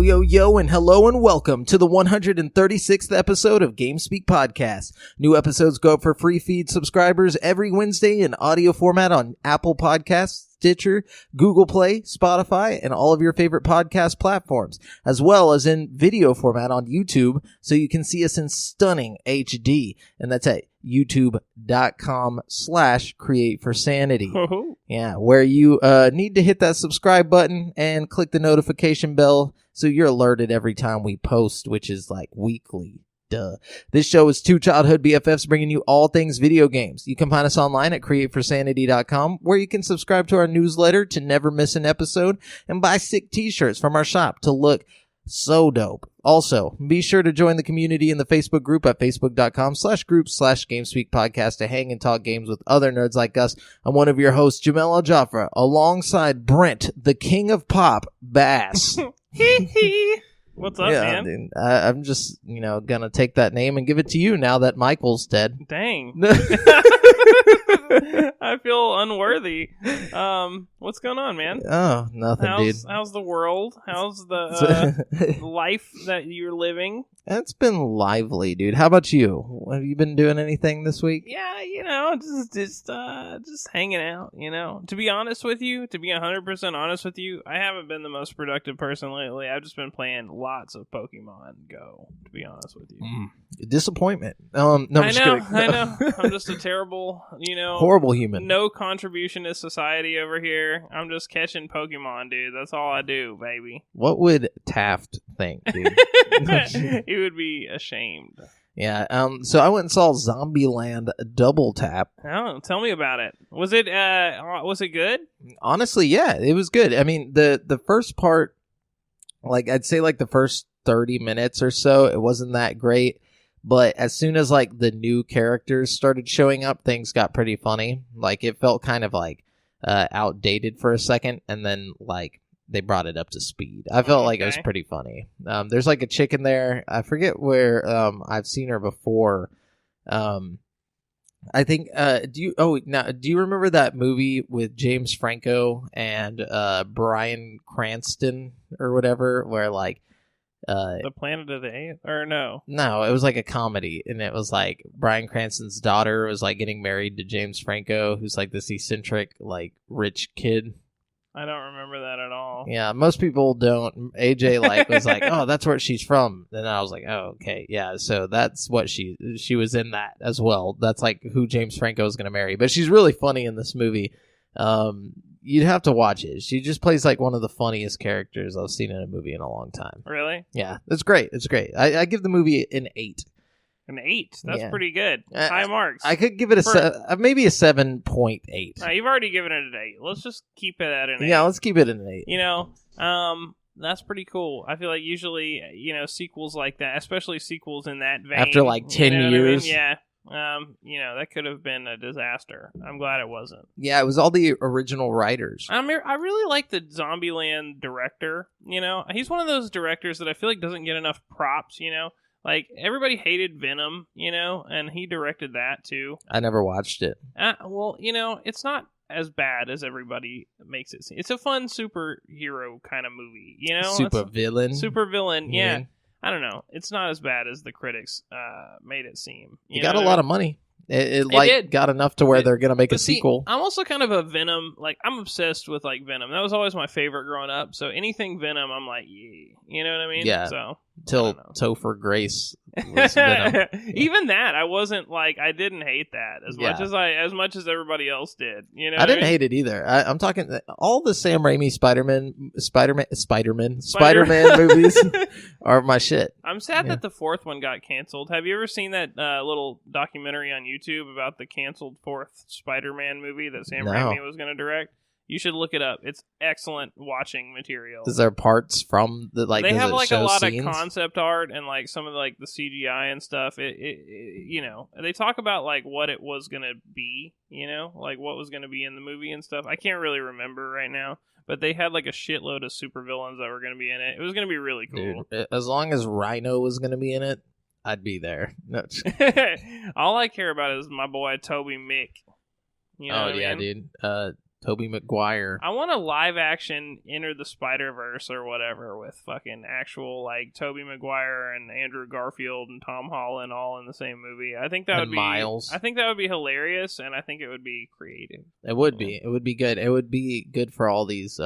Yo, and hello and welcome to the 136th episode of GameSpeak Podcast. New episodes go up for free feed subscribers every Wednesday in audio format on Apple Podcasts, Stitcher, Google Play, Spotify, and all of your favorite podcast platforms, as well as in video format on YouTube, so you can see us in stunning HD. And that's at youtube.com/createforsanity. Yeah, where you need to hit that subscribe button and click the notification bell so you're alerted every time we post, which is like weekly. Duh. This show is two childhood BFFs bringing you all things video games. You can find us online at createforsanity.com, where you can subscribe to our newsletter to never miss an episode and buy sick t-shirts from our shop to look so dope. Also, be sure to join the community in the Facebook group at facebook.com/group/GameSpeak Podcast to hang and talk games with other nerds like us. I'm one of your hosts, JAMAL Al-Jafra, alongside Brent, the king of pop, Bass. What's up, man? Dude, I'm just, gonna take that name and give it to you now that Michael's dead. Dang. I feel unworthy. What's going on, man? Oh, nothing, dude. How's the world? How's the life that you're living? It's been lively, dude. How about you? Have you been doing anything this week? Yeah, just hanging out, To be honest with you, to be 100% honest with you, I haven't been the most productive person lately. I've just been playing lots of Pokemon Go, to be honest with you. Disappointment. No, I'm just kidding. I know. I'm just a terrible, horrible human. No contribution to society over here. I'm just catching Pokemon, dude. That's all I do, baby. What would Taft think, dude? He would be ashamed. Yeah. So I went and saw Zombieland Double Tap. Oh, tell me about it. Was it good? Honestly, yeah, it was good. I mean, the first part, like I'd say, like the first 30 minutes or so, it wasn't that great. But as soon as like the new characters started showing up, things got pretty funny. Like it felt kind of like outdated for a second, and then like they brought it up to speed. I felt like it was pretty funny. There's like a chick in there. I forget where I've seen her before. I think do you remember that movie with James Franco and Bryan Cranston or whatever, where like The Planet of the Apes? Or no, it was like a comedy, and it was like Bryan Cranston's daughter was like getting married to James Franco, who's like this eccentric like rich kid. I don't remember that at all. Yeah, most people don't. AJ like was like, "Oh, that's where she's from." And I was like, "Oh, okay, yeah." So that's what she was in that as well. That's like who James Franco is going to marry. But she's really funny in this movie. You'd have to watch it. She just plays like one of the funniest characters I've seen in a movie in a long time. Really? Yeah, it's great. It's great. I give the movie an 8. An 8? That's pretty good. High marks. I could give it maybe a 7.8. You've already given it an 8. Let's just keep it at an 8. Yeah, let's keep it at an 8. That's pretty cool. I feel like usually, sequels like that, especially sequels in that vein. After like 10 years. I mean? Yeah. That could have been a disaster. I'm glad it wasn't. Yeah, it was all the original writers. I really like the Zombieland director. He's one of those directors that I feel like doesn't get enough props, Like, everybody hated Venom, and he directed that, too. I never watched it. It's not as bad as everybody makes it seem. It's a fun superhero kind of movie, Super villain, yeah. I don't know. It's not as bad as the critics made it seem. You got a lot of money. It got enough to where they're going to make a sequel. I'm also kind of a Venom, I'm obsessed with, Venom. That was always my favorite growing up, so anything Venom, I'm like, yeah. You know what I mean? Yeah. So, till Topher Grace was Venom. Even that, I wasn't, I didn't hate that as much as everybody else did. I didn't hate it either. I'm talking, all the Sam Raimi Spider-Man movies are my shit. I'm sad that the fourth one got canceled. Have you ever seen that little documentary on YouTube about the canceled fourth Spider-Man movie that Sam Raimi was going to direct? You should look it up. It's excellent watching material. Is there parts from the They have a lot of concept art and some of the CGI and stuff. They talk about what it was gonna be. What was gonna be in the movie and stuff. I can't really remember right now, but they had a shitload of supervillains that were gonna be in it. It was gonna be really cool. Dude, as long as Rhino was gonna be in it, I'd be there. No. All I care about is my boy Toby Mick. Dude. Tobey Maguire. I want a live action Enter the Spider-Verse or whatever with fucking actual like Tobey Maguire and Andrew Garfield and Tom Holland all in the same movie. I think that would be Miles. I think that would be hilarious, and I think it would be creative. It would be. It would be good. It would be good for all these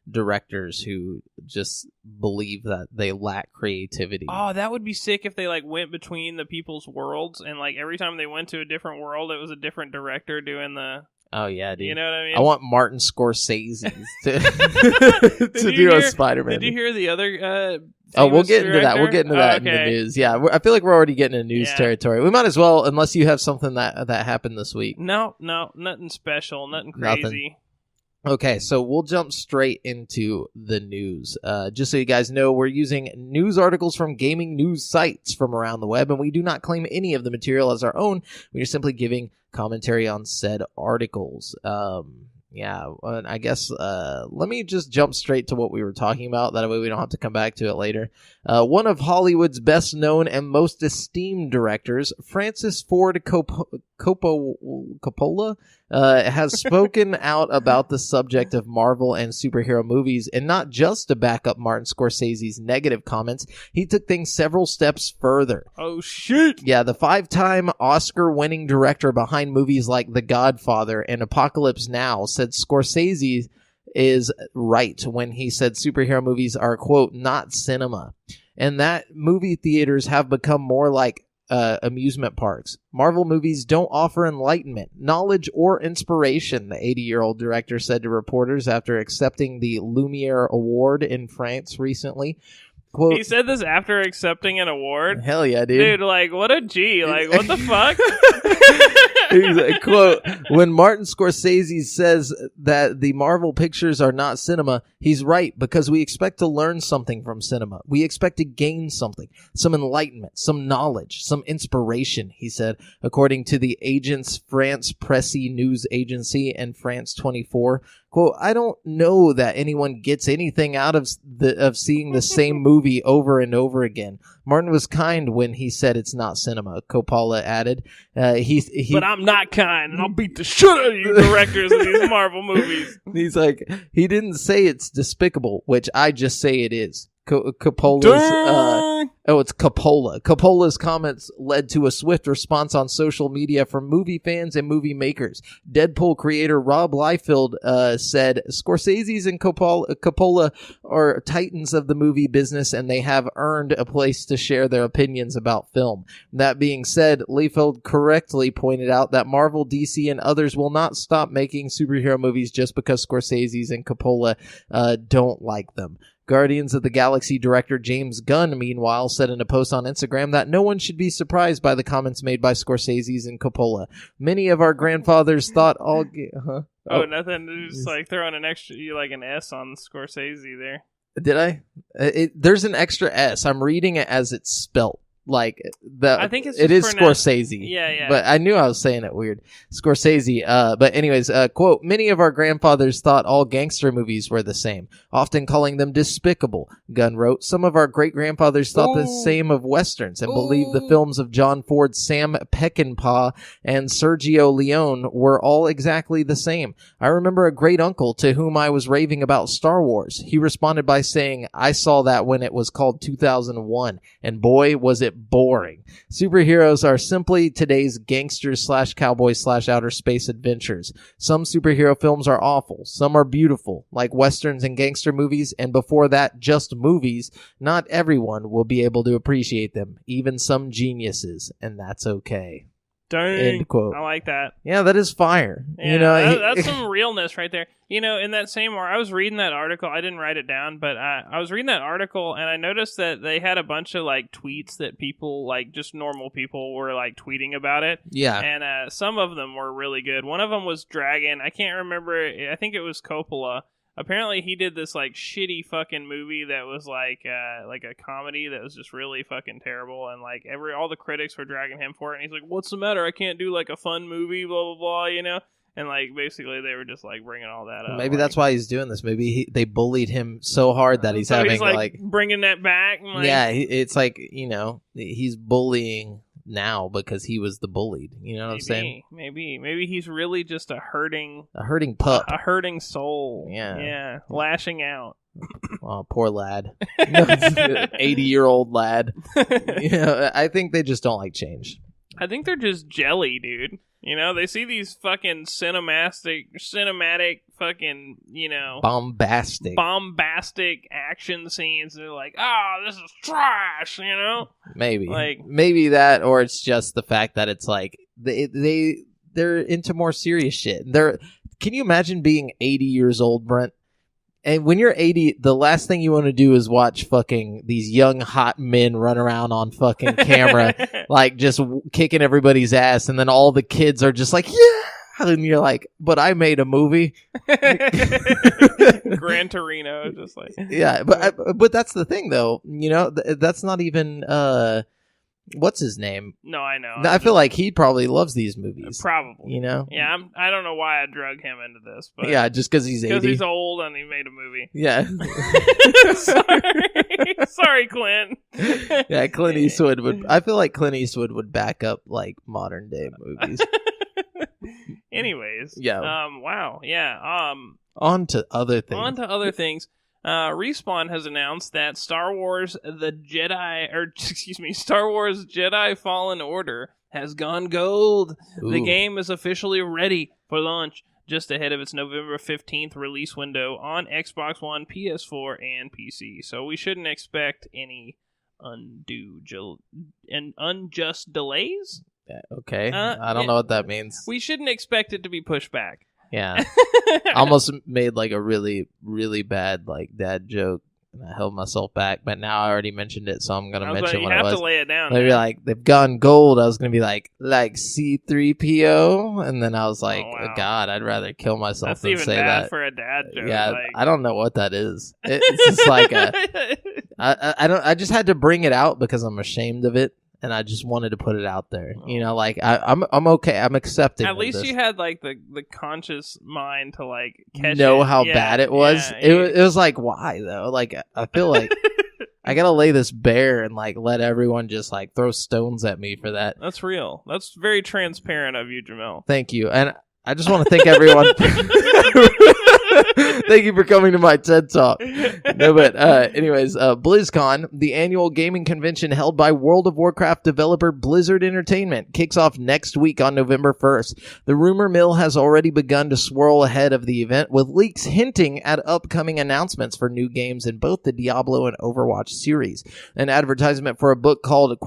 directors who just believe that they lack creativity. Oh, that would be sick if they like went between the people's worlds, and like every time they went to a different world, it was a different director doing the. Oh yeah, dude. You know what I mean? I want Martin Scorsese to do a Spider-Man. Did you hear the other? We'll get into that. We'll get into that okay. in the news. Yeah, I feel like we're already getting into news territory. We might as well, unless you have something that happened this week. No, nothing special, nothing crazy. Nothing. Okay, so we'll jump straight into the news. Just so you guys know, we're using news articles from gaming news sites from around the web, and we do not claim any of the material as our own. We are simply giving commentary on said articles. I guess let me just jump straight to what we were talking about. That way we don't have to come back to it later. One of Hollywood's best known and most esteemed directors, Francis Ford Coppola, has spoken out about the subject of Marvel and superhero movies, and not just to back up Martin Scorsese's negative comments. He took things several steps further. Oh shit! Yeah, the 5-time Oscar-winning director behind movies like The Godfather and Apocalypse Now said Scorsese is right when he said superhero movies are, quote, not cinema, and that movie theaters have become more like amusement parks. Marvel movies don't offer enlightenment, knowledge, or inspiration, the 80-year-old director said to reporters after accepting the Lumiere Award in France recently. Quote, he said this after accepting an award? Hell yeah, dude. Dude, like, what a G. Like, what the fuck? He's like, quote, when Martin Scorsese says that the Marvel pictures are not cinema, he's right, because we expect to learn something from cinema. We expect to gain something, some enlightenment, some knowledge, some inspiration, he said, according to the Agence France Presse news agency and France 24. Quote, I don't know that anyone gets anything out of seeing the same movie over and over again. Martin was kind when he said it's not cinema, Coppola added. But I'm not kind, and I'll beat the shit out of you directors of these Marvel movies. He's like, he didn't say it's despicable, which I just say it is. Coppola's, it's Coppola. Coppola's comments led to a swift response on social media from movie fans and movie makers. Deadpool creator Rob Liefeld said, Scorsese's and Coppola are titans of the movie business, and they have earned a place to share their opinions about film. That being said, Liefeld correctly pointed out that Marvel, DC, and others will not stop making superhero movies just because Scorsese's and Coppola don't like them. Guardians of the Galaxy director James Gunn, meanwhile, said in a post on Instagram that no one should be surprised by the comments made by Scorsese's and Coppola. Many of our grandfathers thought all... Nothing. Just like throwing an extra, like an S on Scorsese there. Did I? There's an extra S. I'm reading it as it's spelt. Like I think it is Scorsese. Yeah. But I knew I was saying it weird. Scorsese. But anyways, quote, many of our grandfathers thought all gangster movies were the same, often calling them despicable. Gunn wrote, some of our great grandfathers thought the same of westerns and believed the films of John Ford, Sam Peckinpah, and Sergio Leone were all exactly the same. I remember a great uncle to whom I was raving about Star Wars. He responded by saying, I saw that when it was called 2001, and boy, was it boring. Superheroes are simply today's gangsters / cowboys / outer space adventures. Some superhero films are awful. Some are beautiful, like westerns and gangster movies, and before that, just movies. Not everyone will be able to appreciate them, even some geniuses, and that's okay. Dang. End quote. I like that. Yeah, that is fire. Yeah, you know, that's some realness right there. You know, in that same I was reading that article. I didn't write it down, but I was reading that article, and I noticed that they had a bunch of like tweets that people, like just normal people, were like tweeting about it. Yeah, and some of them were really good. One of them was Dragon. I can't remember. I think it was Coppola. Apparently, he did this like shitty fucking movie that was like a comedy that was just really fucking terrible, and like all the critics were dragging him for it. And he's like, "What's the matter? I can't do like a fun movie, blah blah blah," you know. And like basically, they were just like bringing all that up. Maybe that's why he's doing this. Maybe they bullied him so hard that he's having like bringing that back. And, yeah, it's like, you know, he's bullying now because he was the bullied. You know what I'm saying? Maybe he's really just a hurting pup, a hurting soul. Yeah, lashing out. Oh, poor lad. 80-year-old lad. I think they just don't like change. I think they're just jelly, dude. They see these fucking cinematic fucking, bombastic action scenes. And they're like, this is trash, Maybe that, or it's just the fact that it's like they're into more serious shit. Can you imagine being 80 years old, Brent? And when you're 80, the last thing you want to do is watch fucking these young hot men run around on fucking camera, like just kicking everybody's ass, and then all the kids are just like, yeah, and you're like, but I made a movie. Gran Torino, just like yeah, but that's the thing though, that's not even what's his name? No, I know. I feel like he probably loves these movies. Probably. Yeah, I don't know why I drug him into this, but yeah, just because he's 80. Because he's old and he made a movie. Yeah. Sorry, Clint. Yeah, Clint Eastwood would. I feel like Clint Eastwood would back up like modern day movies. Anyways. Yeah. Wow. Yeah. On to other things. Respawn has announced that Star Wars Jedi Fallen Order has gone gold. Ooh. The game is officially ready for launch just ahead of its November 15th release window on Xbox One, PS4, and PC. So we shouldn't expect any unjust delays. Okay. I don't know what that means. We shouldn't expect it to be pushed back. Yeah. Almost made like a really, really bad like dad joke, and I held myself back, but now I already mentioned it, so I'm going to mention what it was. You have to lay it down. Maybe like, they've gone gold. I was going to be like C-3PO, and then I was like, oh, God, I'd rather kill myself than say that. That's even bad for a dad joke. Yeah, I don't know what that is. It's just like I just had to bring it out because I'm ashamed of it. And I just wanted to put it out there, I'm okay. I'm accepting. At least you had like the conscious mind to like know how bad it was. It was like, why though? Like I feel like I gotta lay this bare and like let everyone just like throw stones at me for that. That's real. That's very transparent of you, Jamel. Thank you, and I just want to thank everyone. Thank you for coming to my TED Talk. No, but anyways, BlizzCon, the annual gaming convention held by World of Warcraft developer Blizzard Entertainment, kicks off next week on November 1st. The rumor mill has already begun to swirl ahead of the event, with leaks hinting at upcoming announcements for new games in both the Diablo and Overwatch series. An advertisement for a book called The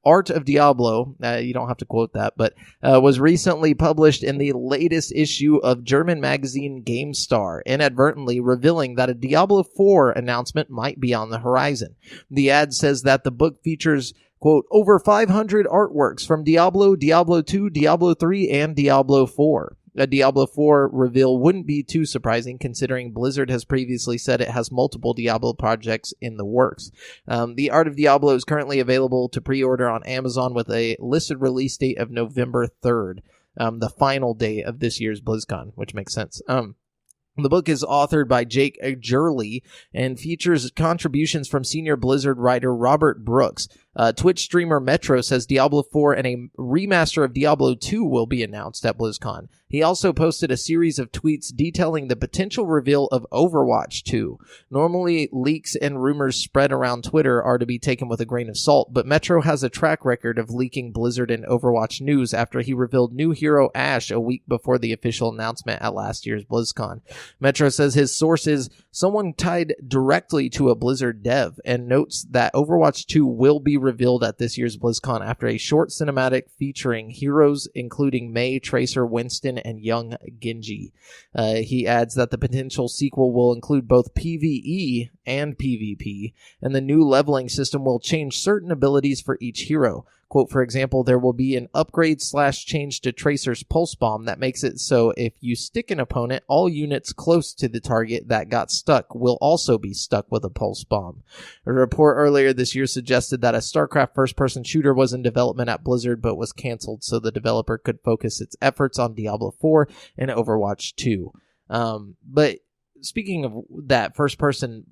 Art of Diablo, you don't have to quote that, but was recently published in the latest issue of German magazine GameStar, inadvertently revealing that a Diablo 4 announcement might be on the horizon. The ad says that the book features, quote, over 500 artworks from Diablo, Diablo 2, Diablo 3, and Diablo 4. A Diablo 4 reveal wouldn't be too surprising, considering Blizzard has previously said it has multiple Diablo projects in the works. The Art of Diablo is currently available to pre-order on Amazon with a listed release date of November 3rd, the final day of this year's BlizzCon, which makes sense. The book is authored by Jake Jurley and features contributions from senior Blizzard writer Robert Brooks. Twitch streamer Metro says Diablo 4 and a remaster of Diablo 2 will be announced at BlizzCon. He also posted a series of tweets detailing the potential reveal of Overwatch 2. Normally, leaks and rumors spread around Twitter are to be taken with a grain of salt, but Metro has a track record of leaking Blizzard and Overwatch news after he revealed new hero Ashe a week before the official announcement at last year's BlizzCon. Metro says his source is someone tied directly to a Blizzard dev, and notes that Overwatch 2 will be revealed at this year's BlizzCon after a short cinematic featuring heroes including Mei, Tracer, Winston, and young Genji. He adds that the potential sequel will include both PvE and PvP, and the new leveling system will change certain abilities for each hero. Quote, for example, there will be an upgrade/change to Tracer's Pulse Bomb that makes it so if you stick an opponent, all units close to the target that got stuck will also be stuck with a Pulse Bomb. A report earlier this year suggested that a StarCraft first-person shooter was in development at Blizzard but was canceled so the developer could focus its efforts on Diablo 4 and Overwatch 2. But speaking of that first-person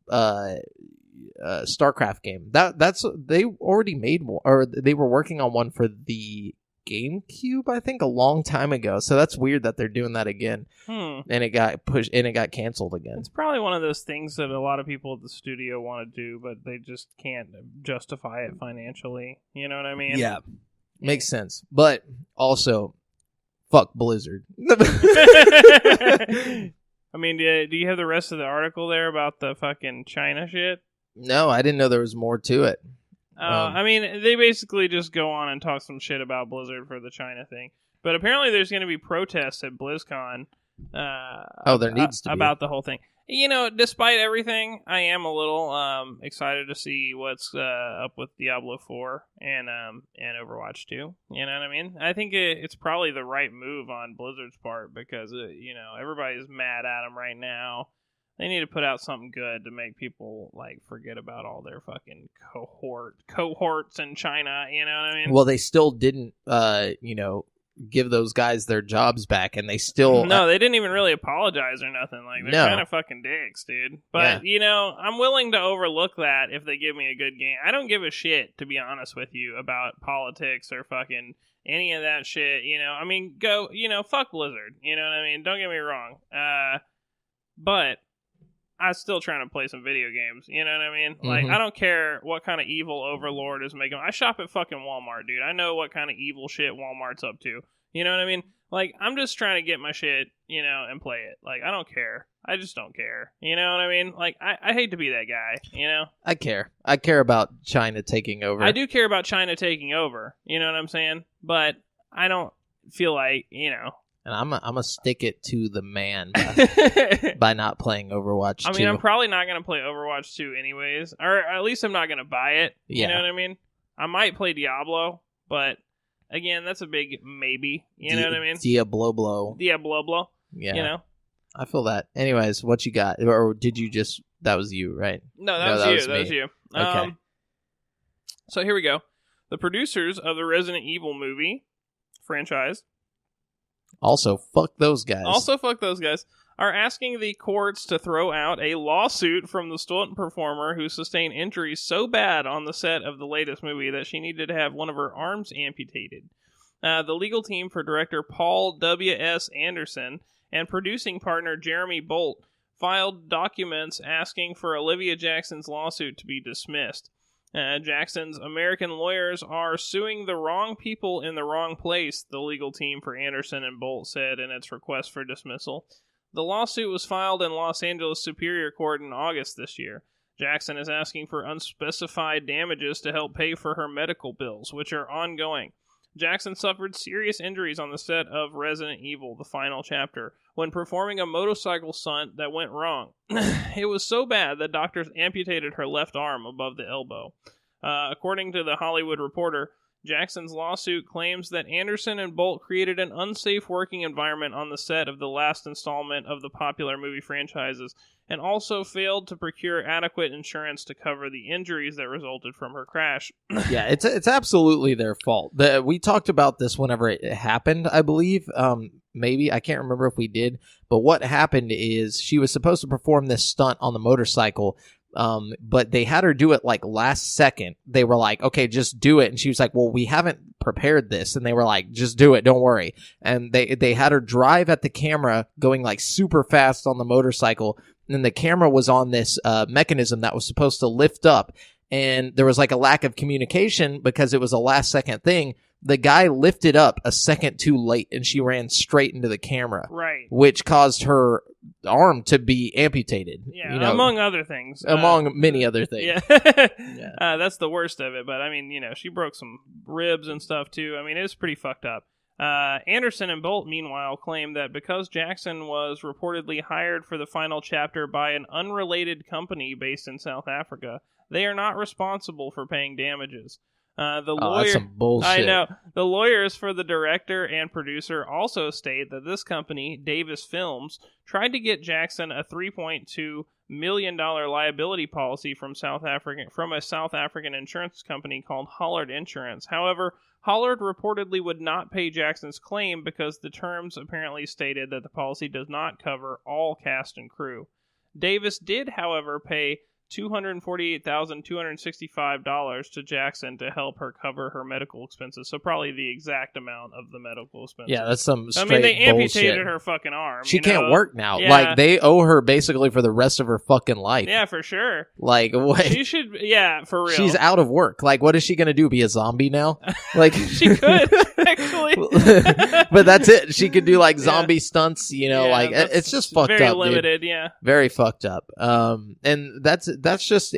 StarCraft game. That's they already made one, or they were working on one for the GameCube, I think, a long time ago. So that's weird that they're doing that again. And it got pushed and it got canceled again. It's probably one of those things that a lot of people at the studio want to do, but they just can't justify it financially. You know what I mean? Yeah. Makes sense. But also, fuck Blizzard. I mean, do you have the rest of the article there about the fucking China shit? No, I didn't know there was more to it. I mean, they basically just go on and talk some shit about Blizzard for the China thing. But apparently there's going to be protests at BlizzCon. There needs to be. About the whole thing. You know, despite everything, I am a little excited to see what's up with Diablo 4 and Overwatch 2. You know what I mean? I think it's probably the right move on Blizzard's part because, you know, everybody's mad at them right now. They need to put out something good to make people, like, forget about all their fucking cohorts in China, you know what I mean? Well, they still didn't, give those guys their jobs back, and they still... No, they didn't even really apologize or nothing. Like, they're kind of fucking dicks, dude. But, you know, I'm willing to overlook that if they give me a good game. I don't give a shit, to be honest with you, about politics or fucking any of that shit, you know? I mean, fuck Blizzard, you know what I mean? Don't get me wrong. But... I'm still trying to play some video games. You know what I mean? Like, I don't care what kind of evil overlord is making. I shop at fucking Walmart, dude. I know what kind of evil shit Walmart's up to. You know what I mean? Like, I'm just trying to get my shit, you know, and play it. Like, I don't care. I just don't care. You know what I mean? Like, I hate to be that guy, you know? I care. I care about China taking over. I do care about China taking over. You know what I'm saying? But I don't feel like, you know... And I'm gonna stick it to the man by not playing Overwatch 2. I mean, I'm probably not gonna play Overwatch 2 anyways, or at least I'm not gonna buy it. You know what I mean? I might play Diablo, but again, that's a big maybe. You know what I mean? Diablo. Yeah. You know? I feel that. Anyways, what you got? Or did you just... That was you, right? No, that was you. Okay. So here we go. The producers of the Resident Evil movie franchise... Also, fuck those guys. Are asking the courts to throw out a lawsuit from the stunt performer who sustained injuries so bad on the set of the latest movie that she needed to have one of her arms amputated. The legal team for director Paul W.S. Anderson and producing partner Jeremy Bolt filed documents asking for Olivia Jackson's lawsuit to be dismissed. Jackson's American lawyers are suing the wrong people in the wrong place, the legal team for Anderson and Bolt said in its request for dismissal. The lawsuit was filed in Los Angeles Superior Court in August this year. Jackson is asking for unspecified damages to help pay for her medical bills, which are ongoing. Jackson suffered serious injuries on the set of Resident Evil, the final chapter, when performing a motorcycle stunt that went wrong. It was so bad that doctors amputated her left arm above the elbow. According to The Hollywood Reporter, Jackson's lawsuit claims that Anderson and Bolt created an unsafe working environment on the set of the last installment of the popular movie franchises, and also failed to procure adequate insurance to cover the injuries that resulted from her crash. Yeah, it's absolutely their fault. We talked about this whenever it happened, I believe. Maybe, I can't remember if we did. But what happened is she was supposed to perform this stunt on the motorcycle, but they had her do it like last second. They were like, okay, just do it. And she was like, well, we haven't prepared this. And they were like, just do it, don't worry. And they had her drive at the camera going like super fast on the motorcycle. And the camera was on this mechanism that was supposed to lift up. And there was like a lack of communication because it was a last second thing. The guy lifted up a second too late and she ran straight into the camera. Right. Which caused her arm to be amputated. Yeah, you know, among other things. Among many other things. Yeah. Yeah. That's the worst of it. But I mean, you know, she broke some ribs and stuff too. I mean, it's pretty fucked up. Anderson and Bolt, meanwhile, claim that because Jackson was reportedly hired for the final chapter by an unrelated company based in South Africa, they are not responsible for paying damages. That's some bullshit. I know. The lawyers for the director and producer also state that this company, Davis Films, tried to get Jackson a $3.2 million liability policy from a South African insurance company called Hollard Insurance. However, Hollard reportedly would not pay Jackson's claim because the terms apparently stated that the policy does not cover all cast and crew. Davis did, however, pay $248,265 to Jackson to help her cover her medical expenses. So probably the exact amount of the medical expenses. Yeah, that's some straight I mean, they amputated bullshit. her fucking arm. She can't work now. Yeah. Like, they owe her basically for the rest of her fucking life. Yeah, for sure. Like, what? She should, yeah, for real. She's out of work. Like, what is she going to do? Be a zombie now? Like, she could, actually. But that's it. She could do, like, zombie stunts, you know, like, it's just fucked very up, limited, dude. yeah. Very fucked up. And that's just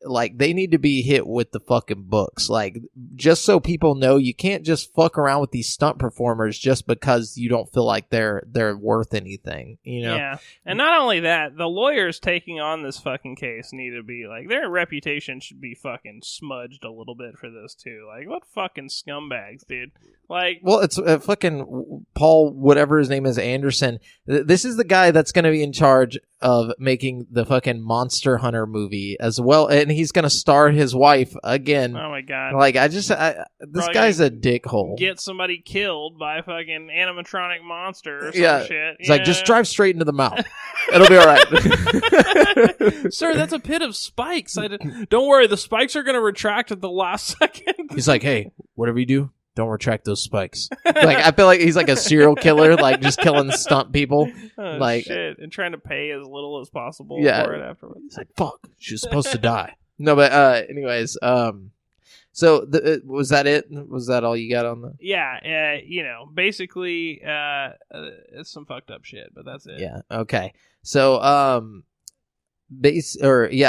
like, they need to be hit with the fucking books. Like, just so people know, you can't just fuck around with these stunt performers just because you don't feel like they're worth anything, you know? Yeah. And not only that, the lawyers taking on this fucking case need to be, like, their reputation should be fucking smudged a little bit for this, too. Like, what fucking scumbags, dude? Like, well, it's fucking Paul, whatever his name is, Anderson. This is the guy that's going to be in charge of making the fucking Monster Hunter movie as well, and he's going to star his wife again. Oh my god! Like, this guy's a dickhole. Get somebody killed by a fucking animatronic monster or some shit. It's like, just drive straight into the mouth. It'll be all right. Sir, that's a pit of spikes. Don't worry, the spikes are going to retract at the last second. He's like, hey, whatever you do, don't retract those spikes. Like, I feel like he's like a serial killer, like just killing stunt people. Oh, like, shit. And trying to pay as little as possible for it afterwards. He's like, fuck, she was supposed to die. No, but anyways, so was that it? Was that all you got on the? Yeah, you know, basically, it's some fucked up shit, but that's it. Yeah. Okay. So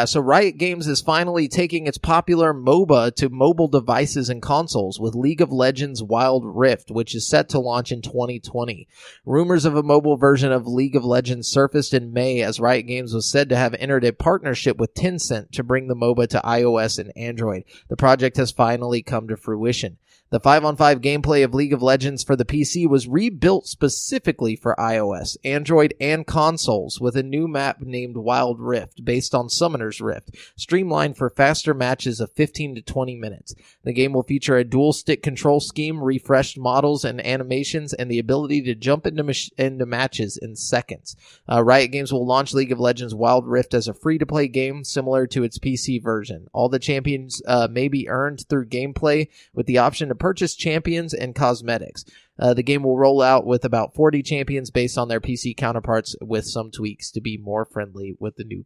so Riot Games is finally taking its popular MOBA to mobile devices and consoles with League of Legends Wild Rift, which is set to launch in 2020. Rumors of a mobile version of League of Legends surfaced in May as Riot Games was said to have entered a partnership with Tencent to bring the MOBA to iOS and Android. The project has finally come to fruition. The 5-on-5 gameplay of League of Legends for the PC was rebuilt specifically for iOS, Android, and consoles with a new map named Wild Rift based on Summoner's Rift, streamlined for faster matches of 15 to 20 minutes. The game will feature a dual-stick control scheme, refreshed models and animations, and the ability to jump into matches in seconds. Riot Games will launch League of Legends Wild Rift as a free-to-play game similar to its PC version. All the champions may be earned through gameplay with the option to purchase champions and cosmetics. The game will roll out with about 40 champions based on their PC counterparts, with some tweaks to be more friendly with the new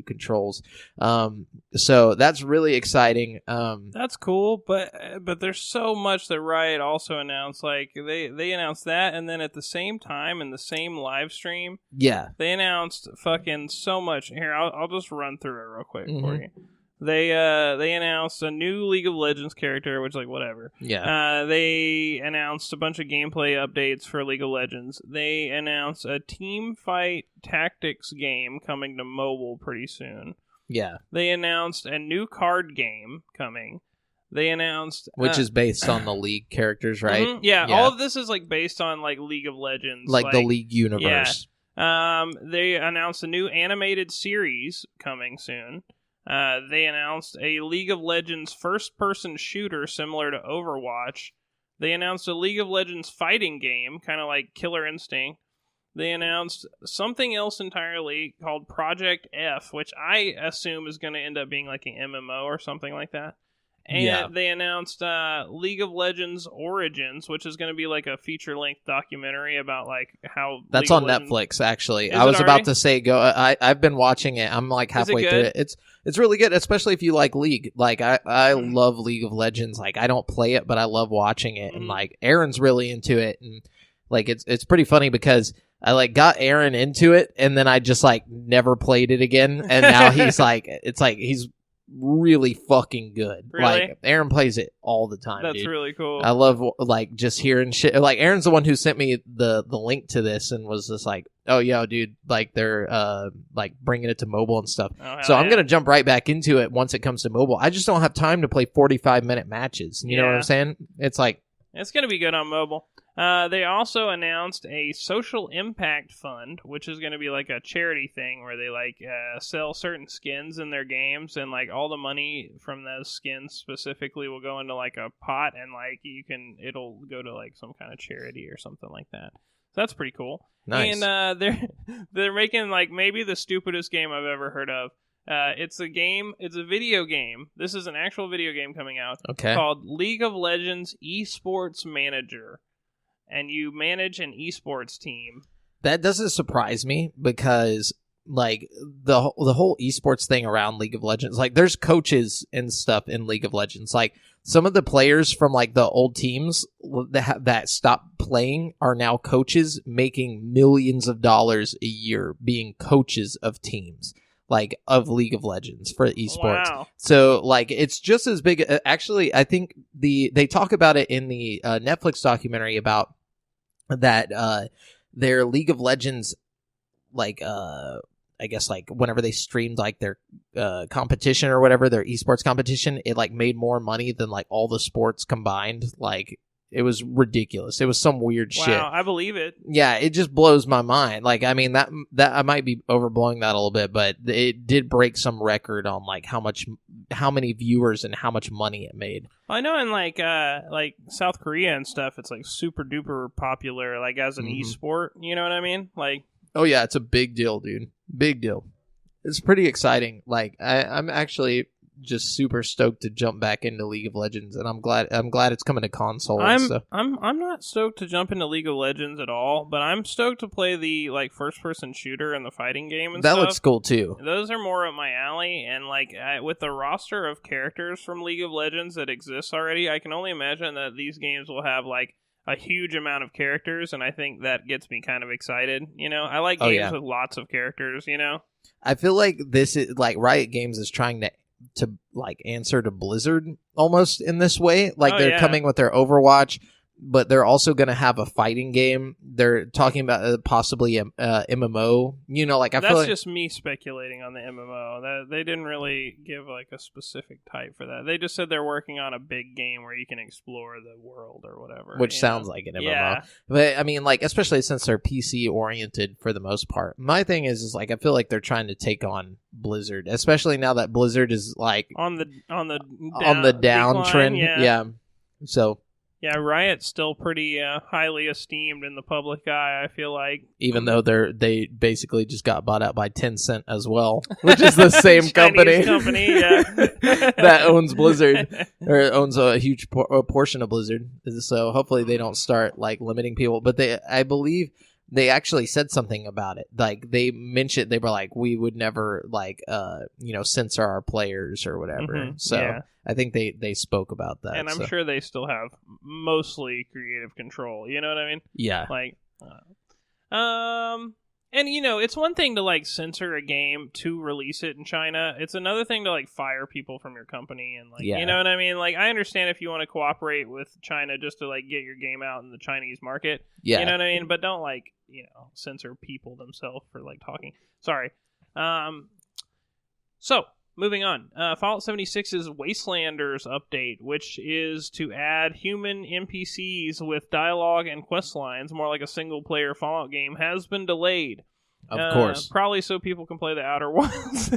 controls. So that's really exciting. That's cool, but there's so much that Riot also announced. Like they announced that, and then at the same time in the same live stream, they announced fucking so much. Here, I'll just run through it real quick for you. They announced a new League of Legends character, which, like, whatever. Yeah. They announced a bunch of gameplay updates for League of Legends. They announced a team fight tactics game coming to mobile pretty soon. Yeah. They announced a new card game coming. They announced... which is based on the League characters, right? Mm-hmm, yeah, all of this is, like, based on, like, League of Legends. Like the League universe. Yeah. They announced a new animated series coming soon. They announced a League of Legends first-person shooter similar to Overwatch. They announced a League of Legends fighting game, kind of like Killer Instinct. They announced something else entirely called Project F, which I assume is going to end up being like an MMO or something like that. And they announced League of Legends Origins, which is going to be like a feature-length documentary about like how... That's on Netflix, actually. I was about to say, I've been watching it. I'm like halfway through it. It's really good, especially if you like League. Like, I love League of Legends. Like, I don't play it, but I love watching it. And like, Aaron's really into it. And like, it's pretty funny because I like got Aaron into it, and then I just like never played it again. And now he's like, it's like he's really fucking good. Really? Like, Aaron plays it all the time. That's dude. really cool. I love like just hearing shit. Like, Aaron's the one who sent me the link to this and was just like, oh yeah, dude, like they're like bringing it to mobile and stuff. So I'm gonna jump right back into it once it comes to mobile. I just don't have time to play 45-minute matches. You know what I'm saying? It's like, it's gonna be good on mobile. They also announced a social impact fund, which is going to be like a charity thing where they like sell certain skins in their games, and like all the money from those skins specifically will go into like a pot, and like it'll go to like some kind of charity or something like that. That's pretty cool. Nice. And they're making like maybe the stupidest game I've ever heard of. It's a video game. This is an actual video game coming out called League of Legends Esports Manager. And you manage an esports team. That doesn't surprise me because like the whole esports thing around League of Legends, like there's coaches and stuff in League of Legends. Like some of the players from like the old teams that stopped playing are now coaches, making millions of dollars a year being coaches of teams like of League of Legends for esports. Wow. So like it's just as big. Actually, I think they talk about it in the Netflix documentary about that their League of Legends, like I guess like whenever they streamed like their competition or whatever, their esports competition, it like made more money than like all the sports combined. Like it was ridiculous. It was some weird shit. Wow, I believe it. Yeah, it just blows my mind. Like, I mean, that I might be overblowing that a little bit, but it did break some record on like how many viewers and how much money it made. I know in like South Korea and stuff, it's like super duper popular, like as an esport. You know what I mean? Like, oh yeah, it's a big deal, dude. Big deal. It's pretty exciting. Like, I'm actually just super stoked to jump back into League of Legends, and I'm glad it's coming to console. I'm not stoked to jump into League of Legends at all, but I'm stoked to play the like first person shooter and the fighting game and that stuff. Looks cool too. Those are more up my alley, and like with the roster of characters from League of Legends that exists already, I can only imagine that these games will have like a huge amount of characters, and I think that gets me kind of excited. You know, I like games with lots of characters. You know, I feel like this is like Riot Games is trying to like answer to Blizzard almost in this way. Like they're coming with their Overwatch, but they're also going to have a fighting game. They're talking about possibly a MMO. You know, like that's just me speculating on the MMO. That they didn't really give like a specific type for that. They just said they're working on a big game where you can explore the world or whatever. Which sounds like an MMO. Yeah. But I mean, like especially since they're PC oriented for the most part. My thing is like I feel like they're trying to take on Blizzard, especially now that Blizzard is like on the downtrend. Yeah. So. Yeah, Riot's still pretty highly esteemed in the public eye, I feel like. Even though they basically just got bought out by Tencent as well, which is the same company that owns Blizzard, or owns a huge portion of Blizzard. So hopefully they don't start like limiting people. But I believe they actually said something about it. Like they mentioned, they were like, we would never like censor our players or whatever. So I think they spoke about that. And I'm sure they still have mostly creative control. You know what I mean? Yeah. Like, and you know, it's one thing to like censor a game to release it in China. It's another thing to like fire people from your company and like, you know what I mean? Like, I understand if you want to cooperate with China just to like get your game out in the Chinese market. Yeah. You know what I mean? But don't like, censor people themselves for like talking. Sorry. So moving on, Fallout 76's Wastelanders update, which is to add human NPCs with dialogue and quest lines, more like a single-player Fallout game, has been delayed. Of course. Probably so people can play the Outer Wilds.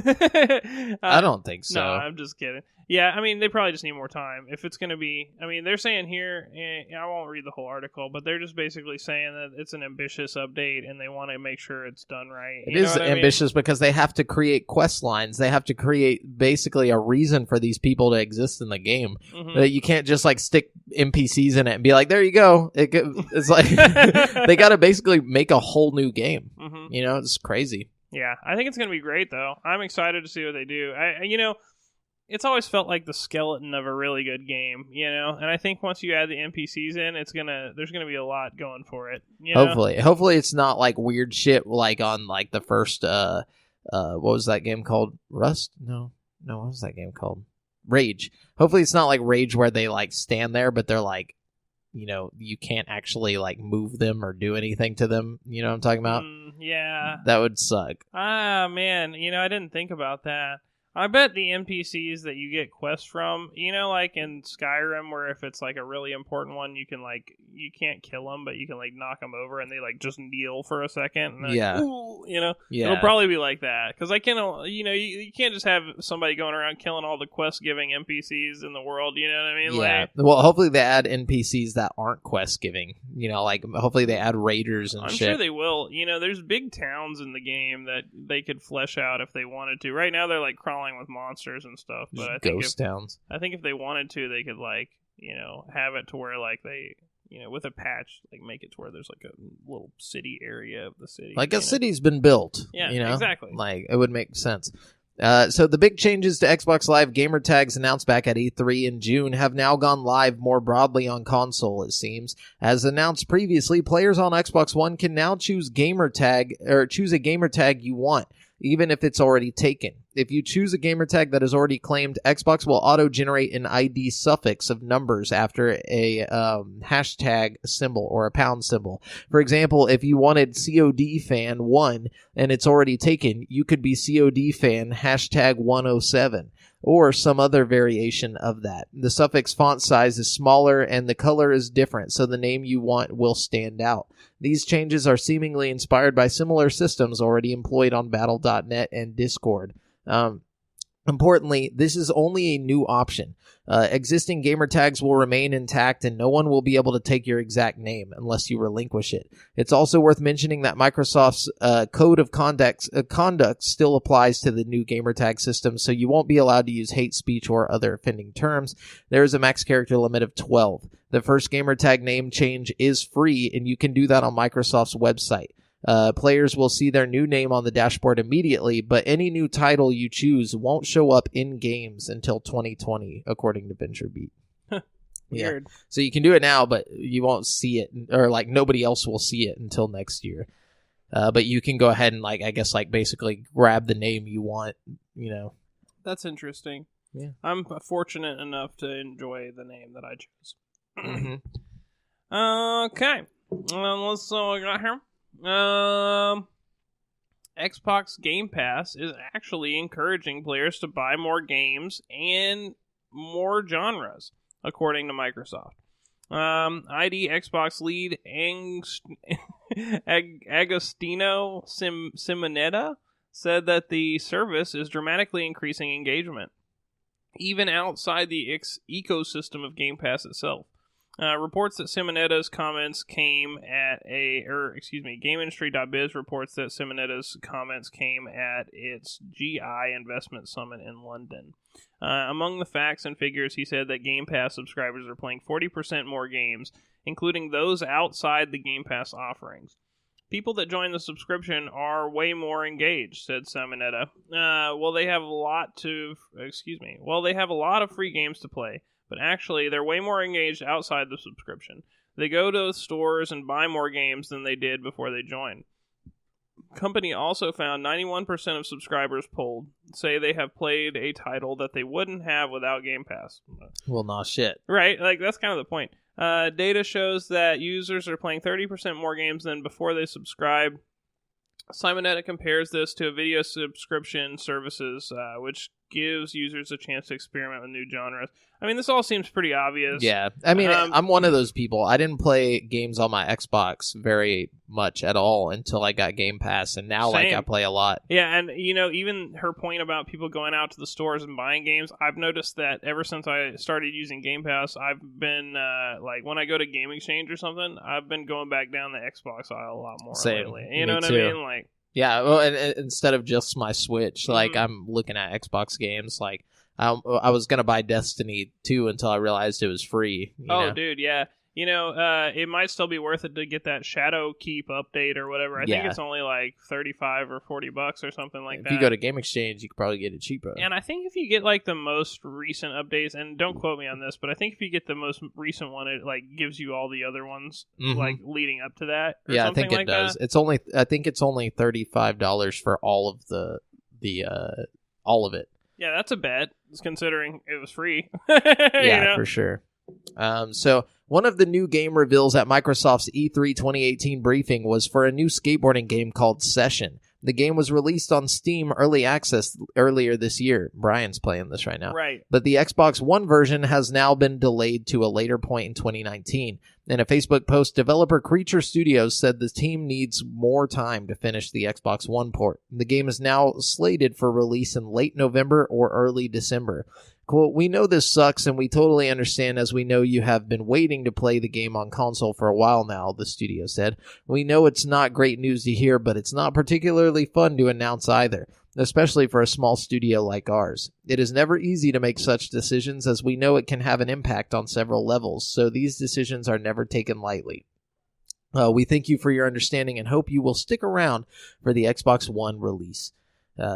I don't think so. No, I'm just kidding. Yeah, I mean, they probably just need more time. If it's going to be... I mean, they're saying here... I won't read the whole article, but they're just basically saying that it's an ambitious update and they want to make sure it's done right. It is ambitious because they have to create quest lines. They have to create basically a reason for these people to exist in the game. Mm-hmm. You can't just like stick NPCs in it and be like, there you go. It's like... they got to basically make a whole new game. Mm-hmm. You know, it's crazy. Yeah, I think it's going to be great, though. I'm excited to see what they do. It's always felt like the skeleton of a really good game, and I think once you add the NPCs in, there's gonna be a lot going for it. Hopefully it's not like weird shit like on like the first what was that game called? Rust? No, what was that game called? Rage. Hopefully it's not like Rage where they like stand there, but they're like, you can't actually like move them or do anything to them. You know what I'm talking about? Yeah, that would suck. Ah, man, I didn't think about that. I bet the NPCs that you get quests from, like in Skyrim, where if it's like a really important one, you can you can't kill them, but you can knock them over and they just kneel for a second. And ooh, it'll probably be like that. Because you can't just have somebody going around killing all the quest giving NPCs in the world. You know what I mean? Yeah. Well, hopefully they add NPCs that aren't quest giving. Hopefully they add raiders and shit. I'm sure they will. There's big towns in the game that they could flesh out if they wanted to. Right now they're crawling with monsters and stuff, but I think ghost towns. I think if they wanted to, they could have it to where they with a patch make it to where there's a little city area of the city. A city's been built. Yeah, exactly. It would make sense. So the big changes to Xbox Live gamer tags announced back at E3 in June have now gone live more broadly on console, it seems. As announced previously, players on Xbox One can now choose a gamer tag you want, even if it's already taken. If you choose a gamer tag that is already claimed, Xbox will auto-generate an ID suffix of numbers after a hashtag symbol or a pound symbol. For example, if you wanted COD fan 1 and it's already taken, you could be COD fan hashtag 107 or some other variation of that. The suffix font size is smaller and the color is different, so the name you want will stand out. These changes are seemingly inspired by similar systems already employed on Battle.net and Discord. Importantly, this is only a new option. Existing gamer tags will remain intact and no one will be able to take your exact name unless you relinquish it. It's also worth mentioning that Microsoft's code of conduct still applies to the new gamer tag system, so you won't be allowed to use hate speech or other offending terms. There is a max character limit of 12. The first gamer tag name change is free, and you can do that on Microsoft's website. Players will see their new name on the dashboard immediately, but any new title you choose won't show up in games until 2020, according to VentureBeat. Weird. Yeah. So you can do it now, but you won't see it, or nobody else will see it until next year. But you can go ahead and basically grab the name you want, That's interesting. Yeah. I'm fortunate enough to enjoy the name that I chose. Mm-hmm. Okay. Let's see what we got here. Xbox Game Pass is actually encouraging players to buy more games and more genres, according to Microsoft. ID Xbox lead Agostino Simonetta said that the service is dramatically increasing engagement, even outside the ecosystem of Game Pass itself. Reports that Simonetta's comments came at GameIndustry.biz reports that Simonetta's comments came at its GI Investment Summit in London. Among the facts and figures, he said that Game Pass subscribers are playing 40% more games, including those outside the Game Pass offerings. People that join the subscription are way more engaged, said Simonetta. They have a lot of free games to play. But actually, they're way more engaged outside the subscription. They go to stores and buy more games than they did before they joined. Company also found 91% of subscribers polled say they have played a title that they wouldn't have without Game Pass. Well, no shit. Right? That's kind of the point. Data shows that users are playing 30% more games than before they subscribe. Simonetta compares this to video subscription services, which gives users a chance to experiment with new genres. I mean, this all seems pretty obvious. Yeah. I mean, I'm one of those people. I didn't play games on my Xbox very much at all until I got Game Pass, and now I play a lot. Yeah, and even her point about people going out to the stores and buying games, I've noticed that ever since I started using Game Pass, I've been when I go to Game Exchange or something, I've been going back down the Xbox aisle a lot more lately. You know what I mean? Yeah, well, and instead of just my Switch, I'm looking at Xbox games. I was going to buy Destiny 2 until I realized it was free. You know? Dude, yeah. It might still be worth it to get that Shadow Keep update or whatever. I think it's only $35 or $40 or something like that. If you go to Game Exchange, you could probably get it cheaper. And I think if you get the most recent updates, and don't quote me on this, but I think if you get the most recent one, it gives you all the other ones leading up to that. Or I think it does. That. I think it's only $35 for all of all of it. Yeah, that's a bet, considering it was free. Yeah, for sure. So one of the new game reveals at Microsoft's E3 2018 briefing was for a new skateboarding game called Session. The game was released on Steam Early Access earlier this year. Brian's playing this right now. Right. But the Xbox One version has now been delayed to a later point in 2019. In a Facebook post, developer Creature Studios said the team needs more time to finish the Xbox One port. The game is now slated for release in late November or early December. Quote, "We know this sucks and we totally understand, as we know you have been waiting to play the game on console for a while now," the studio said. "We know it's not great news to hear, but it's not particularly fun to announce either, especially for a small studio like ours. It is never easy to make such decisions, as we know it can have an impact on several levels, so these decisions are never taken lightly. We thank you for your understanding and hope you will stick around for the Xbox One release."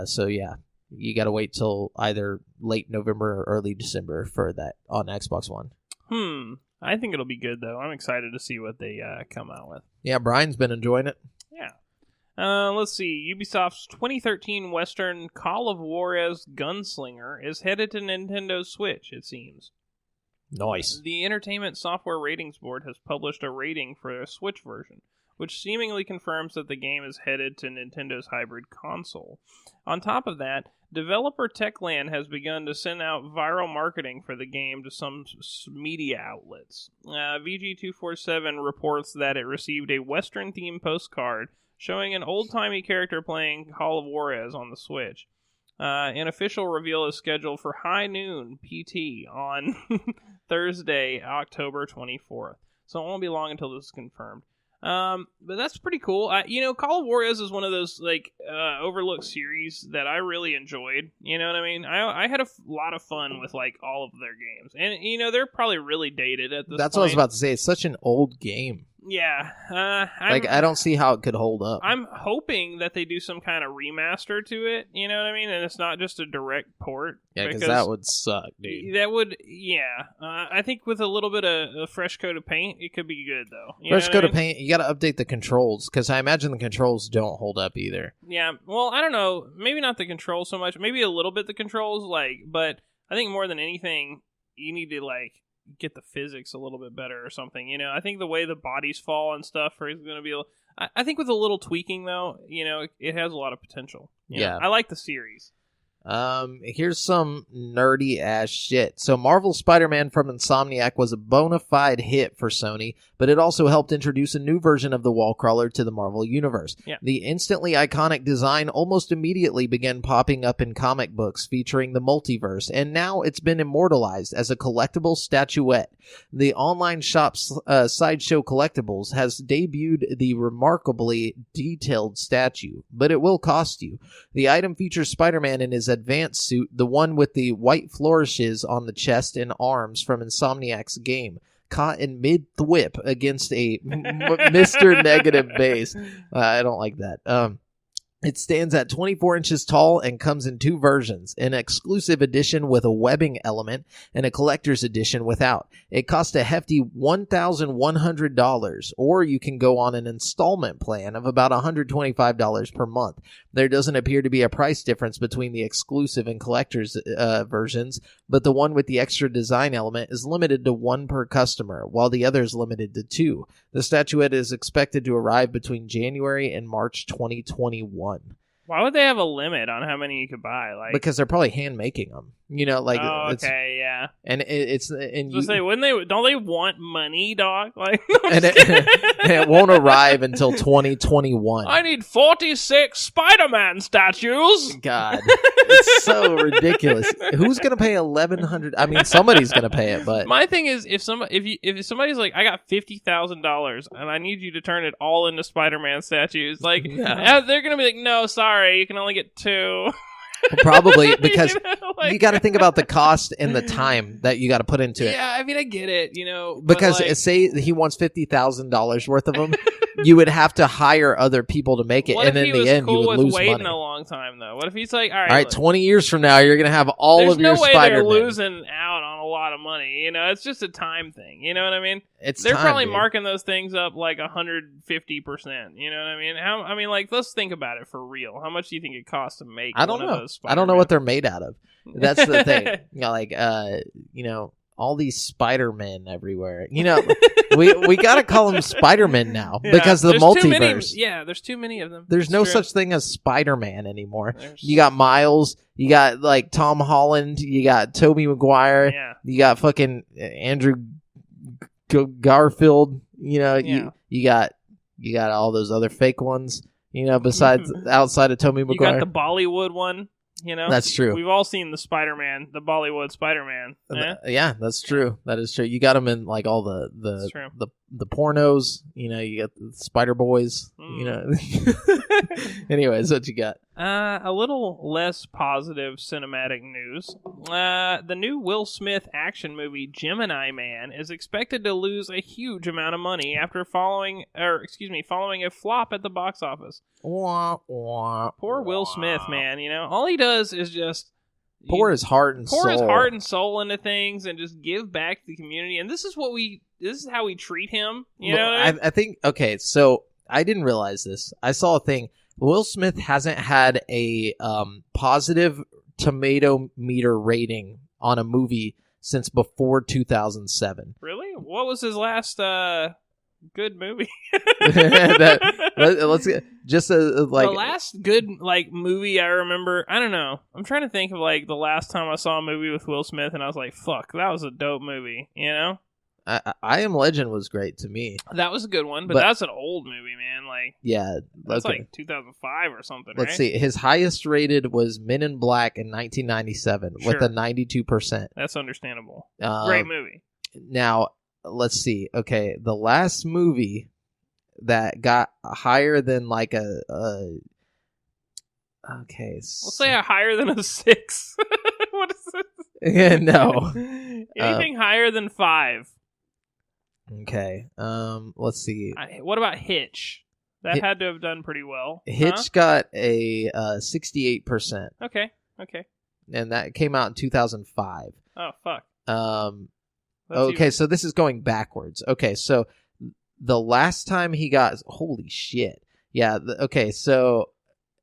So yeah, you got to wait till either late November or early December for that on Xbox One. I think it'll be good, though. I'm excited to see what they come out with. Yeah, Brian's been enjoying it. Yeah. Let's see. Ubisoft's 2013 Western Call of Juarez Gunslinger is headed to Nintendo Switch, it seems. Nice. The Entertainment Software Ratings Board has published a rating for a Switch version, which seemingly confirms that the game is headed to Nintendo's hybrid console. On top of that, developer Techland has begun to send out viral marketing for the game to some media outlets. VG247 reports that it received a Western-themed postcard showing an old-timey character playing Call of Juarez on the Switch. An official reveal is scheduled for high noon PT on Thursday, October 24th. So it won't be long until this is confirmed. But that's pretty cool. Call of Juarez is one of those overlooked series that I really enjoyed. You know what I mean? I had a lot of fun with all of their games, and they're probably really dated at this. That's what I was about to say. It's such an old game. Yeah. I don't see how it could hold up. I'm hoping that they do some kind of remaster to it, you know what I mean? And it's not just a direct port. Yeah, because that would suck, dude. That would, yeah. I think with a little bit of a fresh coat of paint, it could be good, though. Fresh coat of paint, you got to update the controls, because I imagine the controls don't hold up either. Yeah, well, I don't know. Maybe not the controls so much. Maybe a little bit the controls, but I think more than anything, you need to, get the physics a little bit better or something. I think the way the bodies fall and stuff is going to be... I think with a little tweaking, though, it has a lot of potential. Yeah. I like the series. Here's some nerdy ass shit. So Marvel Spider-Man from Insomniac was a bona fide hit for Sony, but it also helped introduce a new version of the Wallcrawler to the Marvel Universe. Yeah. The instantly iconic design almost immediately began popping up in comic books featuring the multiverse, and now it's been immortalized as a collectible statuette. The online shop Sideshow Collectibles has debuted the remarkably detailed statue, but it will cost you. The item features Spider-Man in his advanced suit, the one with the white flourishes on the chest and arms from Insomniac's game, caught in mid-thwip against a Mr. Negative base. I don't like that. It stands at 24 inches tall and comes in two versions, an exclusive edition with a webbing element and a collector's edition without. It costs a hefty $1,100, or you can go on an installment plan of about $125 per month. There doesn't appear to be a price difference between the exclusive and collector's versions, but the one with the extra design element is limited to one per customer, while the other is limited to two. The statuette is expected to arrive between January and March 2021. Why would they have a limit on how many you could buy? Because they're probably hand making them. Oh, okay, yeah. And don't they want money, dog? And it won't arrive until 2021. I need 46 Spider-Man statues. God, it's so ridiculous. Who's gonna pay $1,100? I mean, somebody's gonna pay it, but my thing is, if somebody's like, I got $50,000 and I need you to turn it all into Spider-Man statues, they're gonna be like, no, sorry, you can only get two. Probably because you got to think about the cost and the time that you got to put into it. Yeah, I mean, I get it, Because say he wants $50,000 worth of them, you would have to hire other people to make it, and in the end, you would lose money. Waiting a long time, though. What if he's like, all right, 20 years from now, you're going to have all of your Spider-Man. There's no way they're losing out on a lot of money. It's just a time thing. You know what I mean? They're probably marking those things up like 150%. You know what I mean? Let's think about it for real. How much do you think it costs to make? I don't know. I don't know what they're made out of. That's the thing. all these Spider-Men everywhere. You know, we got to call them Spider-Men now because of the multiverse. There's too many of them. There's no such thing as Spider-Man anymore. You got Miles, you got like Tom Holland, you got Tobey Maguire, you got fucking Andrew Garfield, you know, you got all those other fake ones, you know, besides outside of Tobey Maguire. You got the Bollywood one. You know, that's true. We've all seen the Spider-Man, the Bollywood Spider-Man. Yeah, that's true. That is true. You got them in like all the pornos. You know, you got the Spider Boys. You know. Anyways, what you got? A little less positive cinematic news. The new Will Smith action movie Gemini Man is expected to lose a huge amount of money after following a flop at the box office. Poor Will Smith, man. You know, all he does is just pour his heart and soul into things and just give back to the community. And this is how we treat him. You know, I think. Okay, so I didn't realize this. I saw a thing. Will Smith hasn't had a positive tomato meter rating on a movie since before 2007. Really? What was his last good movie? Let's get just like the last good like movie I remember. I don't know. I'm trying to think of like the last time I saw a movie with Will Smith, and I was like, "Fuck, that was a dope movie." You know. I Am Legend was great to me. That was a good one, but that's an old movie, man. Like, yeah, that's like 2005 or something. Let's see. His highest rated was Men in Black in 1997 with a 92%. That's understandable. Great movie. Now, let's see. Okay, the last movie that got higher than like okay, we'll say higher than a 6. What is it? Yeah, no. Anything higher than 5. Okay. Let's see. What about Hitch? That had to have done pretty well. Hitch got a 68%. Okay. And that came out in 2005. Oh fuck. Okay, so this is going backwards. Okay, so the last time he got holy shit. Yeah. Okay, so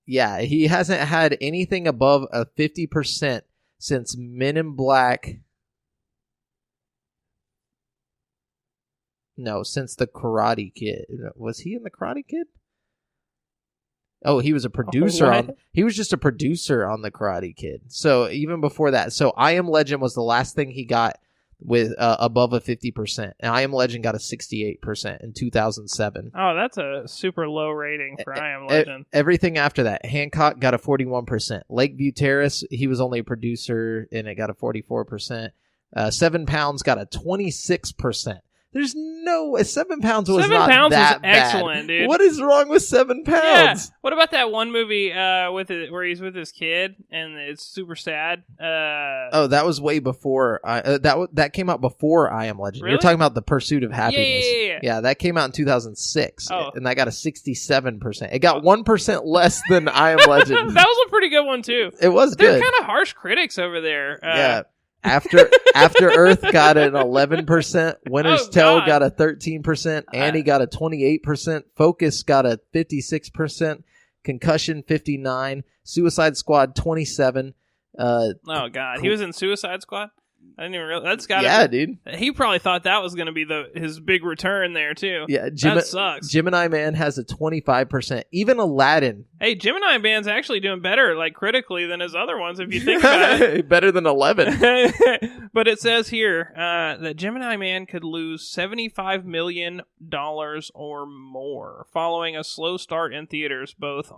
yeah, he hasn't had anything above a 50% since Men in Black. No, since the Karate Kid. Was he in the Karate Kid? Oh, he was a producer he was just a producer on the Karate Kid. So even before that. So I Am Legend was the last thing he got with above a 50%. And I Am Legend got a 68% in 2007. Oh, that's a super low rating for I Am Legend. Everything after that. Hancock got a 41%. Lakeview Terrace, he was only a producer and it got a 44%. 7 Pounds got a 26%. There's no 7 Pounds was 7 not Pounds that was excellent, bad. Dude. What is wrong with 7 Pounds? Yeah. What about that one movie where he's with his kid and it's super sad? Oh, that was way before. That came out before I Am Legend. Really? You're talking about The Pursuit of Happiness. Yeah, that came out in 2006, and that got a 67%. It got 1% less than I Am Legend. That was a pretty good one too. It was They're good. Kind of harsh critics over there. Yeah. After Earth got an 11%, Winter's Tale got a 13%, Annie got a 28%, Focus got a 56%, Concussion 59%, Suicide Squad 27%. Oh God, he was in Suicide Squad? I didn't even realize. That's got dude. He probably thought that was going to be his big return there too. Yeah, that sucks. Gemini Man has a 25%. Even Aladdin. Hey, Gemini Man's actually doing better, like critically, than his other ones. If you think about it, better than 11. But it says here that Gemini Man could lose $75 million or more following a slow start in theaters, both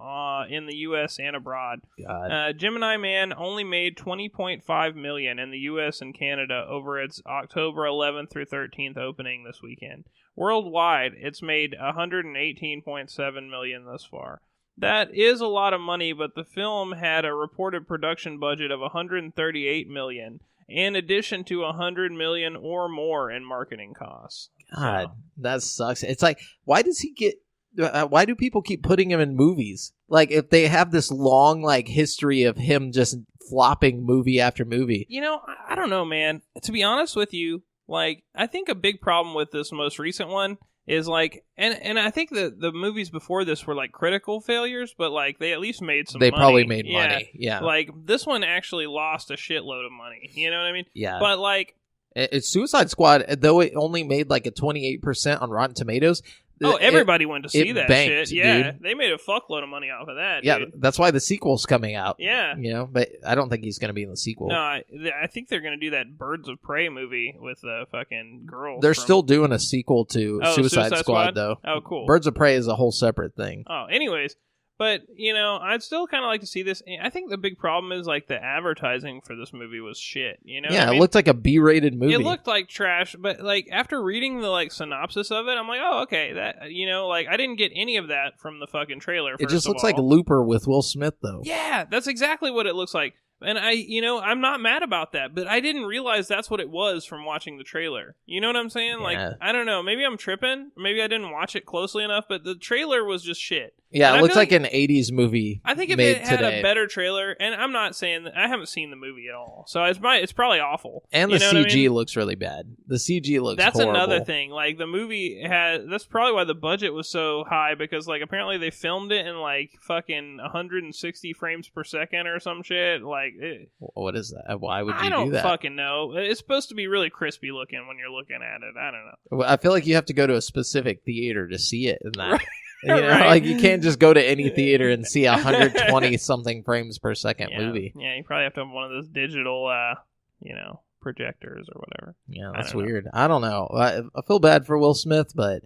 in the U.S. and abroad. God. Gemini Man only made $20.5 million in the U.S. and Canada over its October 11th through 13th opening this weekend. Worldwide, it's made $118.7 million thus far. That is a lot of money, but the film had a reported production budget of $138 million, in addition to $100 million or more in marketing costs. God, that sucks. It's like, why do people keep putting him in movies? Like, if they have this long, like, history of him just flopping movie after movie. You know, I don't know, man. To be honest with you, like, I think a big problem with this most recent one is like, and I think the movies before this were like critical failures, but like they at least made some money. They probably made money, yeah. Like this one actually lost a shitload of money, you know what I mean? Yeah. But like, It's Suicide Squad, though it only made like a 28% on Rotten Tomatoes. Oh, everybody went to see that banked, shit. Yeah, dude. they made a fuckload of money off of that. Yeah, dude. that's why the sequel's coming out. Yeah, but I don't think he's going to be in the sequel. No, I think they're going to do that Birds of Prey movie with the fucking girls. They're still doing a sequel to Suicide Squad, though. Oh, cool. Birds of Prey is a whole separate thing. Oh, anyways. But, I'd still kind of like to see this. I think the big problem is, like, the advertising for this movie was shit, Yeah, it looked like a B-rated movie. It looked like trash, but, like, after reading the, like, synopsis of it, I'm like, oh, okay, that, I didn't get any of that from the fucking trailer, It just looks like Looper with Will Smith, though. Yeah, that's exactly what it looks like. And I'm not mad about that, but I didn't realize that's what it was from watching the trailer. You know what I'm saying? Yeah. Like, I don't know. Maybe I'm tripping. Maybe I didn't watch it closely enough, but the trailer was just shit. Yeah, and it looks like an 80s movie. I think if made it had today. a better trailer, and I'm not saying that I haven't seen the movie at all, so it's probably awful. And the CG looks really bad. The CG looks That's horrible. another thing. Like, the movie that's probably why the budget was so high, because, like, apparently they filmed it in, like, fucking 160 frames per second or some shit. Like, what is that? Why would you do that? I don't fucking know. It's supposed to be really crispy looking when you're looking at it. I don't know. Well, I feel like you have to go to a specific theater to see it in that. Right. Right. Like, you can't just go to any theater and see 120 something frames per second movie. Yeah, you probably have to have one of those digital, projectors or whatever. Yeah, that's weird. I don't know. I feel bad for Will Smith, but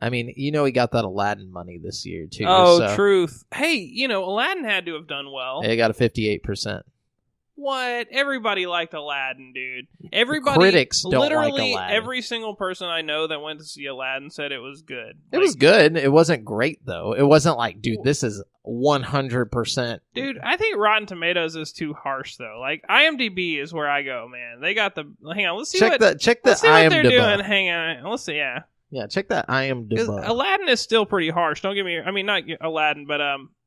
I mean, he got that Aladdin money this year too. Oh, truth. Hey, Aladdin had to have done well. They got a 58%. What? Everybody liked Aladdin, dude. Critics don't literally like Aladdin. Every single person I know that went to see Aladdin said it was good. It was good. It wasn't great, though. It wasn't like, dude, this is 100%. Dude, I think Rotten Tomatoes is too harsh, though. Like, IMDb is where I go, man. They got the... Hang on, let's see check what... Check let's the see what IMDb. they're doing. Hang on. Let's see, yeah. Yeah, check that IMDb. Aladdin is still pretty harsh. Don't get me... I mean, not Aladdin, but,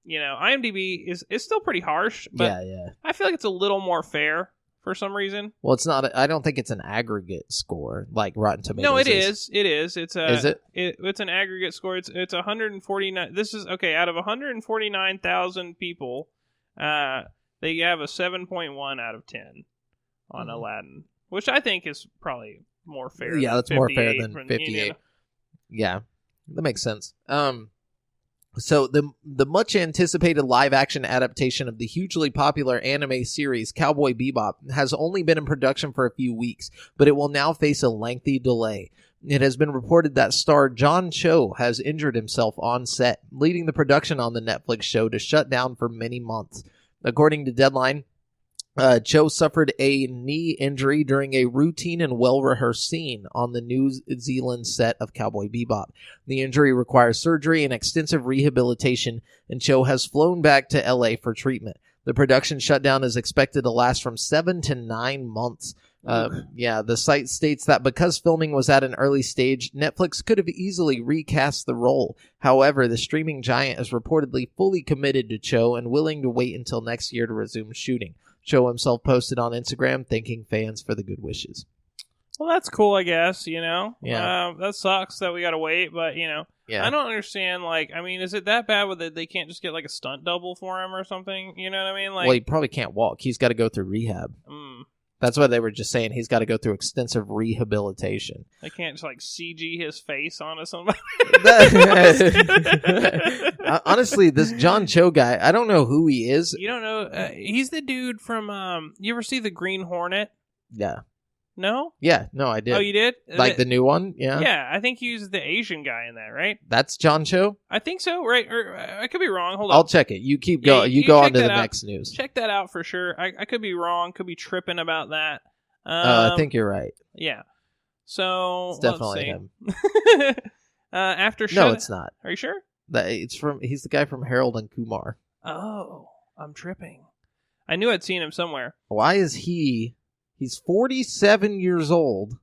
IMDb is still pretty harsh. But yeah. I feel like it's a little more fair. For some reason, well, it's not. I don't think it's an aggregate score like Rotten Tomatoes. No, it is. It is. It's a. Is it? It's an aggregate score. It's 149. This is okay. Out of 149,000 people, they have a 7.1 out of 10 on Aladdin, which I think is probably more fair. Yeah, that's more fair than 58. Yeah, that makes sense. So the much anticipated live action adaptation of the hugely popular anime series Cowboy Bebop has only been in production for a few weeks, but it will now face a lengthy delay. It has been reported that star John Cho has injured himself on set, leading the production on the Netflix show to shut down for many months. According to Deadline, Cho suffered a knee injury during a routine and well-rehearsed scene on the New Zealand set of Cowboy Bebop. The injury requires surgery and extensive rehabilitation, and Cho has flown back to LA for treatment. The production shutdown is expected to last from 7 to 9 months. The site states that because filming was at an early stage, Netflix could have easily recast the role. However, the streaming giant is reportedly fully committed to Cho and willing to wait until next year to resume shooting. Cho himself posted on Instagram thanking fans for the good wishes. Well, that's cool, I guess, Yeah. That sucks that we gotta wait, but, Yeah. I don't understand, like, I mean, is it that bad with it they can't just get, like, a stunt double for him or something? You know what I mean? Like, well, he probably can't walk. He's got to go through rehab. That's what they were just saying. He's got to go through extensive rehabilitation. They can't just, like, CG his face onto somebody. Honestly, this John Cho guy, I don't know who he is. You don't know? He's the dude from, you ever see The Green Hornet? Yeah. No? Yeah, no, I did. Oh, you did? Like the new one? Yeah. Yeah, I think he's the Asian guy in that, right? That's John Cho? I think so, right? Or I could be wrong. Hold on. I'll check it. You keep going. You go on to the next news. Check that out for sure. I could be wrong. Could be tripping about that. I think you're right. Yeah. So it's definitely him. After no, it's not. Are you sure? He's the guy from Harold and Kumar. Oh, I'm tripping. I knew I'd seen him somewhere. Why is he? He's 47 years old.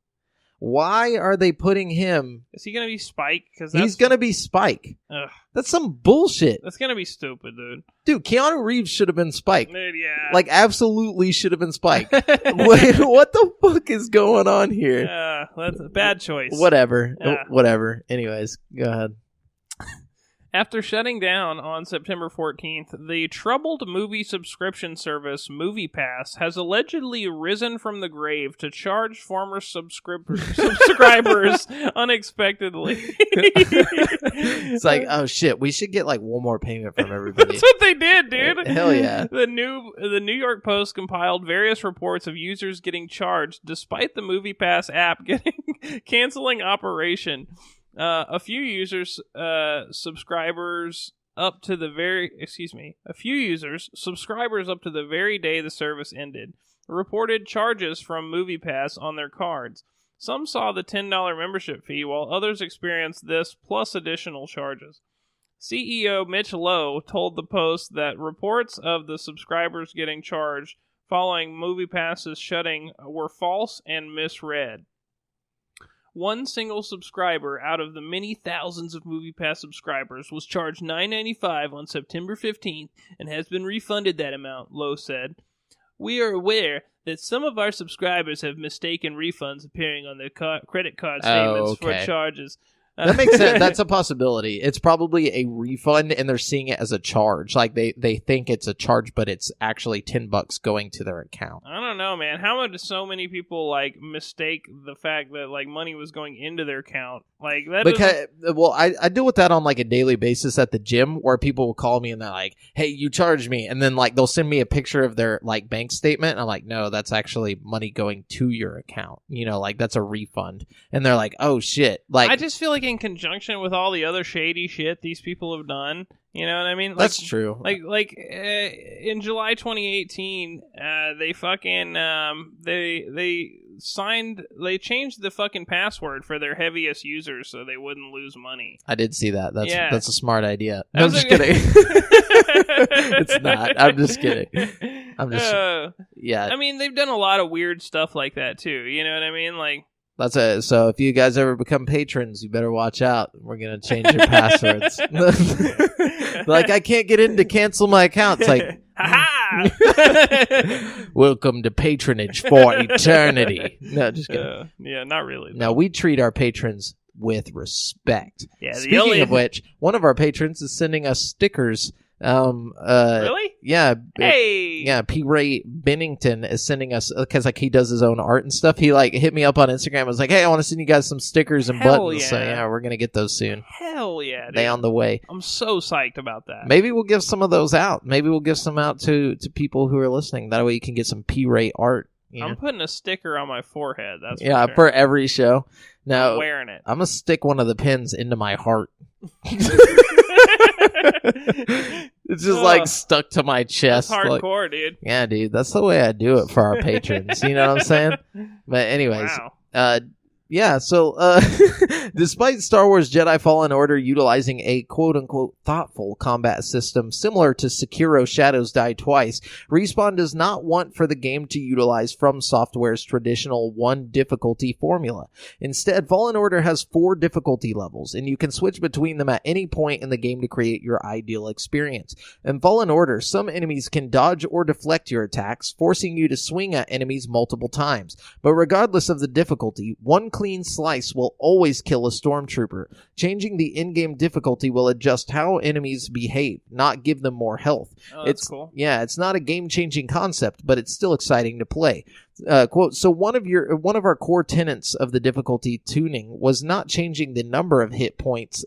Why are they putting him? Is he going to be Spike? He's going to be Spike. Ugh. That's some bullshit. That's going to be stupid, dude. Dude, Keanu Reeves should have been Spike. Dude, yeah. Like, absolutely should have been Spike. Wait, what the fuck is going on here? That's a bad choice. Whatever. Yeah. Whatever. Anyways, go ahead. After shutting down on September 14th, the troubled movie subscription service MoviePass has allegedly risen from the grave to charge former subscribers unexpectedly. It's like, oh shit, we should get like one more payment from everybody. That's what they did, dude. Hell yeah. The New York Post compiled various reports of users getting charged despite the MoviePass app canceling operation. A few users, subscribers up to the very day the service ended, reported charges from MoviePass on their cards. Some saw the $10 membership fee, while others experienced this plus additional charges. CEO Mitch Lowe told the Post that reports of the subscribers getting charged following MoviePass's shutting were false and misread. One single subscriber out of the many thousands of MoviePass subscribers was charged $9.95 on September 15th and has been refunded that amount, Lowe said. We are aware that some of our subscribers have mistaken refunds appearing on their credit card statements for charges. That makes sense. That's a possibility. It's probably a refund, and they're seeing it as a charge. Like they think it's a charge, but it's actually $10 going to their account. I don't know, man. How much so many people like mistake the fact that like money was going into their account? Like that. Because I deal with that on like a daily basis at the gym, where people will call me and they're like, "Hey, you charged me," and then like they'll send me a picture of their like bank statement. And I'm like, "No, that's actually money going to your account. You know, like that's a refund." And they're like, "Oh shit!" Like I just feel like in conjunction with all the other shady shit these people have done, you know what I mean? Like, that's true. Like in July 2018, they fucking they changed the fucking password for their heaviest users so they wouldn't lose money. I did see that. That's a smart idea. No, I'm just kidding. It's not. I'm just kidding. Yeah. I mean, they've done a lot of weird stuff like that too. You know what I mean? Like. That's it. So if you guys ever become patrons, you better watch out. We're going to change your passwords. Like, I can't get in to cancel my account. It's like, welcome to patronage for eternity. No, just kidding. Yeah, not really. No, we treat our patrons with respect. Yeah, Speaking of which, one of our patrons is sending us stickers. Really? Yeah. Hey. Yeah. P. Ray Bennington is sending us, because like he does his own art and stuff. He like hit me up on Instagram and was like, "Hey, I want to send you guys some stickers and buttons." Yeah. So yeah, we're gonna get those soon. Hell yeah, dude. They on the way. I'm so psyched about that. Maybe we'll give some of those out. Maybe we'll give some out to people who are listening. That way you can get some P. Ray art. I'm putting a sticker on my forehead. That's for every show. Now I'm wearing it. I'm gonna stick one of the pins into my heart. It's just like stuck to my chest. That's hardcore, dude. Yeah, dude. That's the way I do it for our patrons. You know what I'm saying? But anyways, wow. Yeah, so despite Star Wars Jedi Fallen Order utilizing a quote-unquote thoughtful combat system similar to Sekiro Shadows Die Twice, Respawn does not want for the game to utilize From Software's traditional one difficulty formula. Instead, Fallen Order has 4 difficulty levels, and you can switch between them at any point in the game to create your ideal experience. In Fallen Order, some enemies can dodge or deflect your attacks, forcing you to swing at enemies multiple times. But regardless of the difficulty, one clean slice will always kill a stormtrooper. Changing the in-game difficulty will adjust how enemies behave, not give them more health. Oh, that's cool. Yeah, it's not a game-changing concept, but it's still exciting to play. Quote, so one of our core tenets of the difficulty tuning was not changing the number of hit points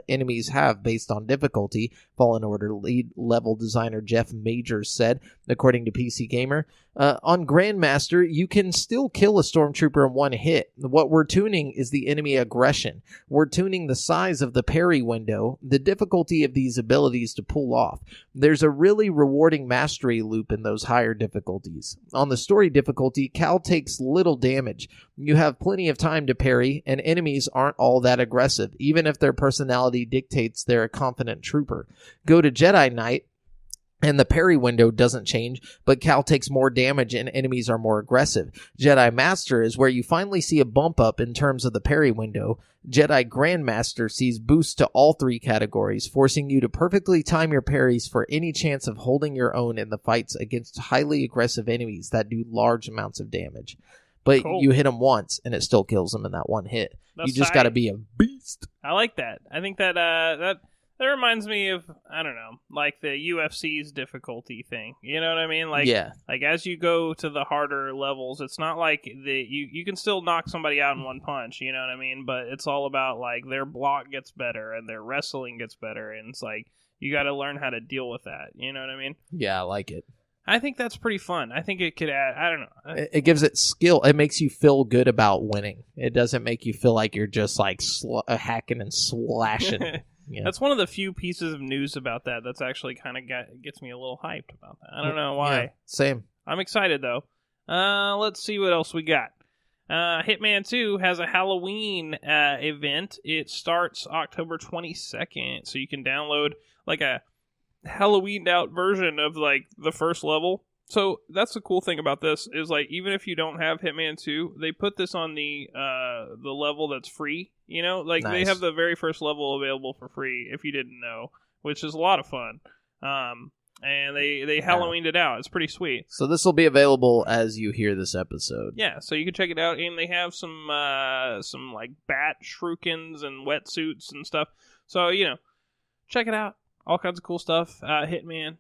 enemies have based on difficulty, Fallen Order lead level designer Jeff Majors said, according to PC Gamer. On Grandmaster, you can still kill a stormtrooper in one hit. What we're tuning is the enemy aggression. We're tuning the size of the parry window, the difficulty of these abilities to pull off. There's a really rewarding mastery loop in those higher difficulties. On the story difficulty, Cal takes little damage. You have plenty of time to parry, and enemies aren't all that aggressive, even if their personality dictates they're a confident trooper. Go to Jedi Knight, and the parry window doesn't change, but Cal takes more damage and enemies are more aggressive. Jedi Master is where you finally see a bump up in terms of the parry window. Jedi Grandmaster sees boosts to all 3 categories, forcing you to perfectly time your parries for any chance of holding your own in the fights against highly aggressive enemies that do large amounts of damage. But you hit them once, and it still kills them in that one hit. You just got to be a beast. I like that. I think that That reminds me of, I don't know, like the UFC's difficulty thing. You know what I mean? Like, yeah. Like as you go to the harder levels, it's not like you can still knock somebody out in one punch. You know what I mean? But it's all about like their block gets better and their wrestling gets better, and it's like you got to learn how to deal with that. You know what I mean? Yeah, I like it. I think that's pretty fun. I think it could add, I don't know. It gives it skill. It makes you feel good about winning. It doesn't make you feel like you're just like hacking and slashing. Yeah. That's one of the few pieces of news about that that's actually kind of gets me a little hyped about that. I don't know why. Yeah, same. I'm excited, though. Let's see what else we got. Hitman 2 has a Halloween event. It starts October 22nd, so you can download like a Halloweened out version of like the first level. So that's the cool thing about this is like even if you don't have Hitman 2, they put this on the level that's free. You know, like nice. They have the very first level available for free if you didn't know, which is a lot of fun. And they Halloweened it out. It's pretty sweet. So this will be available as you hear this episode. Yeah, so you can check it out, and they have some like bat shurikens and wetsuits and stuff. So check it out. All kinds of cool stuff. Hitman,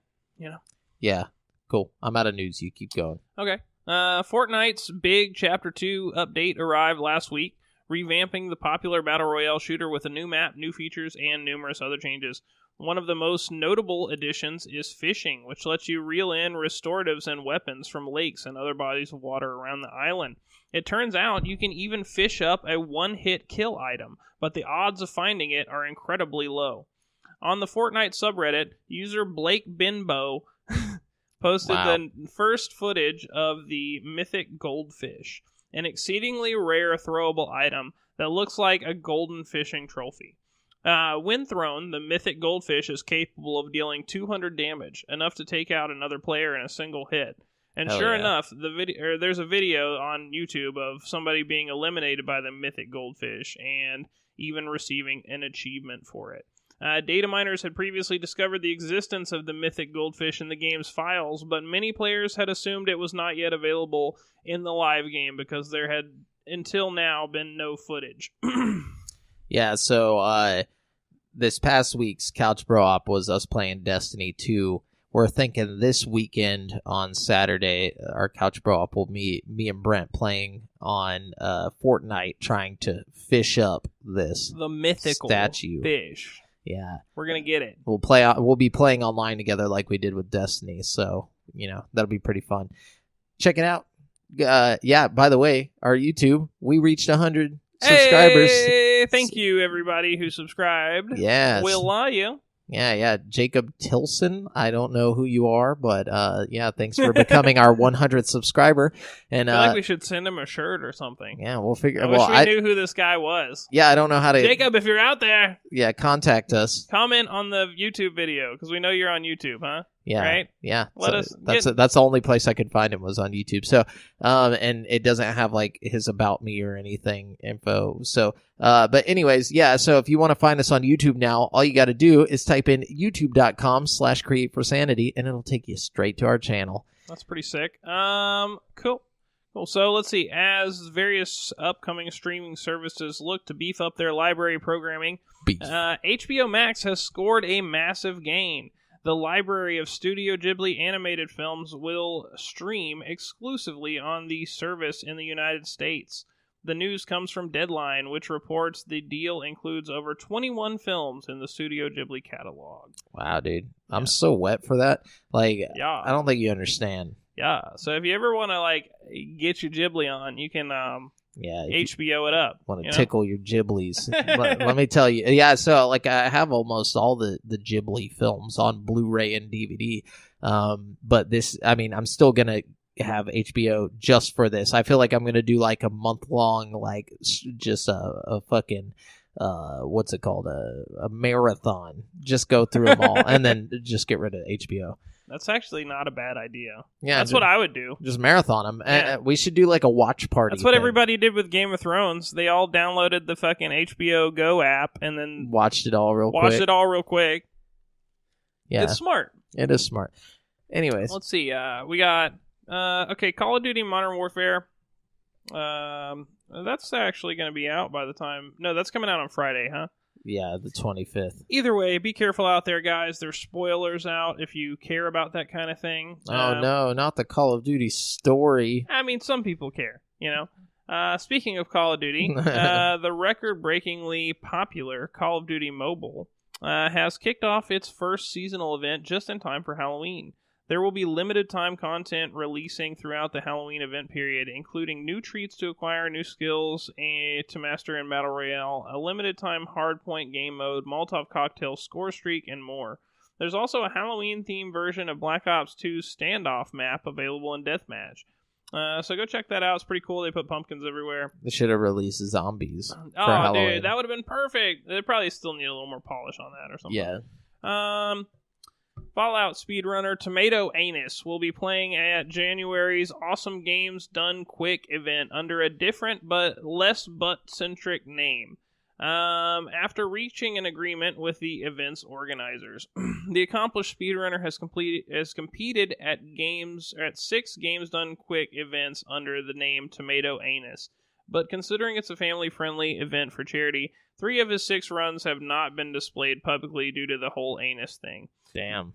Yeah, cool. I'm out of news. You keep going. Okay. Fortnite's big Chapter 2 update arrived last week, revamping the popular Battle Royale shooter with a new map, new features, and numerous other changes. One of the most notable additions is fishing, which lets you reel in restoratives and weapons from lakes and other bodies of water around the island. It turns out you can even fish up a one-hit kill item, but the odds of finding it are incredibly low. On the Fortnite subreddit, user Blake Binbo posted the first footage of the mythic goldfish, an exceedingly rare throwable item that looks like a golden fishing trophy. When thrown, the mythic goldfish is capable of dealing 200 damage, enough to take out another player in a single hit. And sure enough, there's a video on YouTube of somebody being eliminated by the mythic goldfish and even receiving an achievement for it. Data miners had previously discovered the existence of the mythic goldfish in the game's files, but many players had assumed it was not yet available in the live game because there had, until now, been no footage. Yeah, so this past week's Couch Bro Op was us playing Destiny 2. We're thinking this weekend on Saturday, our Couch Bro Op will be me and Brent playing on Fortnite, trying to fish up this the mythical statue fish. Yeah, we're gonna get it. We'll be playing online together like we did with Destiny, so that'll be pretty fun. Check it out. Yeah, by the way, our YouTube, we reached 100 subscribers. Hey, thank you everybody who subscribed. Yes. We'll lie you. Yeah. Jacob Tilson. I don't know who you are, but thanks for becoming our 100th subscriber. And I feel like we should send him a shirt or something. Yeah, we'll figure. I wish we knew who this guy was. Yeah, I don't know how to. Jacob, if you're out there, contact us. Comment on the YouTube video because we know you're on YouTube, huh? Yeah, right. Yeah, That's the only place I could find him was on YouTube. So, and it doesn't have like his about me or anything info. So, but anyways, yeah. So if you want to find us on YouTube now, all you got to do is type in youtube.com/createforsanity, and it'll take you straight to our channel. That's pretty sick. Cool. So let's see. As various upcoming streaming services look to beef up their library programming, HBO Max has scored a massive gain. The library of Studio Ghibli animated films will stream exclusively on the service in the United States. The news comes from Deadline, which reports the deal includes over 21 films in the Studio Ghibli catalog. Wow, dude. I'm so wet for that. Like, yeah. I don't think you understand. Yeah, so if you ever want to, like, get your Ghibli on, you can HBO it up. Want to tickle your Ghiblies. let me tell you. Yeah, so, like, I have almost all the Ghibli films on Blu-ray and DVD. But this, I'm still going to have HBO just for this. I feel like I'm going to do, like, a month-long, like, just a fucking... what's it called? A marathon. Just go through them all and then just get rid of HBO. That's actually not a bad idea. Yeah, that's what I would do. Just marathon them. Yeah. We should do like a watch party. That's what everybody did with Game of Thrones. They all downloaded the fucking HBO Go app and then watched it all real quick. Yeah, it's smart. It is smart. Anyways, let's see. We got Call of Duty Modern Warfare. That's actually going to be out by the time. No, that's coming out on Friday, huh? Yeah, the 25th. Either way, be careful out there, guys. There's spoilers out if you care about that kind of thing. Oh, no, not the Call of Duty story. I mean, some people care, you know. Speaking of Call of Duty, the record-breakingly popular Call of Duty Mobile has kicked off its first seasonal event just in time for Halloween. There will be limited-time content releasing throughout the Halloween event period, including new treats to acquire, new skills to master in Battle Royale, a limited-time hardpoint game mode, Molotov cocktail score streak, and more. There's also a Halloween-themed version of Black Ops 2's Standoff map available in Deathmatch. So go check that out. It's pretty cool. They put pumpkins everywhere. They should have released zombies for Oh, Halloween. dude, that would have been perfect. They probably still need a little more polish on that or something. Yeah. Fallout speedrunner Tomato Anus will be playing at January's Awesome Games Done Quick event under a different but less butt-centric name. After reaching an agreement with the event's organizers, the accomplished speedrunner has competed at 6 Games Done Quick events under the name Tomato Anus. But considering it's a family-friendly event for charity, 3 of his 6 runs have not been displayed publicly due to the whole anus thing. Damn.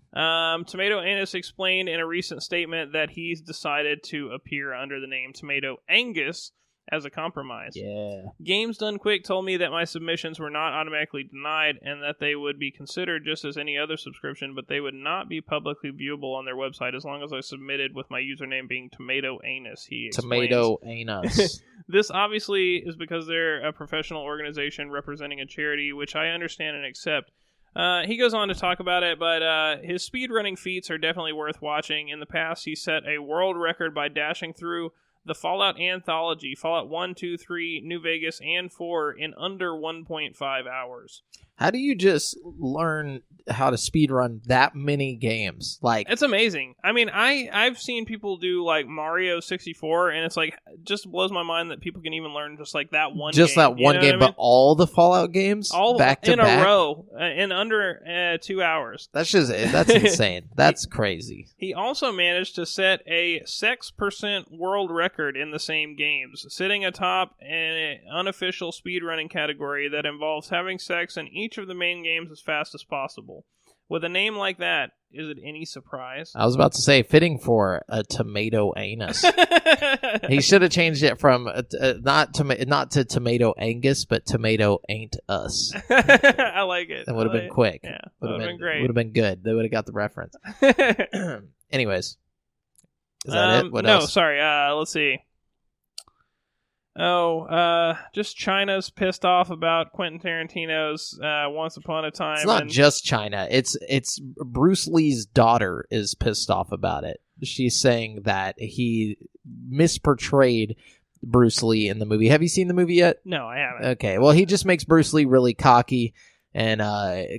Tomato Anus explained in a recent statement that he's decided to appear under the name Tomato Angus as a compromise. Yeah. Games Done Quick told me that my submissions were not automatically denied and that they would be considered just as any other subscription, but they would not be publicly viewable on their website as long as I submitted with my username being Tomato Anus, he explains. Tomato Anus. This obviously is because they're a professional organization representing a charity, which I understand and accept. He goes on to talk about it, but his speedrunning feats are definitely worth watching. In the past, he set a world record by dashing through the Fallout Anthology, Fallout 1, 2, 3, New Vegas, and 4 in under 1.5 hours. How do you just learn how to speedrun that many games? Like, it's amazing. I mean, I've seen people do like Mario 64, and it's like just blows my mind that people can even learn just like that one. Just game, that one game, but all the Fallout games, all back to in back? a row in under 2 hours. That's insane. That's crazy. He also managed to set a sex % world record in the same games, sitting atop an unofficial speedrunning category that involves having sex in each of the main games as fast as possible. With a name like that, is it any surprise? I was about to say, fitting for a Tomato Anus. He should have changed it from not to Tomato Angus, but Tomato Ain't Us. I like it. That would have been quick. Yeah, would have been great. Would have been good. They would have got the reference. Anyways, is that it? What else? No, sorry. Let's see. Just China's pissed off about Quentin Tarantino's Once Upon a Time. It's not just China. It's Bruce Lee's daughter is pissed off about it. She's saying that he misportrayed Bruce Lee in the movie. Have you seen the movie yet? No, I haven't. Okay, well, he just makes Bruce Lee really cocky and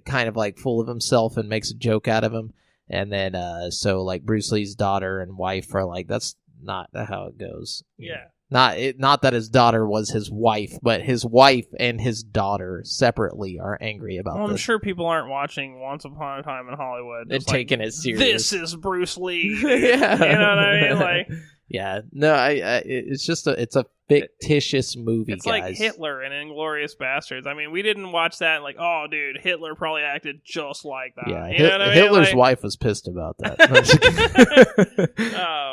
kind of like full of himself and makes a joke out of him. And then so like Bruce Lee's daughter and wife are like, that's not how it goes. Yeah. Not that his daughter was his wife, but his wife and his daughter separately are angry about this. I'm sure people aren't watching Once Upon a Time in Hollywood. They're taking it serious. This is Bruce Lee. Yeah. You know what I mean? Like, yeah. No, it's just it's a fictitious movie, it's guys. like Hitler in Inglourious Bastards. I mean, we didn't watch that and like, oh, dude, Hitler probably acted just like that. Yeah, you know what I mean? Hitler's like, wife was pissed about that.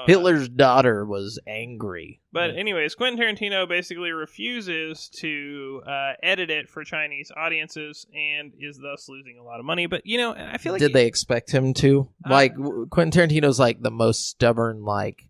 Hitler's daughter was angry. But anyways, Quentin Tarantino basically refuses to edit it for Chinese audiences and is thus losing a lot of money. But, you know, I feel like... Did they expect him to? Like, Quentin Tarantino's like the most stubborn, like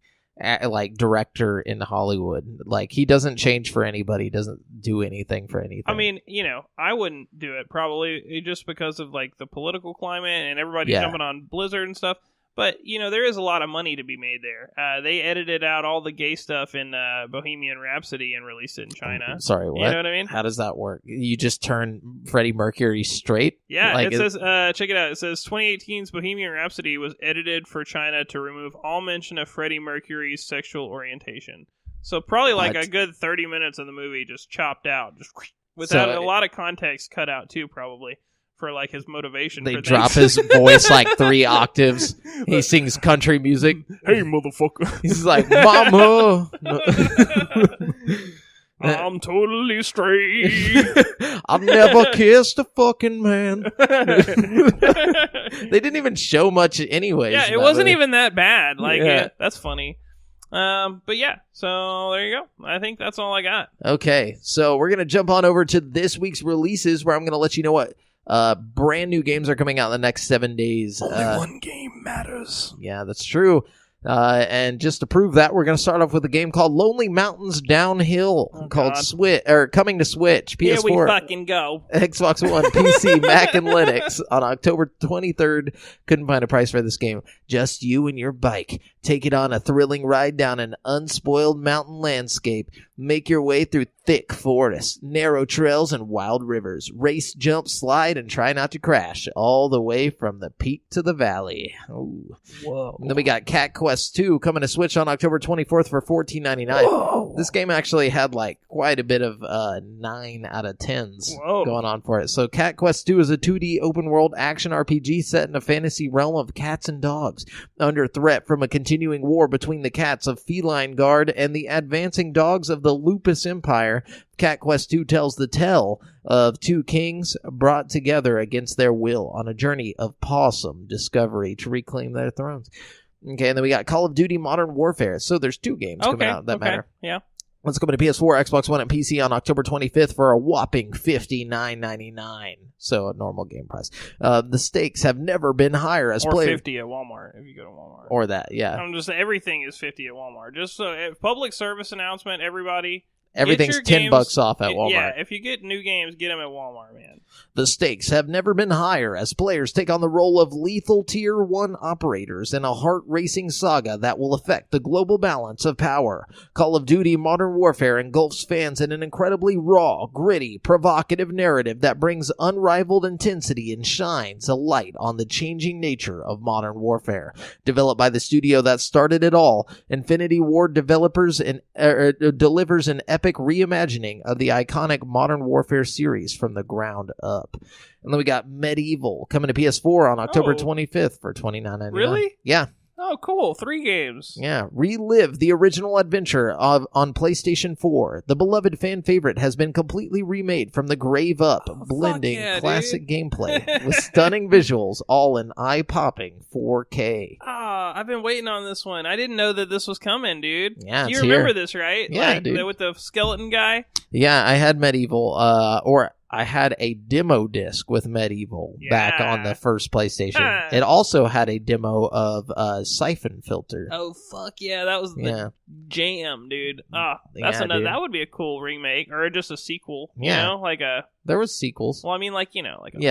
director in Hollywood. Like, he doesn't change for anybody, doesn't do anything for anything. I mean, you know, I wouldn't do it probably just because of like the political climate and everybody jumping on Blizzard and stuff. But, you know, there is a lot of money to be made there. They edited out all the gay stuff in Bohemian Rhapsody and released it in China. Sorry, what? You know what I mean? How does that work? You just turn Freddie Mercury straight? Yeah, like, it says, check it out. It says 2018's Bohemian Rhapsody was edited for China to remove all mention of Freddie Mercury's sexual orientation. So probably like a good 30 minutes of the movie just chopped out, just without a lot of context cut out too, probably. For like his motivation. They drop his voice like 3 octaves. He sings country music. Hey, motherfucker. He's like, Mama. I'm totally straight. I've never kissed a fucking man. They didn't even show much anyways. Yeah, it wasn't even that bad. Like, Yeah. that's funny. But yeah, so there you go. I think that's all I got. Okay, so we're going to jump on over to this week's releases where I'm going to let you know what brand new games are coming out in the next 7 days. Only one game matters. Yeah, that's true. And just to prove that, we're going to start off with a game called Lonely Mountains Downhill, coming to Switch, PS4. Here we fucking go. Xbox One, PC, Mac, and Linux on October 23rd. Couldn't find a price for this game. Just you and your bike. Take it on a thrilling ride down an unspoiled mountain landscape. Make your way through thick forests, narrow trails, and wild rivers. Race, jump, slide, and try not to crash. All the way from the peak to the valley. Ooh. Whoa. And then we got Cat Quest 2 coming to Switch on October 24th for $14.99. Whoa. This game actually had like quite a bit of 9 out of 10s going on for it. So Cat Quest 2 is a 2D open world action RPG set in a fantasy realm of cats and dogs. Under threat from a continuing war between the cats of Feline Guard and the advancing dogs of the Lupus Empire, Cat Quest 2 tells the tale of two kings brought together against their will on a journey of possum discovery to reclaim their thrones. Okay, and then we got Call of Duty Modern Warfare. So there's 2 games coming out that matter. Yeah. Let's go to PS4, Xbox One, and PC on October 25th for a whopping $59.99. So a normal game price. The stakes have never been higher as or players. $50 at Walmart if you go to Walmart. Or that, yeah. Everything is $50 at Walmart. Just so public service announcement, everybody. Everything's $10 off at Walmart. Yeah, if you get new games, get them at Walmart, man. The stakes have never been higher as players take on the role of lethal Tier 1 operators in a heart-racing saga that will affect the global balance of power. Call of Duty Modern Warfare engulfs fans in an incredibly raw, gritty, provocative narrative that brings unrivaled intensity and shines a light on the changing nature of modern warfare. Developed by the studio that started it all, Infinity Ward delivers an epic reimagining of the iconic Modern Warfare series from the ground up. And then we got Medieval coming to PS4 on October 25th for $29.99. Really? Yeah. Oh, cool. 3 games. Yeah. Relive the original adventure on PlayStation 4. The beloved fan favorite has been completely remade from the grave up, blending classic gameplay with stunning visuals, all in eye-popping 4K. I've been waiting on this one. I didn't know that this was coming, dude. Yeah, you remember this, right? Yeah, dude. With the skeleton guy? Yeah, I had Medieval, I had a demo disc with Medieval back on the first PlayStation. It also had a demo of Siphon Filter. Oh, fuck yeah. That was the jam, dude. That's dude. That would be a cool remake or just a sequel. You know? There was sequels. Well, I mean, a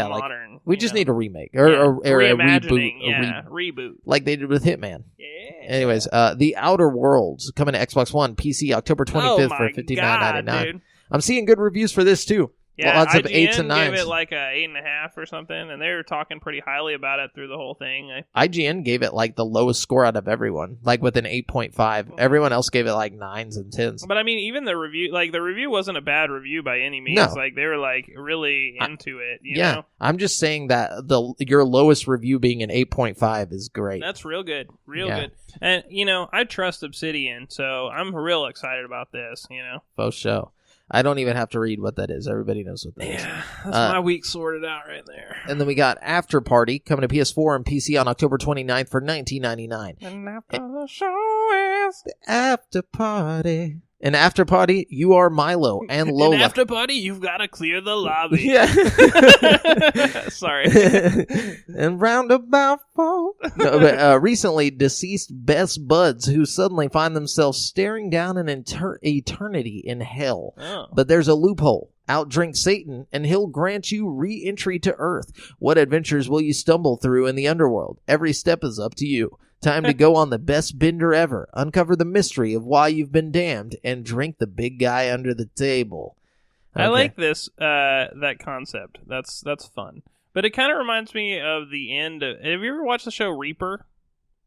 modern. We just need a remake or a reboot. Reboot. Like they did with Hitman. Yeah. Anyways, The Outer Worlds coming to Xbox One, PC October 25th for $59.99. I'm seeing good reviews for this too. Yeah, lots of IGN 8s and 9s. gave it like a 8.5 or something, and they were talking pretty highly about it through the whole thing. IGN gave it like the lowest score out of everyone, like with an 8.5. Everyone else gave it like 9s and 10s. But I mean, even the review wasn't a bad review by any means. No. Like they were like really into it. You know? I'm just saying that your lowest review being an 8.5 is great. That's real good, good. And I trust Obsidian, so I'm real excited about this. Faux show. I don't even have to read what that is. Everybody knows what that is. Yeah, that's my week sorted out right there. And then we got After Party coming to PS4 and PC on October 29th for $19.99. And after the show is the After Party. And After Party, you are Milo and Lola. In After Party, you've got to clear the lobby. Yeah. Sorry. And roundabout fall. No, but, recently, deceased best buds who suddenly find themselves staring down an eternity in hell. Oh. But there's a loophole. Outdrink Satan, and he'll grant you re-entry to Earth. What adventures will you stumble through in the underworld? Every step is up to you. Time to go on the best bender ever. Uncover the mystery of why you've been damned, and drink the big guy under the table. Okay. I like this that concept. That's fun. But it kind of reminds me of the end of... Have you ever watched the show Reaper?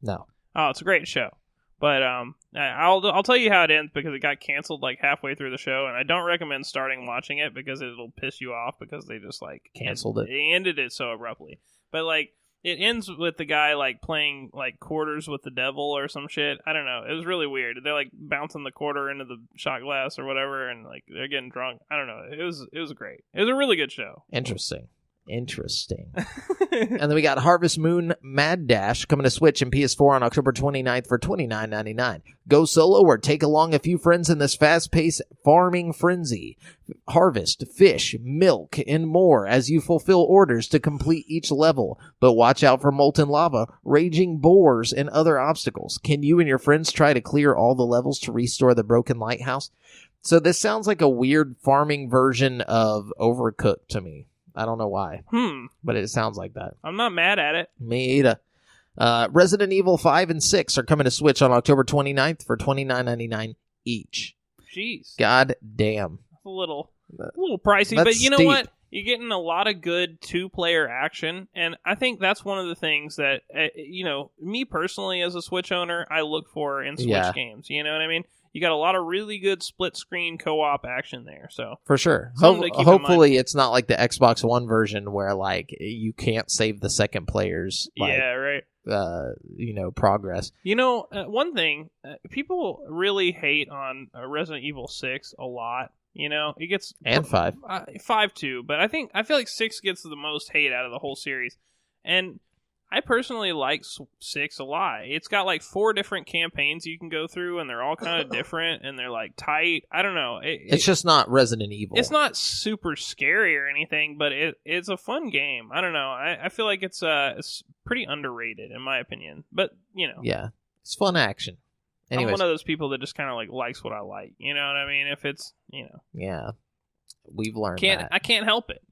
No. Oh, it's a great show. But I'll tell you how it ends because it got canceled like halfway through the show, and I don't recommend starting watching it because it'll piss you off because they just like canceled it. They ended it so abruptly. But like it ends with the guy like playing like quarters with the devil or some shit. I don't know. It was really weird. They're like bouncing the quarter into the shot glass or whatever, and like they're getting drunk. I don't know. It was great. It was a really good show. Interesting. And then we got Harvest Moon Mad Dash coming to Switch and PS4 on October 29th for $29.99. Go solo or take along a few friends in this fast-paced farming frenzy. Harvest, fish, milk, and more as you fulfill orders to complete each level. But watch out for molten lava, raging boars, and other obstacles. Can you and your friends try to clear all the levels to restore the broken lighthouse? So this sounds like a weird farming version of Overcooked to me. I don't know why. But it sounds like that. I'm not mad at it. Me either. Resident Evil 5 and 6 are coming to Switch on October 29th for $29.99 each. Jeez. God damn. That's a little pricey, but you know steep. what? You're getting a lot of good two-player action, and I think that's one of the things that, me personally as a Switch owner, I look for in Switch games. You know what I mean? You got a lot of really good split-screen co-op action there. So for sure. Hopefully it's not like the Xbox One version where, like, you can't save the second player's, progress. One thing, people really hate on Resident Evil 6 a lot. It gets... And 5. 5 too, but I feel like 6 gets the most hate out of the whole series. And I personally like 6 a lot. It's got like 4 different campaigns you can go through, and they're all kind of different, and they're like tight. I don't know. It's just not Resident Evil. It's not super scary or anything, but it's a fun game. I don't know. I feel like it's pretty underrated in my opinion. But yeah, it's fun action. Anyways. I'm one of those people that just kind of like likes what I like. You know what I mean? If it's yeah, we've learned that. I can't help it.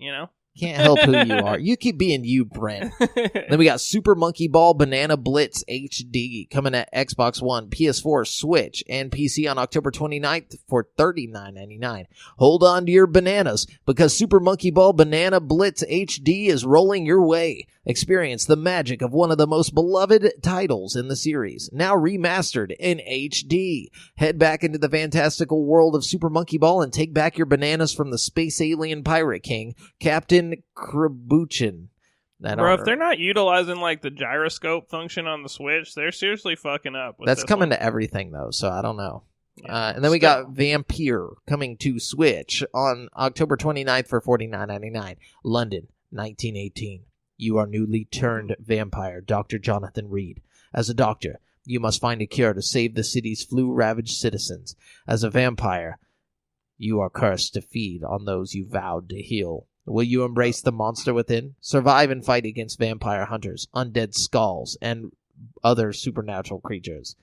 Can't help who you are. You keep being you, Brent. Then we got Super Monkey Ball Banana Blitz HD coming at Xbox One, PS4, Switch, and PC on October 29th for $39.99. Hold on to your bananas, because Super Monkey Ball Banana Blitz HD is rolling your way. Experience the magic of one of the most beloved titles in the series, now remastered in HD. Head back into the fantastical world of Super Monkey Ball and take back your bananas from the space alien pirate king, Captain Krabuchin. Bro, if they're not utilizing like the gyroscope function on the Switch, they're seriously fucking up. That's coming to everything though, so I don't know. Yeah, and then we got Vampire coming to Switch on October 29th for $49.99. London, 1918. You are newly turned vampire, Dr. Jonathan Reed. As a doctor, you must find a cure to save the city's flu-ravaged citizens. As a vampire, you are cursed to feed on those you vowed to heal. Will you embrace the monster within? Survive and fight against vampire hunters, undead skulls, and other supernatural creatures.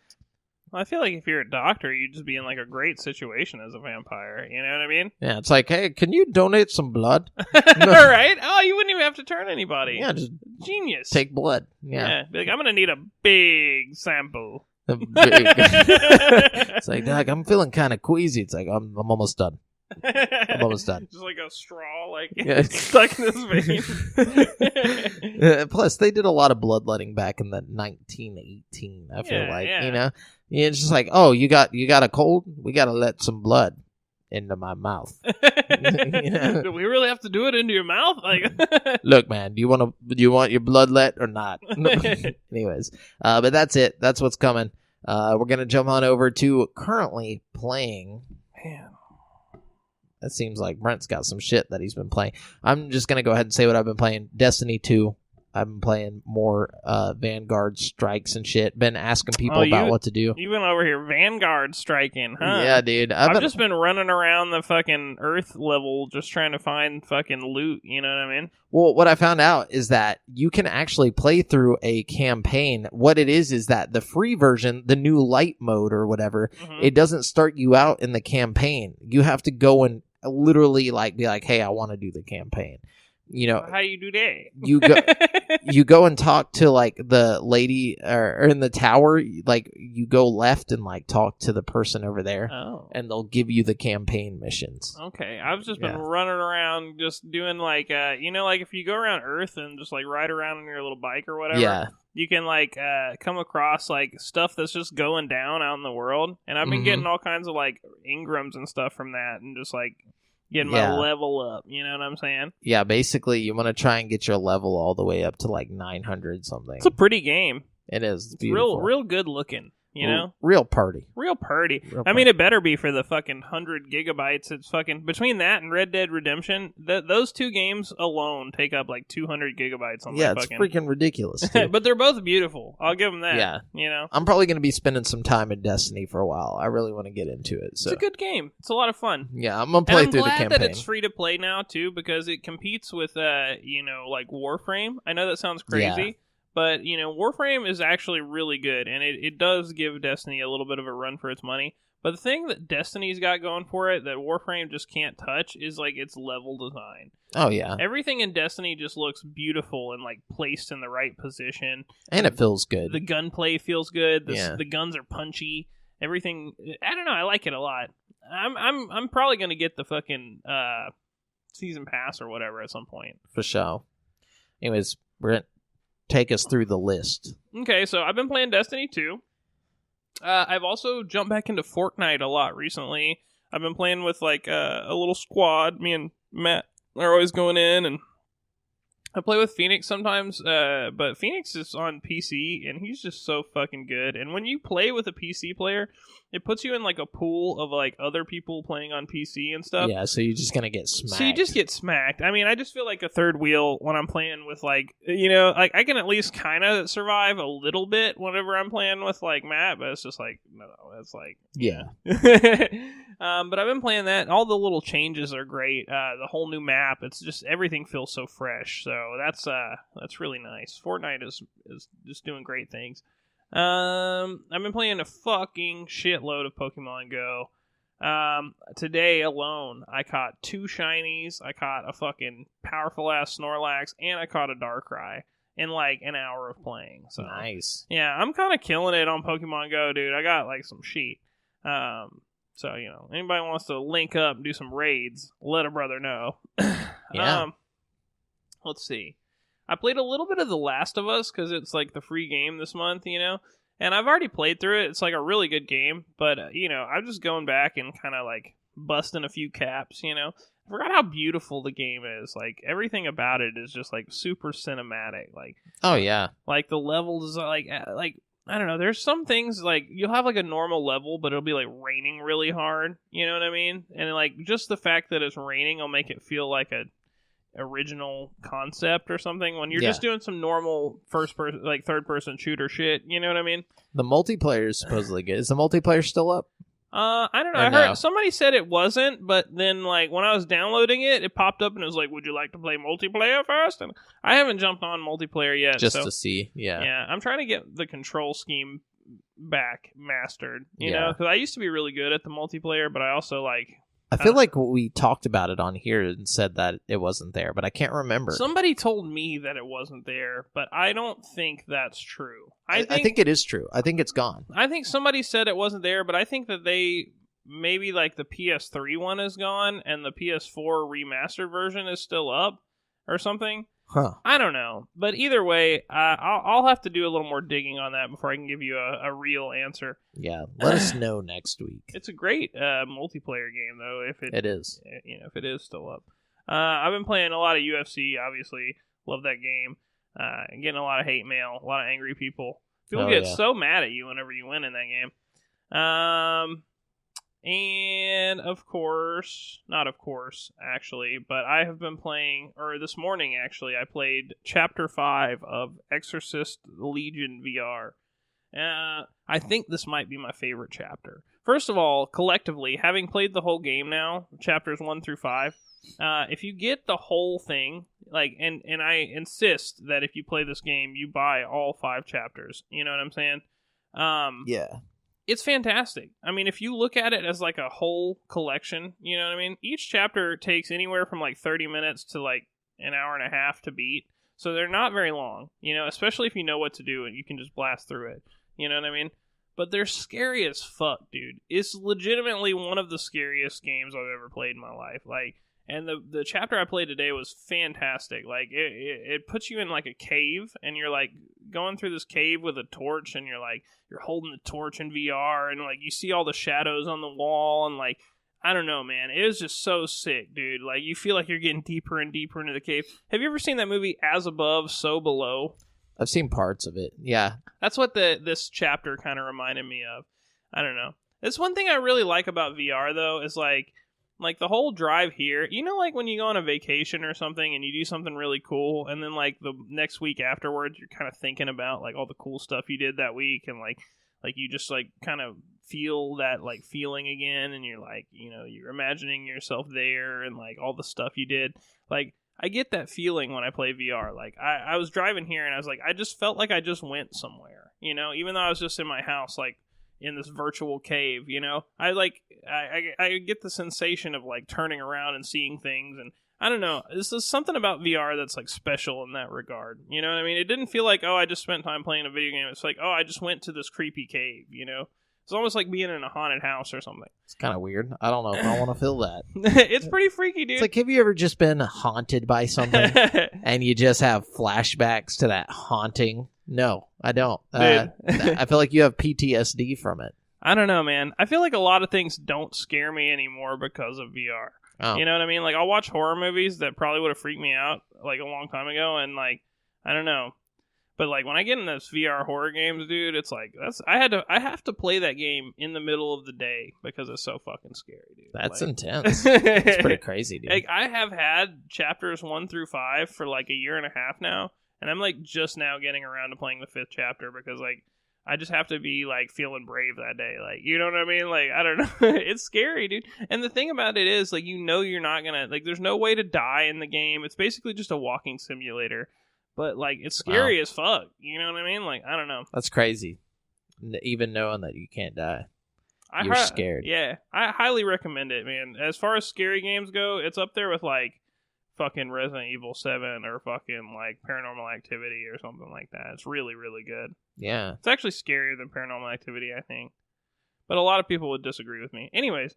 Well, I feel like if you're a doctor, you'd just be in like a great situation as a vampire. You know what I mean? Yeah, it's like, hey, can you donate some blood? Right? Oh, you wouldn't even have to turn anybody. Yeah, just genius. Take blood. Yeah. Be like, I'm gonna need a big sample. It's like, Doc, I'm feeling kind of queasy. It's like, I'm almost done. I'm almost done. Just like a straw, like stuck in this vein. Plus, they did a lot of bloodletting back in the 1918. I feel like it's just like, oh, you got a cold? We got to let some blood into my mouth. Do we really have to do it into your mouth? Like, look, man, do you want your bloodlet or not? Anyways, but that's it. That's what's coming. We're gonna jump on over to currently playing. Man. It seems like Brent's got some shit that he's been playing. I'm just going to go ahead and say what I've been playing. Destiny 2. I've been playing more Vanguard strikes and shit. Been asking people about what to do. You've been over here Vanguard striking, huh? Yeah, dude. I've just been running around the fucking Earth level just trying to find fucking loot, you know what I mean? Well, what I found out is that you can actually play through a campaign. What it is that the free version, the new light mode or whatever, it doesn't start you out in the campaign. You have to go and literally like be like, hey, I want to do the campaign. You know, how you do that? You go and talk to like the lady or in the tower. Like you go left and like talk to the person over there, and they'll give you the campaign missions. Okay, I've just been running around, just doing like like if you go around Earth and just like ride around on your little bike or whatever. Yeah. You can like come across like stuff that's just going down out in the world, and I've been getting all kinds of like engrams and stuff from that, and just like getting my level up. You know what I'm saying? Yeah, basically, you want to try and get your level all the way up to like 900 something. It's a pretty game. It is. It's beautiful. Real good looking. You know? Real party. I mean, it better be for the fucking 100 gigabytes. It's fucking... Between that and Red Dead Redemption, those two games alone take up like 200 gigabytes on it's freaking ridiculous. But they're both beautiful. I'll give them that. Yeah. You know? I'm probably going to be spending some time in Destiny for a while. I really want to get into it. So. It's a good game. It's a lot of fun. Yeah, I'm going to play through the campaign. I'm glad that it's free to play now, too, because it competes with, like Warframe. I know that sounds crazy. Yeah. But, Warframe is actually really good, and it does give Destiny a little bit of a run for its money. But the thing that Destiny's got going for it that Warframe just can't touch is, like, its level design. Oh, yeah. Everything in Destiny just looks beautiful and, like, placed in the right position. And it feels good. The gunplay feels good. The guns are punchy. Everything, I don't know, I like it a lot. I'm probably going to get the fucking season pass or whatever at some point. For sure. Anyways, Brent, take us through the list. Okay, so I've been playing Destiny 2. I've also jumped back into Fortnite a lot recently. I've been playing with like a little squad. Me and Matt are always going in, and I play with Phoenix sometimes. But Phoenix is on PC, and he's just so fucking good. And when you play with a PC player, it puts you in like a pool of like other people playing on PC and stuff. Yeah, so you're just gonna get smacked. So you just get smacked. I mean, I just feel like a third wheel when I'm playing with like, like I can at least kind of survive a little bit whenever I'm playing with like Matt, but it's just like, no, it's like, yeah. But I've been playing that. All the little changes are great. The whole new map, it's just everything feels so fresh. So that's really nice. Fortnite is just doing great things. I've been playing a fucking shitload of Pokemon Go. Today alone, I caught 2 shinies, I caught a fucking powerful ass Snorlax, and I caught a Darkrai in like an hour of playing. So nice. Yeah, I'm kind of killing it on Pokemon Go, dude. I got like some sheet. So anybody wants to link up and do some raids, let a brother know. Yeah. Let's see. I played a little bit of The Last of Us because it's like the free game this month, and I've already played through it. It's like a really good game, but I'm just going back and kind of like busting a few caps. I forgot how beautiful the game is. Like everything about it is just like super cinematic. Like, oh yeah, like the levels like I don't know. There's some things like you'll have like a normal level, but it'll be like raining really hard. You know what I mean? And like just the fact that it's raining will make it feel like a original concept or something when you're just doing some normal third person shooter shit. You know what I mean? The multiplayer is supposedly good. Is the multiplayer still up? I don't know. I heard somebody said it wasn't, but then like when I was downloading it, it popped up and it was like, "Would you like to play multiplayer first?" And I haven't jumped on multiplayer yet, just to see. Yeah, I'm trying to get the control scheme back mastered. You know, because I used to be really good at the multiplayer, but I also like. I feel like we talked about it on here and said that it wasn't there, but I can't remember. Somebody told me that it wasn't there, but I don't think that's true. I think it is true. I think it's gone. I think somebody said it wasn't there, but I think that they maybe like the PS3 one is gone and the PS4 remastered version is still up or something. Huh. I don't know. But either way, I'll have to do a little more digging on that before I can give you a real answer. Yeah, let us know next week. It's a great multiplayer game, though, if it is. If it is still up. I've been playing a lot of UFC, obviously. Love that game. Getting a lot of hate mail, a lot of angry people. People get so mad at you whenever you win in that game. And of course, not of course, actually, but I have been playing, or this morning actually, I played Chapter 5 of Exorcist Legion VR. I think this might be my favorite chapter. First of all, collectively, having played the whole game now, chapters 1 through 5, if you get the whole thing, like, and I insist that if you play this game, you buy all 5 chapters. You know what I'm saying? Yeah. It's fantastic. I mean, if you look at it as like a whole collection, you know what I mean? Each chapter takes anywhere from like 30 minutes to like an hour and a half to beat. So they're not very long, especially if you know what to do and you can just blast through it. You know what I mean? But they're scary as fuck, dude. It's legitimately one of the scariest games I've ever played in my life. Like, and the chapter I played today was fantastic. Like, it puts you in like a cave, and you're like going through this cave with a torch, and you're holding the torch in VR, and like you see all the shadows on the wall, and like I don't know, man. It was just so sick, dude. Like, you feel like you're getting deeper and deeper into the cave. Have you ever seen that movie As Above, So Below? I've seen parts of it. Yeah. That's what this chapter kind of reminded me of. I don't know. It's one thing I really like about VR, though, is like the whole drive here. You know, like when you go on a vacation or something and you do something really cool, and then like the next week afterwards, you're kind of thinking about like all the cool stuff you did that week, and like you just like kind of feel that like feeling again, and you're like, you know, you're imagining yourself there and like all the stuff you did. Like, I get that feeling when I play VR. Like, I was driving here and I was like, I just felt like I just went somewhere, you know, even though I was just in my house, like in this virtual cave, you know. I get the sensation of like turning around and seeing things, and I don't know, this is something about VR that's like special in that regard, you know what I mean? It didn't feel like, oh, I just spent time playing a video game. It's like, oh, I just went to this creepy cave, you know. It's almost like being in a haunted house or something. It's kind of weird. I don't know if I want to feel that. It's pretty freaky, dude. It's like, have you ever just been haunted by something and you just have flashbacks to that haunting? No, I don't. I feel like you have PTSD from it. I don't know, man. I feel like a lot of things don't scare me anymore because of VR. Oh. You know what I mean? Like, I'll watch horror movies that probably would have freaked me out like a long time ago, and like, I don't know. But like when I get in those VR horror games, dude, it's like I have to play that game in the middle of the day because it's so fucking scary, dude. That's like, intense. It's pretty crazy, dude. Like, I have had chapters 1 through 5 for like a year and a half now, and I'm like just now getting around to playing the 5th chapter because like I just have to be like feeling brave that day, like, you know what I mean? Like, I don't know. It's scary, dude. And the thing about it is, like, you know, you're not gonna, like, there's no way to die in the game. It's basically just a walking simulator. But, like, it's scary as fuck. You know what I mean? Like, I don't know. That's crazy. Even knowing that you can't die. You're scared. Yeah. I highly recommend it, man. As far as scary games go, it's up there with, like, fucking Resident Evil 7 or fucking, like, Paranormal Activity or something like that. It's really, really good. Yeah. It's actually scarier than Paranormal Activity, I think. But a lot of people would disagree with me. Anyways.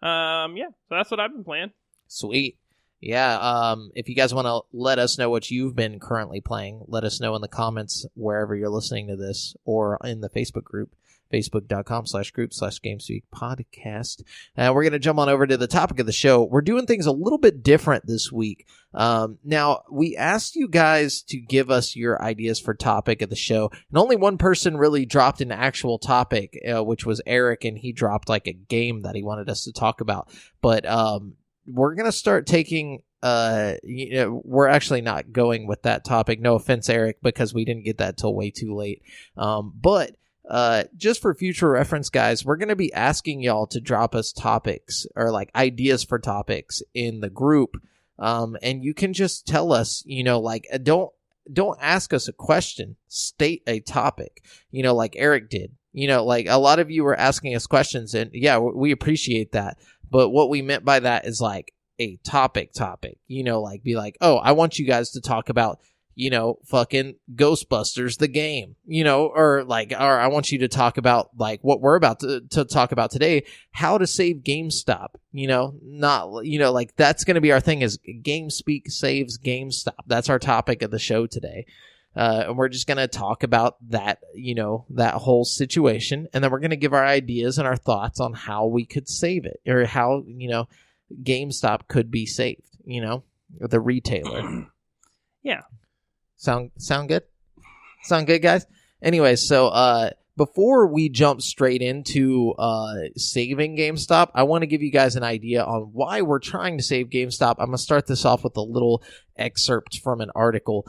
Yeah. So that's what I've been playing. Sweet. Yeah, if you guys want to let us know what you've been currently playing, let us know in the comments wherever you're listening to this or in the Facebook group, facebook.com/group/GameSpeak podcast. We're going to jump on over to the topic of the show. We're doing things a little bit different this week. Now, we asked you guys to give us your ideas for topic of the show, and only one person really dropped an actual topic, which was Eric, and he dropped like a game that he wanted us to talk about. But, we're going to start taking, we're actually not going with that topic. No offense, Eric, because we didn't get that till way too late. But just for future reference, guys, we're going to be asking y'all to drop us topics or like ideas for topics in the group. And you can just tell us, you know, like, don't ask us a question, state a topic, you know, like Eric did. You know, like a lot of you were asking us questions, and yeah, we appreciate that. But what we meant by that is like a topic, you know, like be like, oh, I want you guys to talk about, you know, fucking Ghostbusters, the game, you know, or I want you to talk about like what we're about to talk about today, how to save GameStop, you know, not, you know, like that's going to be our thing is GameSpeak saves GameStop. That's our topic of the show today. And we're just going to talk about that, you know, that whole situation. And then we're going to give our ideas and our thoughts on how we could save it or how, you know, GameStop could be saved, you know, the retailer. Yeah. Sound good? Sound good, guys? Anyway, so before we jump straight into saving GameStop, I want to give you guys an idea on why we're trying to save GameStop. I'm going to start this off with a little excerpt from an article.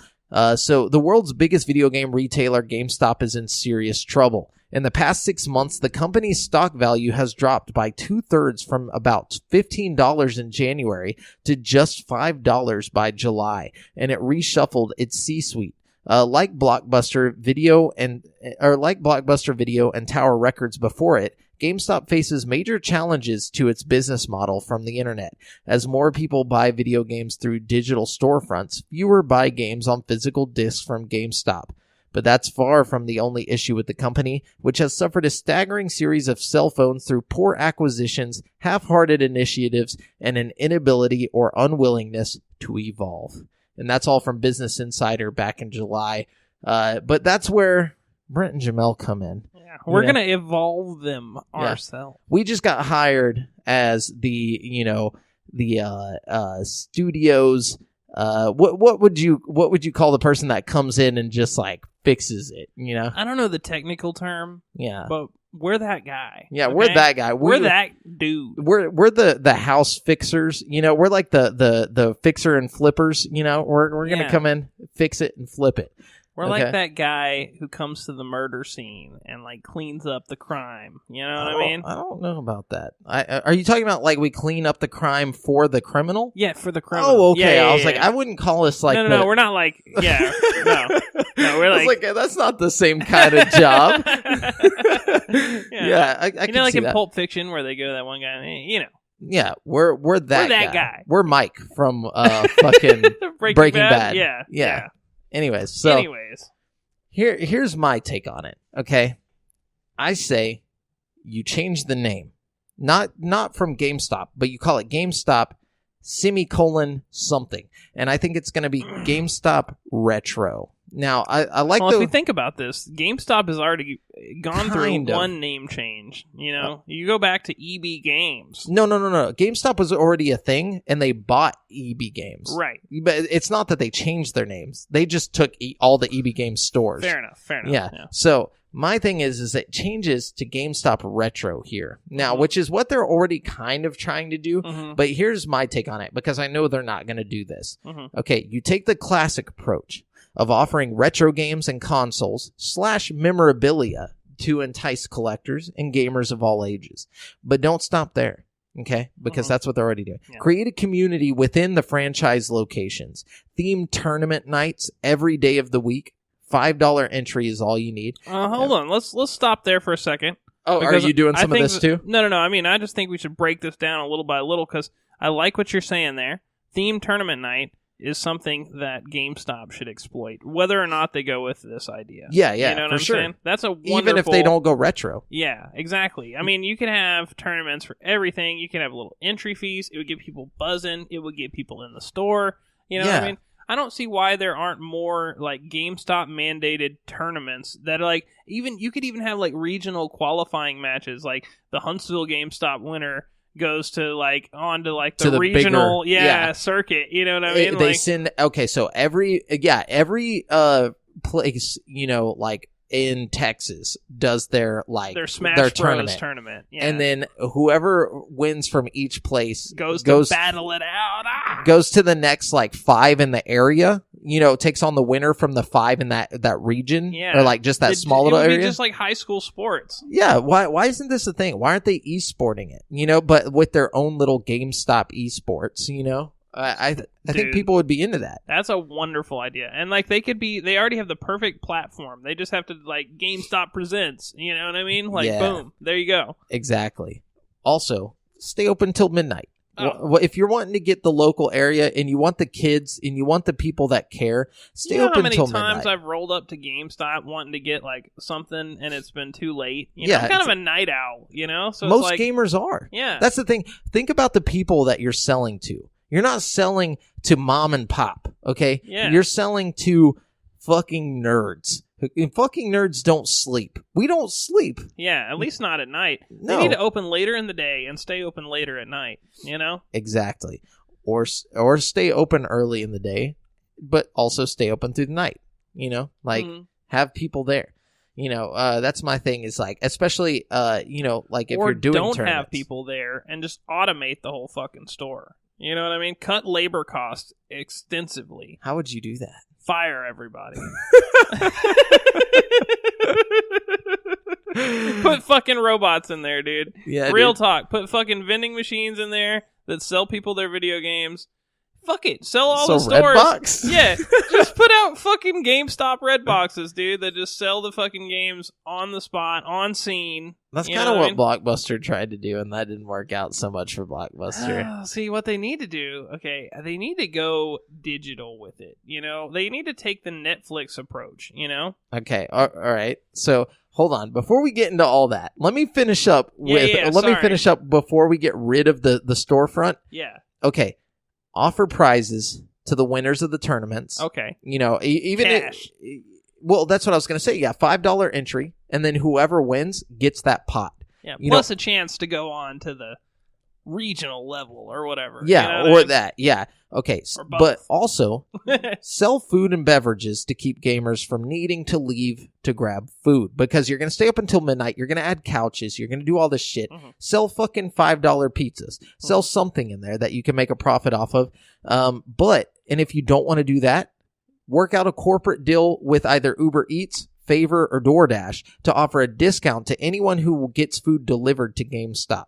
So the world's biggest video game retailer, GameStop, is in serious trouble. In the past 6 months, the company's stock value has dropped by 2/3 from about $15 in January to just $5 by July, and it reshuffled its C-suite. Like Blockbuster Video and Tower Records before it, GameStop faces major challenges to its business model from the internet. As more people buy video games through digital storefronts, fewer buy games on physical discs from GameStop. But that's far from the only issue with the company, which has suffered a staggering series of cell phones through poor acquisitions, half-hearted initiatives, and an inability or unwillingness to evolve. And that's all from Business Insider back in July. But that's where Brent and JAMAL come in. Yeah, we're going to evolve them ourselves. We just got hired as the studios. What would you call the person that comes in and just like fixes it? I don't know the technical term. Yeah, but we're that guy. Yeah, okay? We're that guy. We're that dude. We're the house fixers. We're like the fixer and flippers. We're gonna come in, fix it, and flip it. We're like that guy who comes to the murder scene and like cleans up the crime. You know what I mean? I don't know about that. Are you talking about like we clean up the crime for the criminal? Yeah, for the criminal. Oh, okay. Yeah, I was like, I wouldn't call us like no, we're not like no, we're like that's not the same kind of job. Yeah, I can like see in that. Pulp Fiction where they go to that one guy. Yeah, we're that guy. We're Mike from fucking Breaking Bad. Yeah. Anyways, here's my take on it. Okay, I say you change the name, not from GameStop, but you call it GameStop something, and I think it's going to be GameStop Retro. Now, I like. Well, if we think about this, GameStop has already gone through one name change. You go back to EB Games. No. GameStop was already a thing, and they bought EB Games. Right. But it's not that they changed their names; they just took all the EB Games stores. Fair enough. Yeah. So my thing is it changes to GameStop Retro here now, which is what they're already kind of trying to do. Mm-hmm. But here's my take on it, because I know they're not going to do this. Mm-hmm. Okay, you take the classic approach of offering retro games and consoles / memorabilia to entice collectors and gamers of all ages. But don't stop there, okay? Because that's what they're already doing. Yeah. Create a community within the franchise locations. Themed tournament nights every day of the week. $5 entry is all you need. Hold on. Let's stop there for a second. Oh, are you doing some of this too? No. I mean, I just think we should break this down a little by little, because I like what you're saying there. Themed tournament night is something that GameStop should exploit, whether or not they go with this idea. Yeah, you know what I'm saying? That's a wonderful... Even if they don't go retro. Yeah, exactly. I mean, you can have tournaments for everything. You can have little entry fees. It would get people buzzing. It would get people in the store. You know what I mean? I don't see why there aren't more like GameStop mandated tournaments that are like, you could even have like regional qualifying matches, like the Huntsville GameStop winner goes to like on to like the regional bigger, circuit. You know what I mean? They send so every place, like in Texas does their Smash Bros. tournament. Yeah. And then whoever wins from each place goes to battle it out. Goes to the next 5 in the area. Takes on the winner from the 5 in that region. Yeah. Or like just that small little area. It would be just like high school sports. Yeah. Why isn't this a thing? Why aren't they esporting it? But with their own little GameStop esports, I think people would be into that. That's a wonderful idea. And they already have the perfect platform. They just have to GameStop presents, you know what I mean? Boom, there you go. Exactly. Also, stay open till midnight. Oh. If you're wanting to get the local area and you want the kids and you want the people that care, stay open till midnight. How many times I've rolled up to GameStop wanting to get something and it's been too late? I'm kind of a night owl, So most gamers are. Yeah. That's the thing. Think about the people that you're selling to. You're not selling to mom and pop, okay? Yeah. You're selling to fucking nerds. Fucking nerds don't sleep. We don't sleep. Yeah, at least not at night. No. They need to open later in the day and stay open later at night, Exactly. Or stay open early in the day, but also stay open through the night, have people there. That's my thing is especially, if you're doing don't tournaments. Have people there and just automate the whole fucking store. You know what I mean? Cut labor costs extensively. How would you do that? Fire everybody. Put fucking robots in there, dude. Yeah, Real talk. Put fucking vending machines in there that sell people their video games. Fuck it. Sell all the stores. Redbox? Yeah. Just put out fucking GameStop red boxes, dude, that just sell the fucking games on the spot, on scene. That's kind of what Blockbuster tried to do, and that didn't work out so much for Blockbuster. See, what they need to do, they need to go digital with it. They need to take the Netflix approach, Okay, all right. So, hold on. Before we get into all that, let me finish up with... Let me finish up before we get rid of the storefront. Yeah. Okay. Offer prizes to the winners of the tournaments. Okay. Even cash. Well, that's what I was going to say. Yeah, $5 entry, and then whoever wins gets that pot. Yeah, plus a chance to go on to the regional level or whatever. Yeah, you know or I mean? that. Yeah. Okay, Or both. but also sell food and beverages to keep gamers from needing to leave to grab food, because you're going to stay up until midnight. You're going to add couches. You're going to do all this shit. Mhm. Sell fucking $5 pizzas. Sell something in there that you can make a profit off of. And if you don't want to do that, work out a corporate deal with either Uber Eats, Favor, or DoorDash to offer a discount to anyone who gets food delivered to GameStop.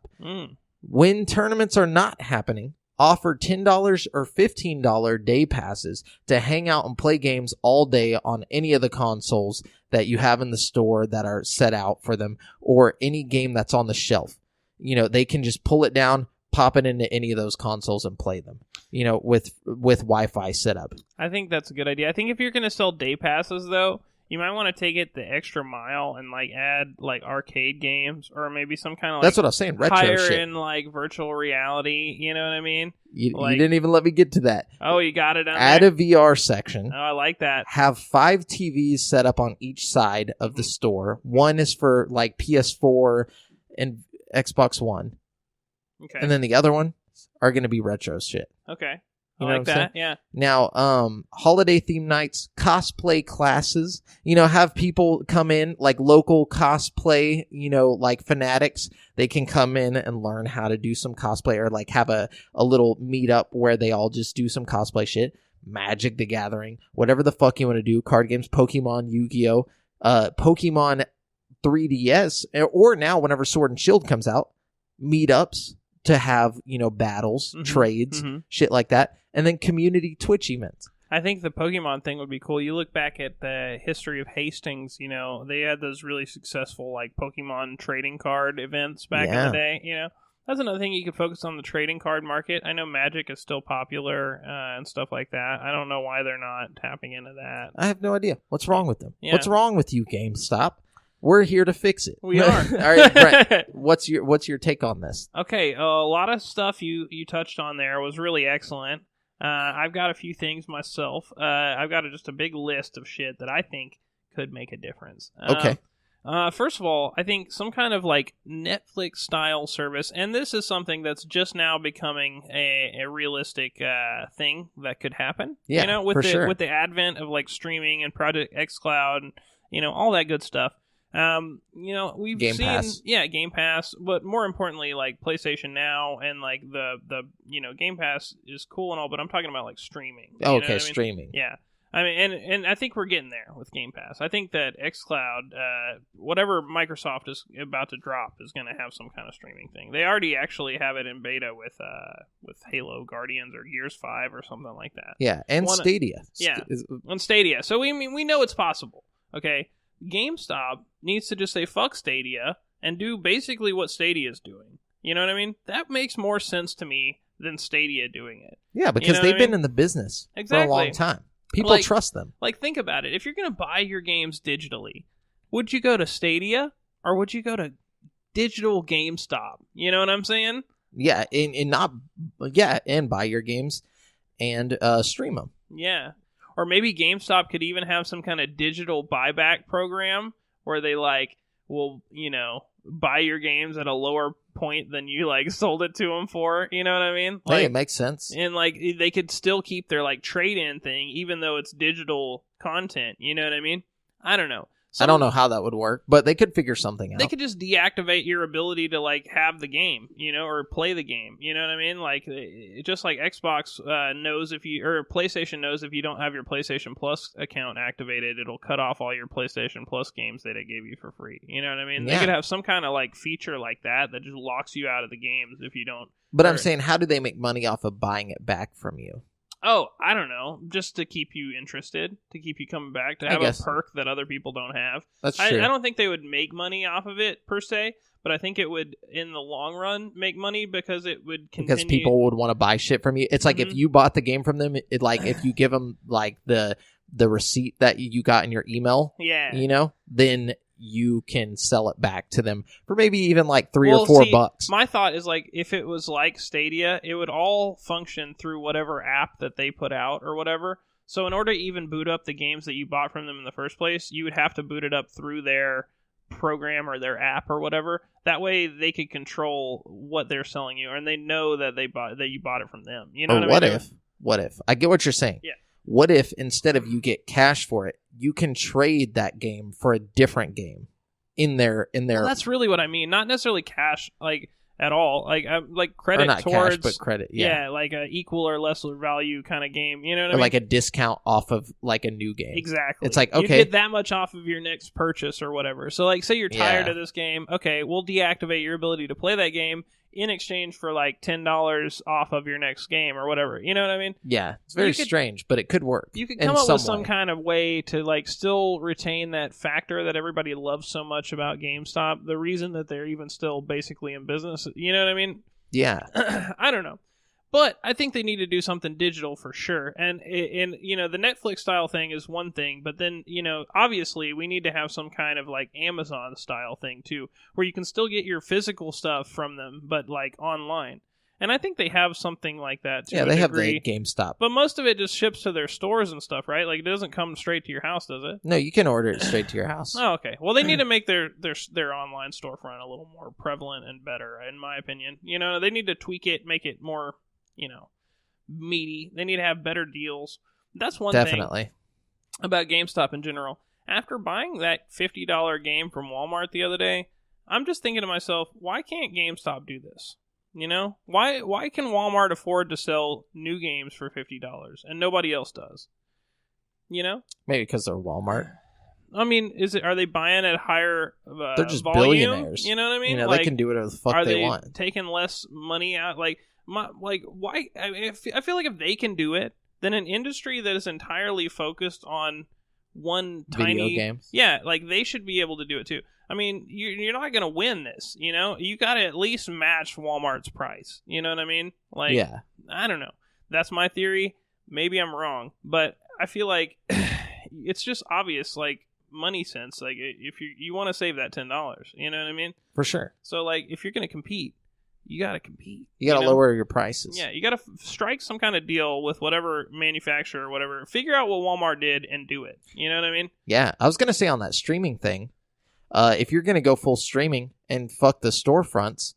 When tournaments are not happening, offer $10 or $15 day passes to hang out and play games all day on any of the consoles that you have in the store that are set out for them, or any game that's on the shelf. You know, they can just pull it down, pop it into any of those consoles and play them, you know, with Wi-Fi setup. I think that's a good idea. I think if you're going to sell day passes, though, you might want to take it the extra mile and like add like arcade games, or maybe some kind of like, that's what I was saying, retro higher shit. in like virtual reality. You know what I mean? You Like- didn't even let me get to that. Oh, you got it. Add a VR section. Oh, I like that. Have 5 TVs set up on each side of the store. One is for like PS4 and Xbox One, Okay. and then the other one are going to be retro shit. Okay. You I know like what I'm that. Yeah. Now, holiday theme nights, cosplay classes, you know, have people come in, like local cosplay, you know, like fanatics. They can come in and learn how to do some cosplay, or like have a little meetup where they all just do some cosplay shit. Magic the Gathering, whatever the fuck you want to do. Card games, Pokemon, Yu-Gi-Oh, Pokemon 3DS, or now whenever Sword and Shield comes out, meetups to have, you know, battles, trades, shit like that. And then community Twitch events. I think the Pokemon thing would be cool. You look back at the history of Hastings, you know, they had those really successful like Pokemon trading card events back in the day, you know. That's another thing you could focus on, the trading card market. I know Magic is still popular and stuff like that. I don't know why they're not tapping into that. I have no idea. What's wrong with them? Yeah. What's wrong with you, GameStop? We're here to fix it. We are. All right, Brent, what's your take on this? Okay, a lot of stuff you touched on there was really excellent. I've got a few things myself. I've got just a big list of shit that I think could make a difference. Okay. First of all, I think some kind of like Netflix style service, and this is something that's just now becoming a realistic thing that could happen. Yeah, you know, with for the sure. with the advent of like streaming and Project xCloud and, you know, all that good stuff. You know, we've Game seen Pass. Game Pass, but more importantly, like PlayStation Now and like the you know, Game Pass is cool and all, but I'm talking about like streaming. You know what I mean? Streaming. Yeah. I mean, and I think we're getting there with Game Pass. I think that xCloud, whatever Microsoft is about to drop, is going to have some kind of streaming thing. They already actually have it in beta with Halo Guardians or Gears 5 or something like that. Yeah, and Stadia. Yeah, on Stadia. So we know it's possible. Okay, GameStop needs to just say fuck Stadia and do basically what Stadia is doing. You know what I mean? That makes more sense to me than Stadia doing it. Yeah, because You know they've what I been mean? in the business for a Exactly. long time. People Like- trust them. Like, think about it. If you're going to buy your games digitally, would you go to Stadia or would you go to digital GameStop? You know what I'm saying? Yeah, and buy your games and stream them. Yeah. Or maybe GameStop could even have some kind of digital buyback program where they, like, will, you know, buy your games at a lower point than you, like, sold it to them for. You know what I mean? Hey, Like, it makes sense. and, like, they could still keep their, like, trade-in thing even though it's digital content. You know what I mean? I don't know. I don't know how that would work, but they could figure something out. They could just deactivate your ability to, like, have the game, you know, or play the game. You know what I mean? Like, just like Xbox knows if you, or PlayStation knows if you don't have your PlayStation Plus account activated, it'll cut off all your PlayStation Plus games that it gave you for free. You know what I mean? Yeah. They could have some kind of, like, feature like that just locks you out of the games if you don't. But I'm or- saying, how do they make money off of buying it back from you? Oh, I don't know. Just to keep you interested, to keep you coming back, to I have a guess. perk that other people don't have. That's I true. don't think they would make money off of it per se, but I think it would, in the long run, make money because it would continue. Because people would want to buy shit from you. It's like if Mhm. you bought the game from them, it like if you give them like the receipt that you got in your email, Yeah. you know, then you can sell it back to them for maybe even like $3 Well, or $4 see, bucks. My thought is like if it was like Stadia, it would all function through whatever app that they put out or whatever. So in order to even boot up the games that you bought from them in the first place, you would have to boot it up through their program or their app or whatever. That way they could control what they're selling you, and they know that you bought it from them. You know what I mean? What if? I get what you're saying. Yeah. What if instead of you get cash for it, you can trade that game for a different game in their? Well, that's really what I mean. Not necessarily cash, like at all. Like credit or not towards cash, but credit. Yeah, like a equal or lesser value kind of game. You know what I mean? Like a discount off of like a new game. Exactly. It's like, okay, you get that much off of your next purchase or whatever. So like, say you're tired of this game. Okay, we'll deactivate your ability to play that game in exchange for like $10 off of your next game or whatever. You know what I mean? Yeah, it's very strange, but it could work. You could come up with some kind of way to like still retain that factor that everybody loves so much about GameStop. The reason that they're even still basically in business. You know what I mean? Yeah. I don't know. But I think they need to do something digital for sure. And you know, the Netflix style thing is one thing, but then, you know, obviously we need to have some kind of like Amazon style thing too, where you can still get your physical stuff from them, but like online. And I think they have something like that too. Yeah, they have the GameStop. But most of it just ships to their stores and stuff, right? Like it doesn't come straight to your house, does it? No, you can order it straight to your house. Oh, okay. Well, they need to make their online storefront a little more prevalent and better, in my opinion. You know, they need to tweak it, make it more, you know, meaty. They need to have better deals. That's one Definitely. thing about GameStop in general. After buying that $50 game from Walmart the other day, I'm just thinking to myself, why can't GameStop do this? You know, why can Walmart afford to sell new games for $50 and nobody else does? You know, maybe because they're Walmart. I mean, are they buying at higher they're just volume? billionaires. You know what I mean? You know, like, they can do whatever the fuck they want. Are they taking less money out? Like why? I feel like if they can do it, then an industry that is entirely focused on one video games. Yeah, like they should be able to do it too. I mean, you're not going to win this, you know? You got to at least match Walmart's price. You know what I mean? Like, yeah. I don't know. That's my theory. Maybe I'm wrong, but I feel like it's just obvious, like, money sense. Like, if you want to save that $10, you know what I mean? For sure. So, like, if you're going to compete, you got to compete. You got to lower your prices. Yeah, you got to strike some kind of deal with whatever manufacturer or whatever. Figure out what Walmart did and do it. You know what I mean? Yeah. I was going to say on that streaming thing, if you're going to go full streaming and fuck the storefronts,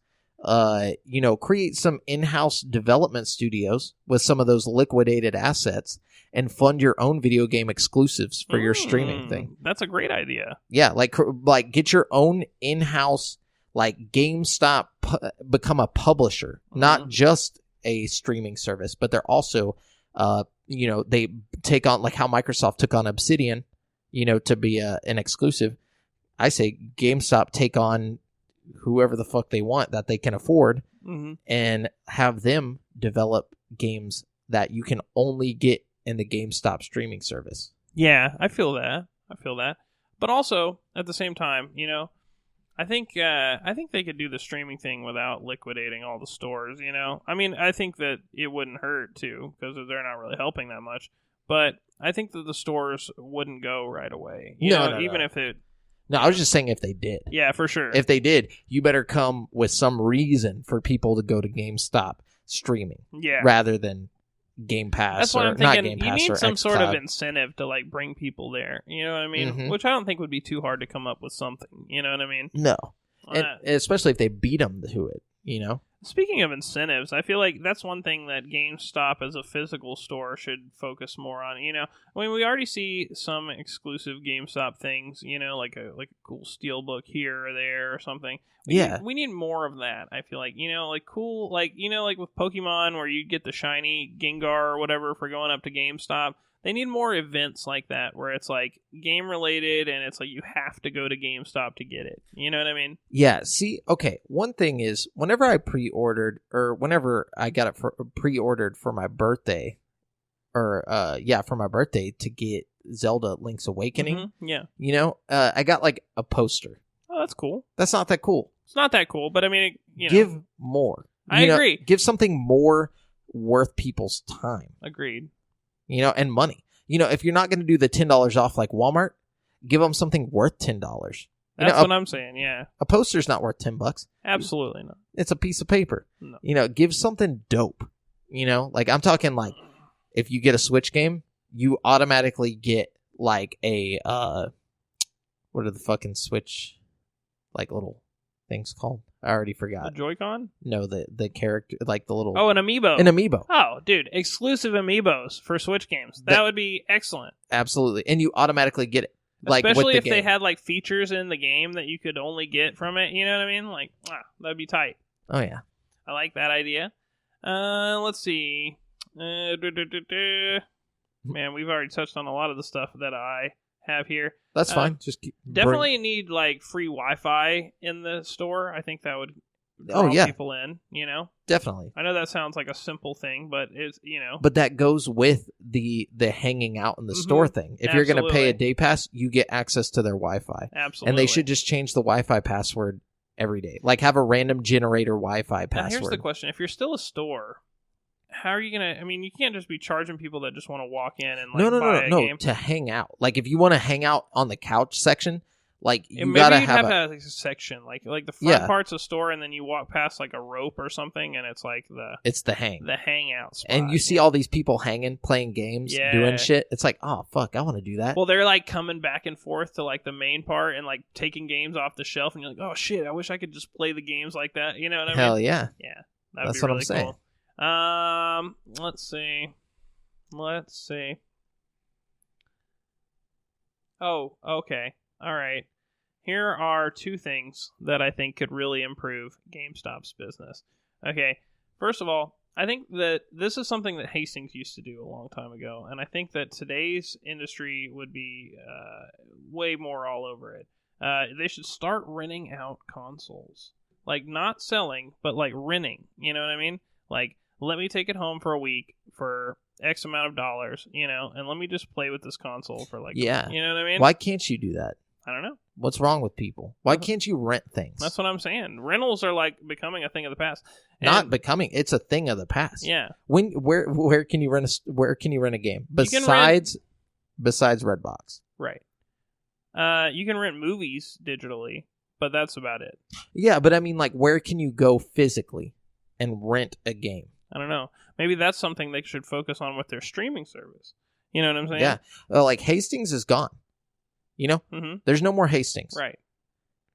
you know, create some in-house development studios with some of those liquidated assets and fund your own video game exclusives for your streaming thing. That's a great idea. Yeah, like get your own in-house, like GameStop become a publisher, not just a streaming service, but they're also, you know, they take on, like how Microsoft took on Obsidian, you know, to be an exclusive. I say GameStop take on whoever the fuck they want that they can afford and have them develop games that you can only get in the GameStop streaming service. Yeah, I feel that. But also, at the same time, you know, I think they could do the streaming thing without liquidating all the stores, you know? I mean, I think that it wouldn't hurt, too, because they're not really helping that much. But I think that the stores wouldn't go right away. Even if it... No, I was just saying if they did. Yeah, for sure. If they did, you better come with some reason for people to go to GameStop streaming. Yeah. Rather than Game Pass. That's what I'm not thinking. Game Pass, you need some xCloud. sort of incentive to like bring people there. You know what I mean? Which I don't think would be too hard to come up with something. You know what I mean? No. And especially if they beat them to it, you know? Speaking of incentives, I feel like that's one thing that GameStop as a physical store should focus more on. You know, I mean, we already see some exclusive GameStop things, you know, like a cool steelbook here or there or something. We need more of that. I feel like, you know, like cool, like, you know, like with Pokemon where you get the shiny Gengar or whatever for going up to GameStop. They need more events like that where it's like game related and it's like you have to go to GameStop to get it. You know what I mean? Yeah. See, okay. One thing is whenever I pre-ordered or whenever I got it pre-ordered for my birthday for my birthday to get Zelda Link's Awakening. Yeah. You know, I got like a poster. Oh, that's cool. That's not that cool. It's not that cool, but I mean, give more. I agree. Give something more worth people's time. Agreed. You know, and money. You know, if you're not going to do the $10 off like Walmart, give them something worth $10. That's what I'm saying, yeah. A poster's not worth $10. Absolutely not. It's a piece of paper. No. You know, give something dope. You know, like I'm talking like if you get a Switch game, you automatically get like a what are the fucking Switch like little things called? I already forgot. A Joy-Con? No, the character, like the little... Oh, an amiibo. An amiibo. Oh, dude, exclusive amiibos for Switch games. That would be excellent. Absolutely. And you automatically get it. Like, especially with the if they game. had like features in the game that you could only get from it. You know what I mean? Like, that'd be tight. Oh, yeah. I like that idea. Let's see. Man, we've already touched on a lot of the stuff that I have here. That's fine. Just definitely need like free Wi-Fi in the store. I think that would draw people in, you know? Definitely. I know that sounds like a simple thing, but it's, But that goes with the hanging out in the store thing. If you're going to pay a day pass, you get access to their Wi-Fi. Absolutely. And they should just change the Wi-Fi password every day. Like have a random generator Wi-Fi password. Now here's the question. If you're still a store, how are you going to... I mean, you can't just be charging people that just want to walk in and like buy a game. To hang out. Like if you want to hang out on the couch section... Like you maybe gotta you'd have to have a section, like the front part's a store, and then you walk past like a rope or something, and it's like the hangout spot. And you see all these people hanging, playing games, doing shit. It's like, oh fuck, I want to do that. Well, they're like coming back and forth to like the main part and like taking games off the shelf, and you're like, oh shit, I wish I could just play the games like that. You know what I mean? Hell yeah, yeah. That's what I'm saying. Cool. Let's see. Oh, okay, all right. Here are two things that I think could really improve GameStop's business. Okay, first of all, I think that this is something that Hastings used to do a long time ago, and I think that today's industry would be way more all over it. They should start renting out consoles. Like, not selling, but like renting. You know what I mean? Like, let me take it home for a week for X amount of dollars, and let me just play with this console for like, you know what I mean? Why can't you do that? I don't know. What's wrong with people? Why can't you rent things? That's what I'm saying. Rentals are like becoming a thing of the past. Not becoming; it's a thing of the past. Yeah. Where can you rent a game besides Redbox? Right. You can rent movies digitally, but that's about it. Yeah, but I mean, like, where can you go physically and rent a game? I don't know. Maybe that's something they should focus on with their streaming service. You know what I'm saying? Yeah. Like Hastings is gone. There's no more Hastings. Right.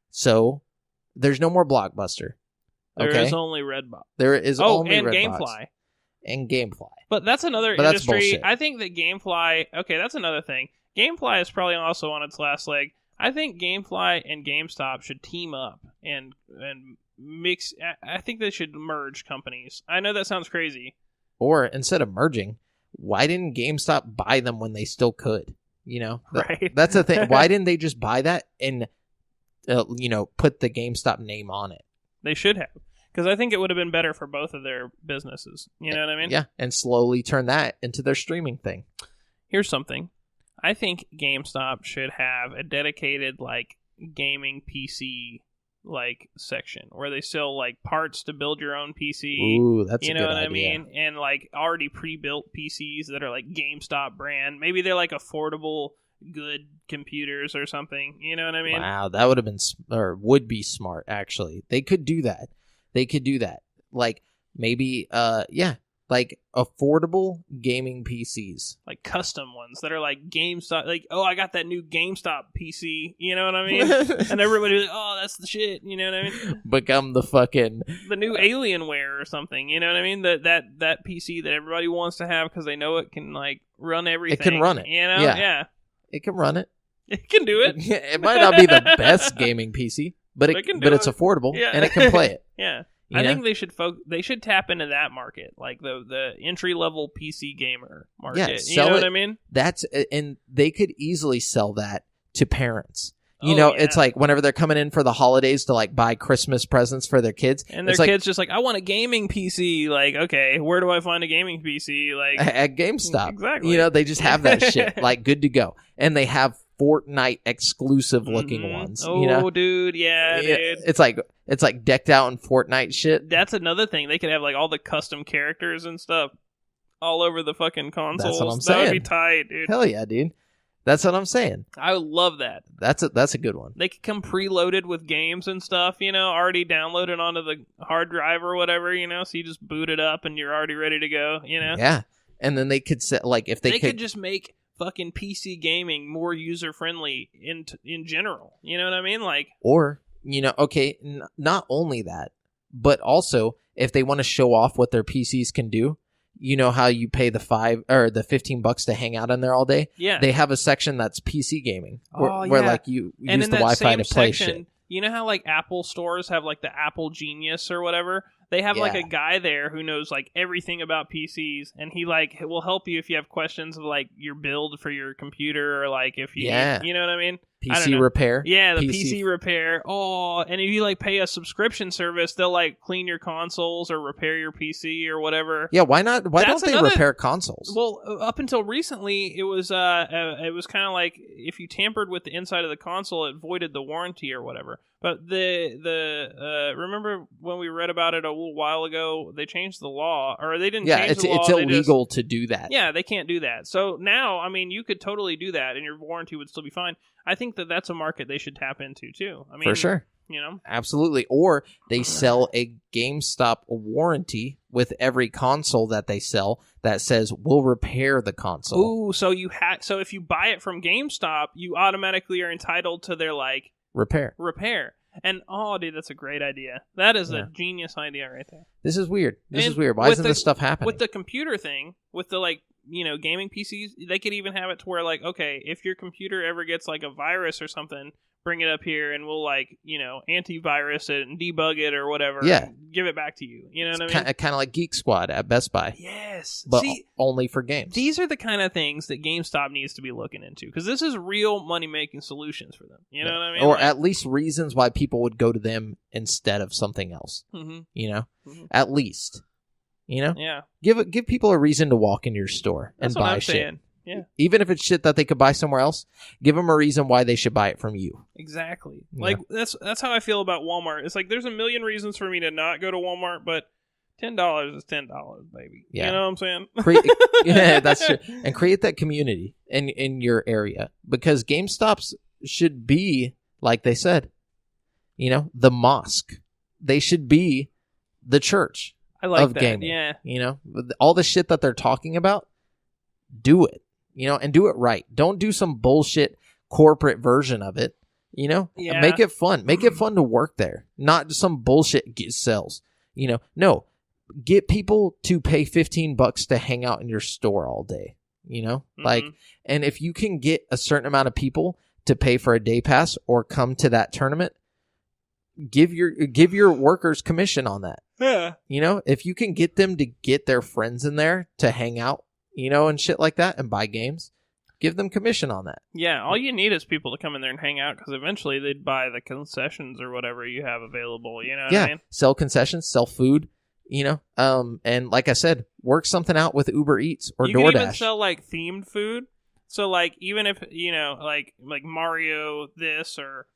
So, there's no more Blockbuster. There is only Redbox. There is only and Redbox. GameFly. And GameFly. But that's another industry. I think that GameFly... Okay, that's another thing. GameFly is probably also on its last leg. I think GameFly and GameStop should team up and mix... I think they should merge companies. I know that sounds crazy. Or, instead of merging, why didn't GameStop buy them when they still could? Right. That's the thing. Why didn't they just buy that and, put the GameStop name on it? They should have. Because I think it would have been better for both of their businesses. You know what I mean? Yeah, and slowly turn that into their streaming thing. Here's something. I think GameStop should have a dedicated, like, gaming PC, like, section where they sell, like, parts to build your own PC. Ooh, that's a good idea. You know what I mean? And, like, already pre-built PCs that are, like, GameStop brand. Maybe they're, like, affordable, good computers or something. You know what I mean? Wow, that would have been, or would be smart, actually. They could do that. Like, maybe, like affordable gaming PCs. Like custom ones that are like GameStop. Like, oh, I got that new GameStop PC. You know what I mean? And everybody's like, oh, that's the shit. You know what I mean? Become the new Alienware or something. You know what I mean? That PC that everybody wants to have because they know it can like run everything. It can run it. You know? Yeah. It can run it. It can do it. It might not be the best gaming PC, but it's affordable and it can play it. Yeah. I think they should tap into that market, like the entry level PC gamer market. Yeah, you know what I mean? And they could easily sell that to parents. It's like whenever they're coming in for the holidays to like buy Christmas presents for their kids, and their kids just like, I want a gaming PC. Like, okay, where do I find a gaming PC? Like at GameStop, exactly. They just have that shit like good to go, and they have Fortnite exclusive looking ones. Oh, dude, yeah, dude. It's like decked out in Fortnite shit. That's another thing. They could have like all the custom characters and stuff all over the fucking consoles. That's what I'm saying. That would be tight, dude. Hell yeah, dude. That's what I'm saying. I love that. That's a good one. They could come preloaded with games and stuff, already downloaded onto the hard drive or whatever, so you just boot it up and you're already ready to go, Yeah. And then they could set like if they could just make fucking PC gaming more user friendly in general. You know what I mean? Like, or Okay, not only that, but also if they want to show off what their PCs can do, you know how you pay the $15 to hang out in there all day? Yeah. They have a section that's PC gaming where like you and use the Wi-Fi to play section, shit. You know how like Apple stores have like the Apple Genius or whatever? They have like a guy there who knows like everything about PCs, and he like will help you if you have questions of like your build for your computer, or like if you need, you know what I mean? PC repair. Yeah, the PC repair. Oh, and if you like pay a subscription service, they'll like clean your consoles or repair your PC or whatever. Yeah, why not? Why don't they repair consoles? Well, up until recently, it was kind of like if you tampered with the inside of the console, it voided the warranty or whatever. But remember when we read about it a little while ago? They changed the law, or they didn't change the law. It's illegal to do that. Yeah, they can't do that. So now, I mean, you could totally do that, and your warranty would still be fine. I think that's a market they should tap into too. I mean, for sure, absolutely. Or they sell a GameStop warranty with every console that they sell that says we'll repair the console. Ooh, so if you buy it from GameStop, you automatically are entitled to their like repair. And dude, that's a great idea. That is a genius idea right there. This is weird. Why isn't this stuff happening? With the computer thing, with the like, gaming PCs, they could even have it to where like, okay, if your computer ever gets like a virus or something, bring it up here and we'll like, antivirus it and debug it or whatever. Yeah. And give it back to you. You know what I mean? Kind of like Geek Squad at Best Buy. Yes. But only for games. These are the kind of things that GameStop needs to be looking into, because this is real money-making solutions for them. You know what I mean? Or at least reasons why people would go to them instead of something else. Mm-hmm. At least. Yeah. Give people a reason to walk in your store and buy shit. Saying. Yeah. Even if it's shit that they could buy somewhere else, give them a reason why they should buy it from you. Exactly. Yeah. Like that's how I feel about Walmart. It's like there's a million reasons for me to not go to Walmart, but $10 is $10, baby. Yeah. You know what I'm saying? Yeah, that's true. And create that community in your area, because GameStops should be, like they said, the mosque. They should be the church. I like of that. Gaming. Yeah. All the shit that they're talking about, do it. And do it right. Don't do some bullshit corporate version of it. Yeah. Make it fun. Make it fun to work there. Not just some bullshit sells. No. Get people to pay $15 to hang out in your store all day. Like, and if you can get a certain amount of people to pay for a day pass or come to that tournament, give your workers commission on that. Yeah. If you can get them to get their friends in there to hang out, and shit like that and buy games, give them commission on that. Yeah, all you need is people to come in there and hang out, because eventually they'd buy the concessions or whatever you have available, what I mean? Sell concessions, sell food, and like I said, work something out with Uber Eats or DoorDash. You can even sell like themed food. So like even if, like Mario this or,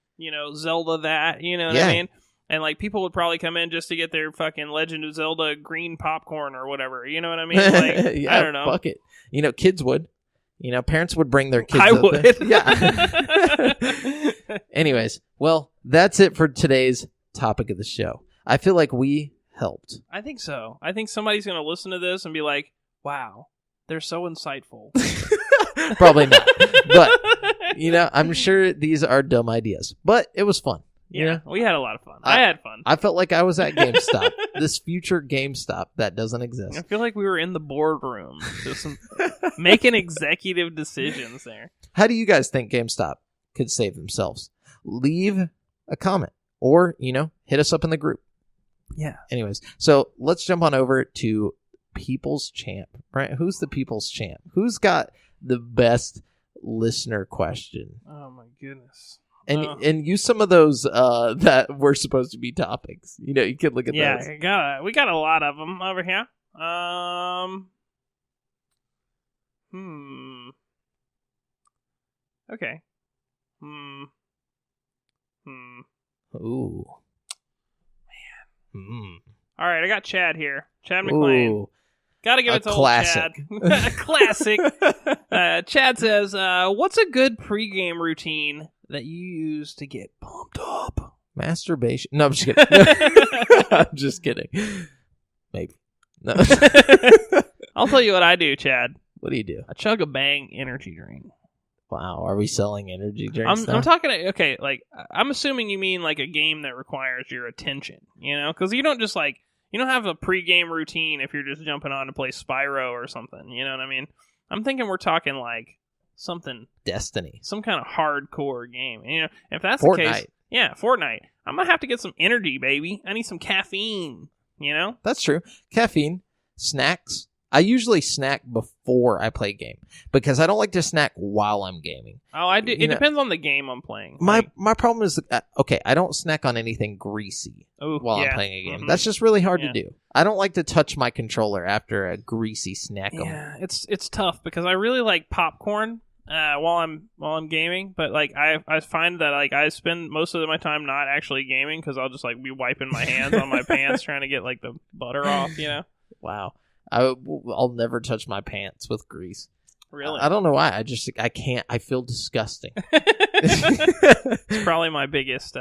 Zelda that, what I mean? And, like, people would probably come in just to get their fucking Legend of Zelda green popcorn or whatever. You know what I mean? Like, yeah, I don't know. Fuck it. Kids would. Parents would bring their kids I would. Yeah. Anyways, well, that's it for today's topic of the show. I feel like we helped. I think so. I think somebody's going to listen to this and be like, wow, they're so insightful. Probably not. But, I'm sure these are dumb ideas. But it was fun. Yeah, we had a lot of fun. I had fun. I felt like I was at GameStop. This future GameStop that doesn't exist. I feel like we were in the boardroom, just making executive decisions there. How do you guys think GameStop could save themselves? Leave a comment or, hit us up in the group. Yeah. Anyways, so let's jump on over to People's Champ, right? Who's the People's Champ? Who's got the best listener question? Oh, my goodness. And use some of those that were supposed to be topics. You could look at those. Yeah, we got a lot of them over here. Okay. Ooh. Man. All right, I got Chad here. Chad McLean. Ooh. Gotta give it to classic. Old Chad. A classic. Chad says, what's a good pregame routine that you use to get pumped up? Masturbation. No, I'm just kidding. I'm just kidding. Maybe. No. I'll tell you what I do, Chad. What do you do? I chug a Bang energy drink. Wow, are we selling energy drinks now? I'm talking, okay, like, I'm assuming you mean, like, a game that requires your attention, you know? Because you don't just, like, you don't have a pre-game routine if you're just jumping on to play Spyro or something, you know what I mean? I'm thinking we're talking, like, something... Destiny. Some kind of hardcore game. And, you know, if that's Fortnite. the case... Yeah, Fortnite. I'm going to have to get some energy, baby. I need some caffeine, you know? That's true. Caffeine, snacks... I usually snack before I play a game because I don't like to snack while I'm gaming. Oh, I do. It depends on the game I'm playing. My problem is, okay, I don't snack on anything greasy while I'm playing a game. Mm-hmm. That's just really hard to do. I don't like to touch my controller after a greasy snack. Yeah, it's tough because I really like popcorn while I'm gaming, but like I find that like I spend most of my time not actually gaming because I'll just like be wiping my hands on my pants trying to get like the butter off, you know? Wow. I'll never touch my pants with grease. Really? I don't know why. I can't. I feel disgusting. It's probably my biggest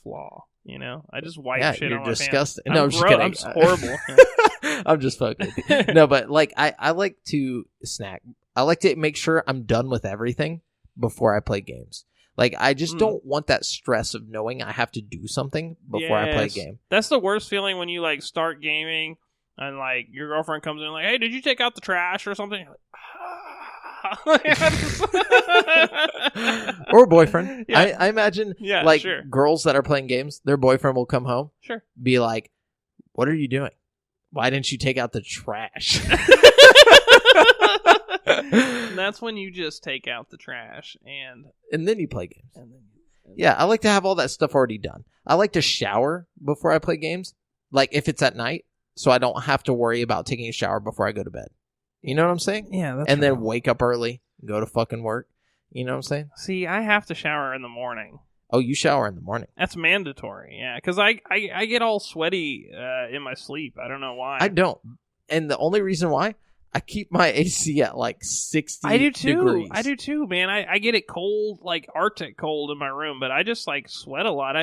flaw. You know, I just wipe shit on my disgusting. pants. No, I'm just kidding. I'm just horrible. I'm just fucking. No, but like I like to snack. I like to make sure I'm done with everything before I play games. Like, I just don't want that stress of knowing I have to do something before I play a game. That's the worst feeling when you like start gaming. And, like, your girlfriend comes in like, hey, did you take out the trash or something? Or boyfriend. Yeah. I imagine, girls that are playing games, their boyfriend will come home. Sure. Be like, what are you doing? Why didn't you take out the trash? And that's when you just take out the trash. And then you play games. Yeah, I like to have all that stuff already done. I like to shower before I play games. Like, if it's at night. So I don't have to worry about taking a shower before I go to bed. You know what I'm saying? Yeah, that's And then wake up early, go to fucking work. You know what I'm saying? See, I have to shower in the morning. Oh, you shower in the morning? That's mandatory, yeah. Because I get all sweaty in my sleep. I don't know why. I don't. And the only reason why, I keep my AC at like 60 I do too. degrees. I do too, man. I get it cold, like Arctic cold in my room, but I just like sweat a lot.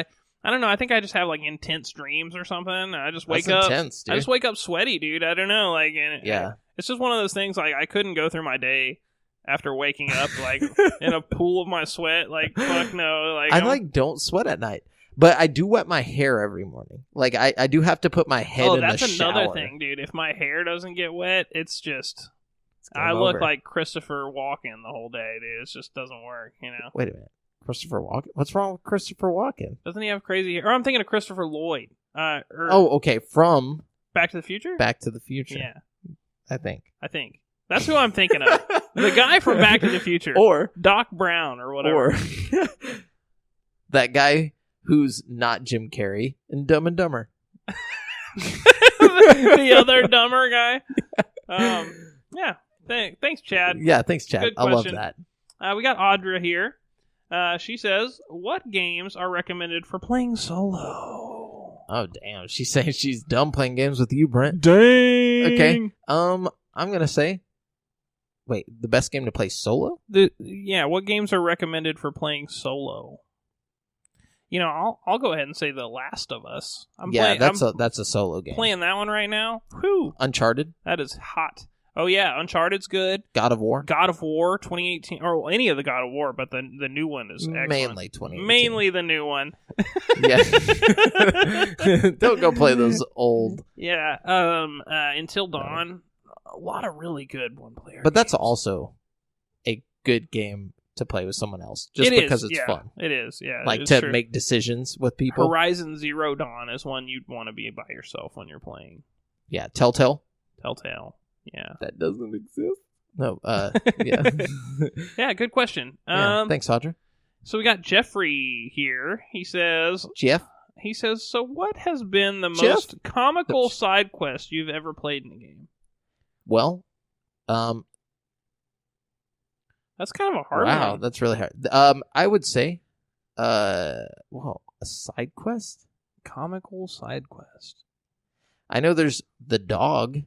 I don't know. I think I just have like intense dreams or something. I just wake up. Intense, dude. I just wake up sweaty, dude. I don't know. Like, it's just one of those things. Like, I couldn't go through my day after waking up like in a pool of my sweat. Like, fuck no. Like, I don't sweat at night, but I do wet my hair every morning. Like, I do have to put my head in the shower. That's another thing, dude. If my hair doesn't get wet, it's just I look like Christopher Walken the whole day, dude. It just doesn't work. You know. Wait a minute. Christopher Walken? What's wrong with Christopher Walken? Doesn't he have crazy hair? Or I'm thinking of Christopher Lloyd. Okay. From Back to the Future? Back to the Future. Yeah. I think. That's who I'm thinking of. The guy from Back to the Future. Or Doc Brown or whatever. Or that guy who's not Jim Carrey in Dumb and Dumber. The other dumber guy. Yeah. Thanks, Chad. Yeah, thanks, Chad. Good I love question. that. We got Audra here. She says, what games are recommended for playing solo? Oh, damn. She's saying she's done playing games with you, Brent. Dang. Okay. I'm going to say, wait, the best game to play solo? What games are recommended for playing solo? You know, I'll go ahead and say The Last of Us. That's a solo game. Playing that one right now. Whew. Uncharted? That is hot. Oh, yeah, Uncharted's good. God of War 2018, or any of the God of War, but the new one is excellent. Mainly 2018. Mainly the new one. Yeah. Don't go play those old. Yeah, Until Dawn, a lot of really good one-player But that's games. Also a good game to play with someone else, just because it's fun. It is, yeah. Like to make decisions with people. Horizon Zero Dawn is one you'd want to be by yourself when you're playing. Yeah, Telltale. Yeah. That doesn't exist. No, yeah. Yeah, good question. Thanks, Audra. So we got Jeffrey here. He says, so what has been the most comical side quest you've ever played in a game? Well, that's kind of a hard one. Wow, that's really hard. I would say, a side quest? Comical side quest. I know there's the dog.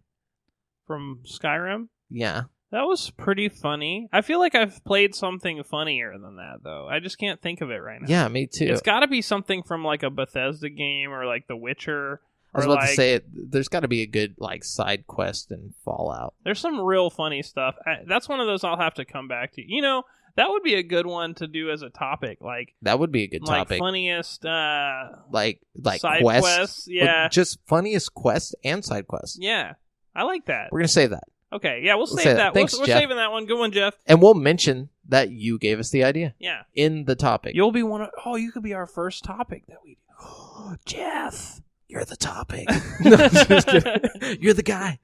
From Skyrim? Yeah. That was pretty funny. I feel like I've played something funnier than that, though. I just can't think of it right now. Yeah, me too. It's got to be something from like a Bethesda game or like The Witcher. I was about to say, there's got to be a good like side quest in Fallout. There's some real funny stuff. That's one of those I'll have to come back to. You know, That would be a good one to do as a topic. Like that would be a good topic. Like funniest, like side quests. Yeah, just funniest quests and side quests. Yeah, I like that. We're gonna save that. Okay, yeah, we'll save that. Thanks, we're saving that one. Good one, Jeff. And we'll mention that you gave us the idea. Yeah, in the topic. You'll be one of. Oh, you could be our first topic that we do. Jeff, you're the topic. No, just kidding. You're the guy.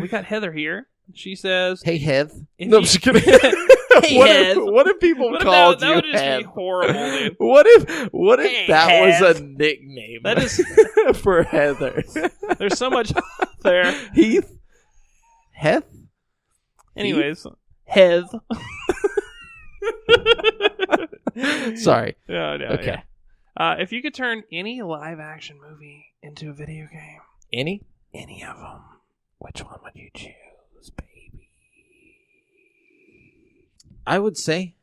We got Heather here. She says, "Hey, Heath." No, I'm just kidding. Hey, what if people called you That would just Heath? be horrible, dude. What if Hey, that Heath. was a nickname? That is for Heather. There's so much there. Heath. Heath. Anyways, Heath. Sorry. No, okay. Yeah. If you could turn any live-action movie into a video game, any of them, which one would you choose, baby? I would say,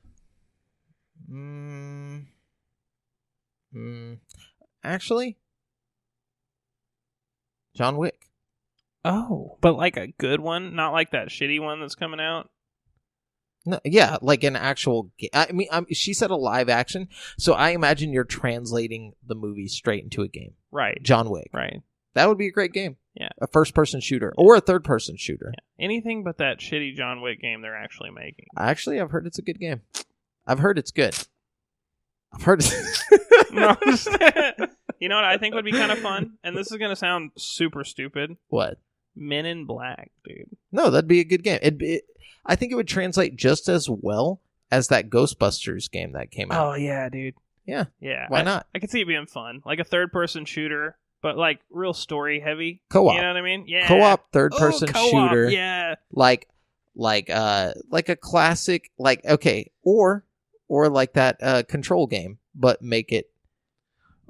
actually, John Wick. Oh, but like a good one, not like that shitty one that's coming out. No, yeah, like an actual. I mean, she said a live action, so I imagine you're translating the movie straight into a game. Right. John Wick. Right. That would be a great game. Yeah. A first-person shooter or a third-person shooter. Yeah. Anything but that shitty John Wick game they're actually making. Actually, I've heard it's a good game. I've heard it's good. I've heard it's... No, you know what I think would be kind of fun? And this is going to sound super stupid. What? Men in Black, dude. No, that'd be a good game. I think it would translate just as well as that Ghostbusters game that came out. Oh, yeah, dude. Yeah. Yeah. Why not? I could see it being fun. Like a third-person shooter, but like real story-heavy. Co-op. You know what I mean? Yeah. Co-op third-person shooter. Yeah. Like a classic, like, okay, or like that Control game, but make it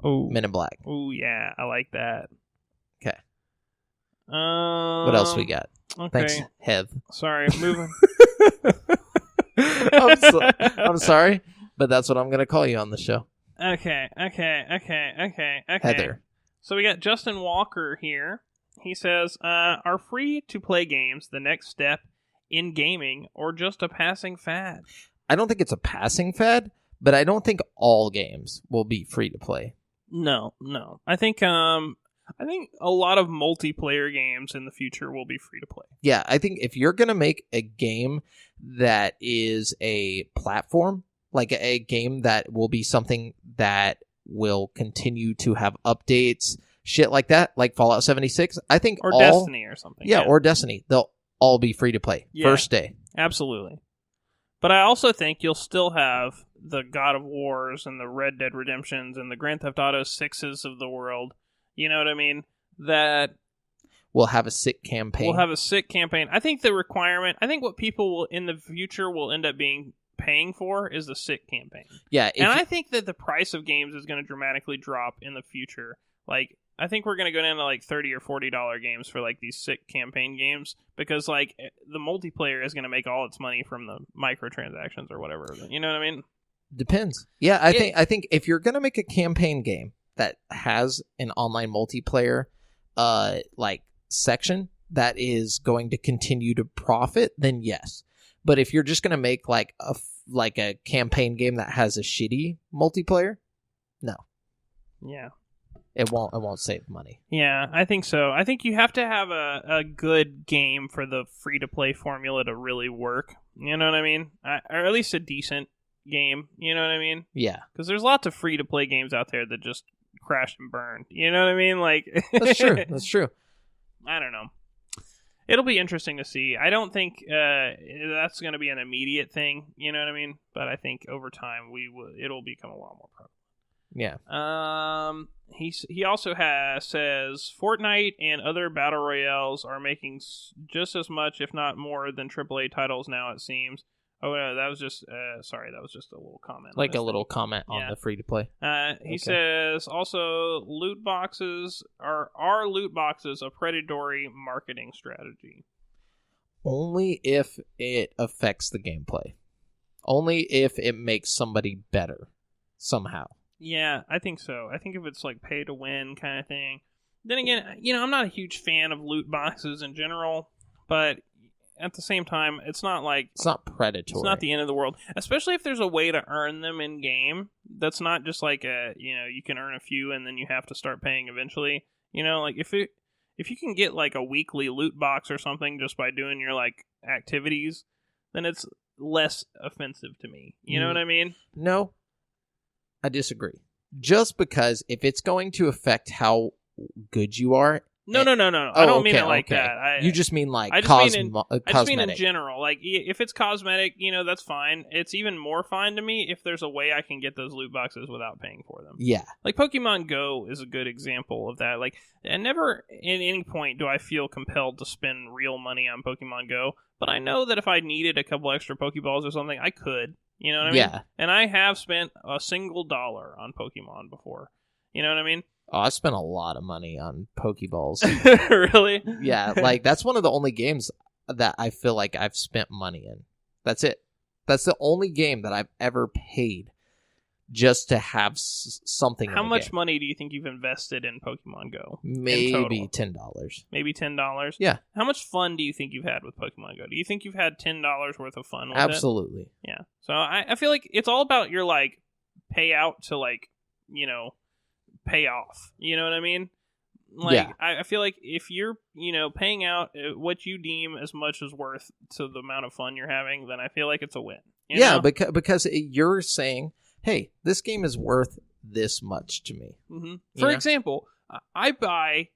Men in Black. Oh, yeah. I like that. Okay. What else we got? Okay. Thanks, Heath. Sorry, moving. I'm sorry, but that's what I'm going to call you on the show. Okay. Heather. So we got Justin Walker here. He says, are free-to-play games the next step in gaming or just a passing fad? I don't think it's a passing fad, but I don't think all games will be free-to-play. No. I think a lot of multiplayer games in the future will be free to play. Yeah, I think if you're going to make a game that is a platform, like a game that will be something that will continue to have updates, shit like that, like Fallout 76, I think or Destiny or something. Yeah, or Destiny. They'll all be free to play. Yeah, first day. Absolutely. But I also think you'll still have the God of Wars and the Red Dead Redemptions and the Grand Theft Auto 6s of the world. You know what I mean? That we'll have a sick campaign. I think the requirement, I think what people will in the future will end up being paying for is the sick campaign. Yeah. And I think that the price of games is going to dramatically drop in the future. Like, I think we're going to go down to like $30 or $40 games for like these sick campaign games because like the multiplayer is going to make all its money from the microtransactions or whatever. You know what I mean? Depends. Yeah, I think if you're going to make a campaign game that has an online multiplayer like section that is going to continue to profit, then yes. But if you're just going to make like a campaign game that has a shitty multiplayer, no. Yeah. It won't save money. Yeah, I think so. I think you have to have a good game for the free-to-play formula to really work. You know what I mean? Or at least a decent game. You know what I mean? Yeah. Because there's lots of free-to-play games out there that just crash and burn. You know what I mean? Like That's true. I don't know. It'll be interesting to see. I don't think that's going to be an immediate thing. You know what I mean? But I think over time it'll become a lot more prevalent. Yeah. He also says Fortnite and other battle royales are making just as much, if not more, than AAA titles now. It seems. Oh no, that was just that was just a little comment. Like a little comment on the free to play. He says also loot boxes are loot boxes a predatory marketing strategy? Only if it affects the gameplay. Only if it makes somebody better somehow. Yeah, I think so. I think if it's like pay to win kind of thing. Then again, I'm not a huge fan of loot boxes in general, but at the same time, it's not predatory. It's not the end of the world, especially if there's a way to earn them in game. That's not just like you can earn a few and then you have to start paying eventually. Like if you can get like a weekly loot box or something just by doing your like activities, then it's less offensive to me. You know what I mean? No, I disagree. Just because if it's going to affect how good you are. No. I don't mean it like that. You just mean like I just mean in general. Like, if it's cosmetic, that's fine. It's even more fine to me if there's a way I can get those loot boxes without paying for them. Yeah. Like, Pokemon Go is a good example of that. Like, and never at any point do I feel compelled to spend real money on Pokemon Go, but I know that if I needed a couple extra Pokeballs or something, I could. You know what I mean? Yeah. And I have spent a single $1 on Pokemon before. You know what I mean? Oh, I spent a lot of money on Pokeballs. Really? Yeah, like that's one of the only games that I feel like I've spent money in. That's it. That's the only game that I've ever paid just to have something. How much money do you think you've invested in Pokemon Go? Maybe $10. Maybe $10? Yeah. How much fun do you think you've had with Pokemon Go? Do you think you've had $10 worth of fun with Absolutely. it? Yeah. So I feel like it's all about your like payout to like, pay off. You know what I mean? Like, yeah. I feel like if you're, paying out what you deem as much as worth to the amount of fun you're having, then I feel like it's a win. You know? Because you're saying, hey, this game is worth this much to me. Mm-hmm. For example, I buy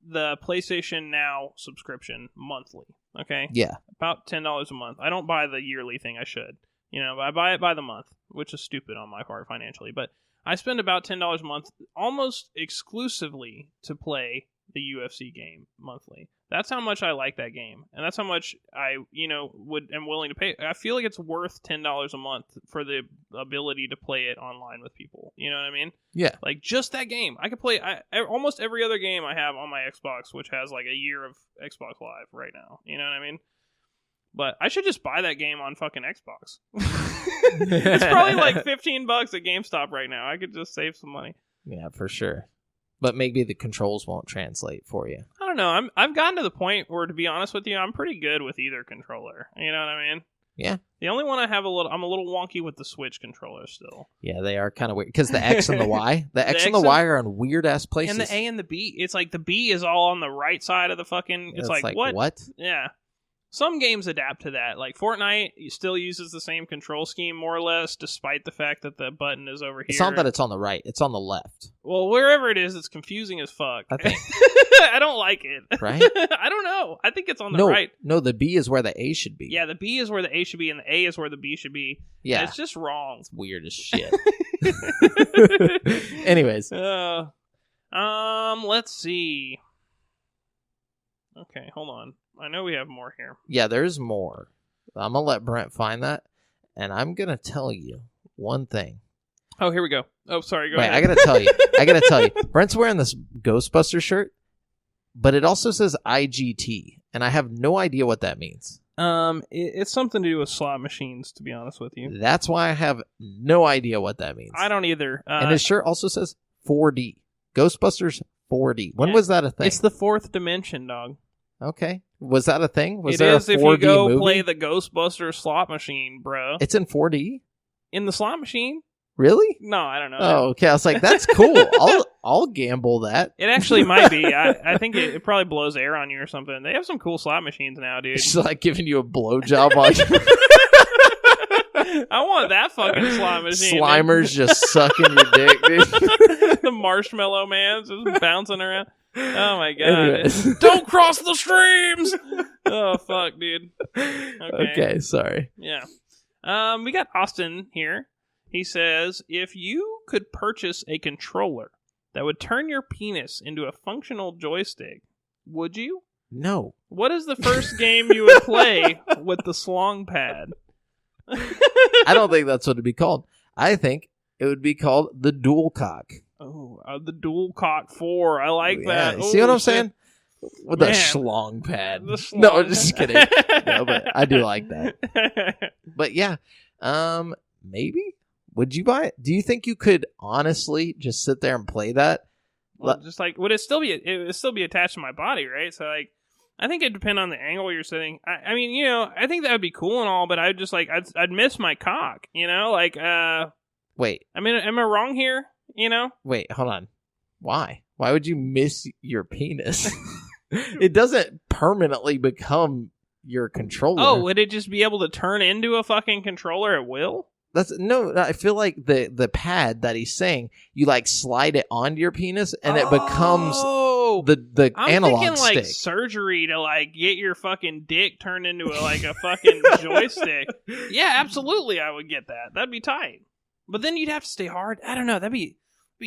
the PlayStation Now subscription monthly. Okay? Yeah. About $10 a month. I don't buy the yearly thing. I should. But I buy it by the month, which is stupid on my part financially. But I spend about $10 a month almost exclusively to play the UFC game monthly. That's how much I like that game. And that's how much I, am willing to pay. I feel like it's worth $10 a month for the ability to play it online with people. You know what I mean? Yeah. Like, just that game. I could play almost every other game I have on my Xbox, which has like a year of Xbox Live right now. You know what I mean? But I should just buy that game on fucking Xbox. It's probably like $15 at GameStop right now. I could just save some money. Yeah, for sure. But maybe the controls won't translate for you. I don't know. I've gotten to the point where, to be honest with you, I'm pretty good with either controller. You know what I mean? Yeah. The only one I'm a little wonky with the Switch controller still. Yeah, they are kind of weird because the X and the Y, the X and the Y are on weird ass places. And the A and the B, it's like the B is all on the right side of the fucking. It's like what? Yeah. Some games adapt to that. Like Fortnite still uses the same control scheme, more or less, despite the fact that the button is over here. It's not that it's on the right. It's on the left. Well, wherever it is, it's confusing as fuck. I think. I don't like it. Right? I don't know. I think it's on the right. No, the B is where the A should be. Yeah, the B is where the A should be, and the A is where the B should be. Yeah. And it's just wrong. It's weird as shit. Anyways. Let's see. Okay, hold on. I know we have more here. Yeah, there's more. I'm going to let Brent find that, and I'm going to tell you one thing. Oh, here we go. Oh, sorry, go ahead. I got to tell you. Brent's wearing this Ghostbuster shirt, but it also says IGT, and I have no idea what that means. It's something to do with slot machines, to be honest with you. That's why I have no idea what that means. I don't either. And his shirt also says 4D. Ghostbusters 4D. When was that a thing? It's the fourth dimension, dog. Okay. Was that a thing? Was it there is a 4D if you go movie? Play the Ghostbusters slot machine, bro. It's in 4D? In the slot machine? Really? No, I don't know. Oh, okay. I was like, that's cool. I'll gamble that. It actually might be. I think it probably blows air on you or something. They have some cool slot machines now, dude. It's like giving you a blowjob on I want that fucking slot machine. Slimer's just sucking your dick, dude. The Marshmallow Man's just bouncing around. Oh my god. Anyways. Don't cross the streams! Oh fuck, dude. Okay, sorry. Yeah. We got Austin here. He says, if you could purchase a controller that would turn your penis into a functional joystick, would you? No. What is the first game you would play with the slong pad? I don't think that's what it'd be called. I think it would be called the Dual Cock. Oh, the Dual Cock 4. I like that. You see what I'm saying? With a schlong pad. No, just kidding. No, but I do like that. But yeah, maybe. Would you buy it? Do you think you could honestly just sit there and play that? Well, just like, would it still be attached to my body, right? So like, I think it depends on the angle you're sitting. I mean, you know, I think that would be cool and all, but I'd just like I'd miss my cock. You know, like Wait. I mean, am I wrong here? You know. Wait, hold on. Why? Why would you miss your penis? It doesn't permanently become your controller. Oh, would it just be able to turn into a fucking controller at will? No, I feel like the pad that he's saying, you like slide it onto your penis and it becomes the analog I'm thinking stick. like surgery to like get your fucking dick turned into a fucking joystick. Yeah, absolutely, I would get that. That'd be tight. But then you'd have to stay hard. I don't know. That'd be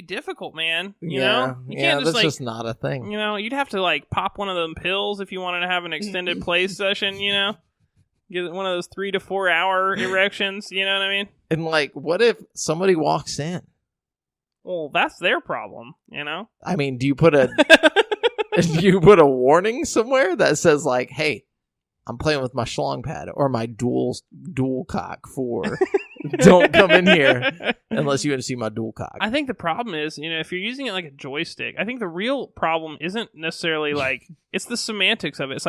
difficult, man. You know? You can't that's just not a thing. You know, you'd have to like pop one of them pills if you wanted to have an extended play session, you know? Get one of those 3 to 4 hour erections, you know what I mean? And like, what if somebody walks in? Well, that's their problem, you know? I mean, do you put a warning somewhere that says like, hey, I'm playing with my schlong pad or my dual cock for don't come in here unless you want to see my dual cock. I think the problem is, you know, if you're using it like a joystick, I think the real problem isn't necessarily like, it's the semantics of it. It's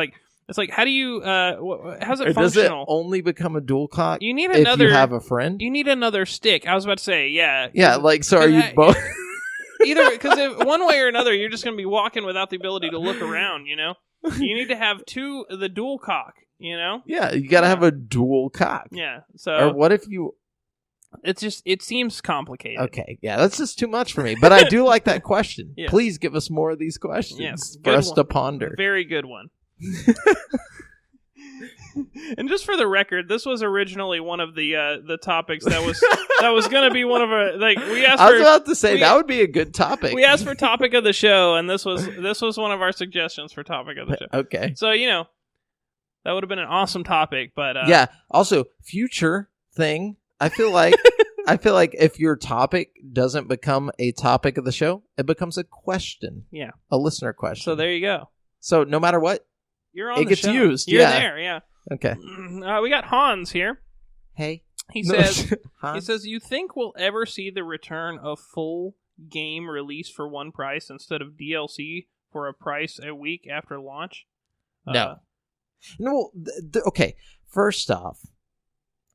like, how do you, how's it functional? Does it only become a dual cock you need if you have a friend? You need another stick. I was about to say, yeah. Yeah, like, so are you both? Either, because one way or another, you're just going to be walking without the ability to look around, you know? You need to have the dual cock, you know? Yeah, you got to have a dual cock. Yeah, so. Or what if you... It seems complicated. Okay, yeah, that's just too much for me. But I do like that question. Yes. Please give us more of these questions for us to ponder. Very good one. And just for the record, this was originally one of the topics that was going to be one of our we asked. I was about to say that would be a good topic. We asked for topic of the show, and this was one of our suggestions for topic of the show. Okay, so you know that would have been an awesome topic, but yeah. Also, future thing. I feel like if your topic doesn't become a topic of the show, it becomes a question. Yeah, a listener question. So there you go. So no matter what, you're on. It gets show. used. You're yeah. there. Yeah. Okay. We got Hans here. Hey. He says, you think we'll ever see the return of full game release for one price instead of DLC for a price a week after launch? No. No. Okay. First off,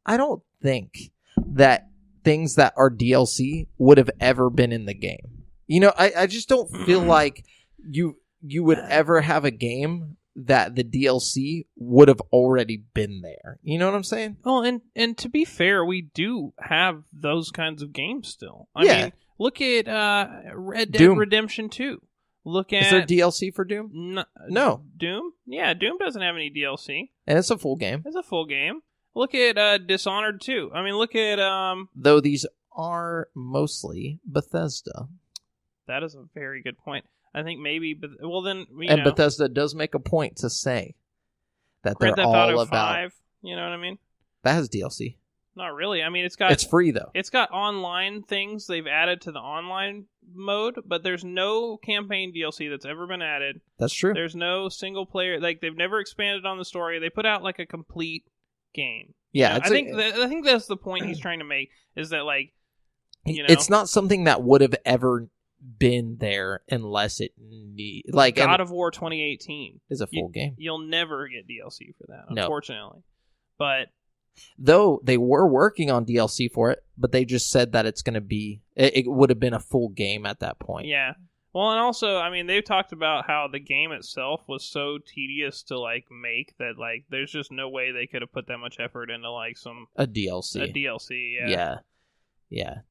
I don't think that things that are DLC would have ever been in the game. You know, I just don't feel like you would ever have a game that the DLC would have already been there. You know what I'm saying? Well, and to be fair, we do have those kinds of games still. I mean, look at Red Dead Redemption 2. Is there DLC for Doom? No. Doom? Yeah, Doom doesn't have any DLC. And it's a full game. It's a full game. Look at Dishonored 2. I mean, look at... Though these are mostly Bethesda. That is a very good point. I think maybe, but well then, Bethesda does make a point to say that Grand they're Theft all Auto about. 5, you know what I mean? That has DLC. Not really. I mean, it's free though. It's got online things they've added to the online mode, but there's no campaign DLC that's ever been added. That's true. There's no single player. Like they've never expanded on the story. They put out like a complete game. Yeah, I think that's the point he's trying to make is that like, you know, it's not something that would have ever been there unless it God of War 2018 is a full game. You'll never get DLC for that, unfortunately. But though they were working on DLC for it, but they just said that it's going to be it would have been a full game at that point. Yeah. Well, and also, I mean, they've talked about how the game itself was so tedious to like make that like there's just no way they could have put that much effort into like a DLC. Yeah.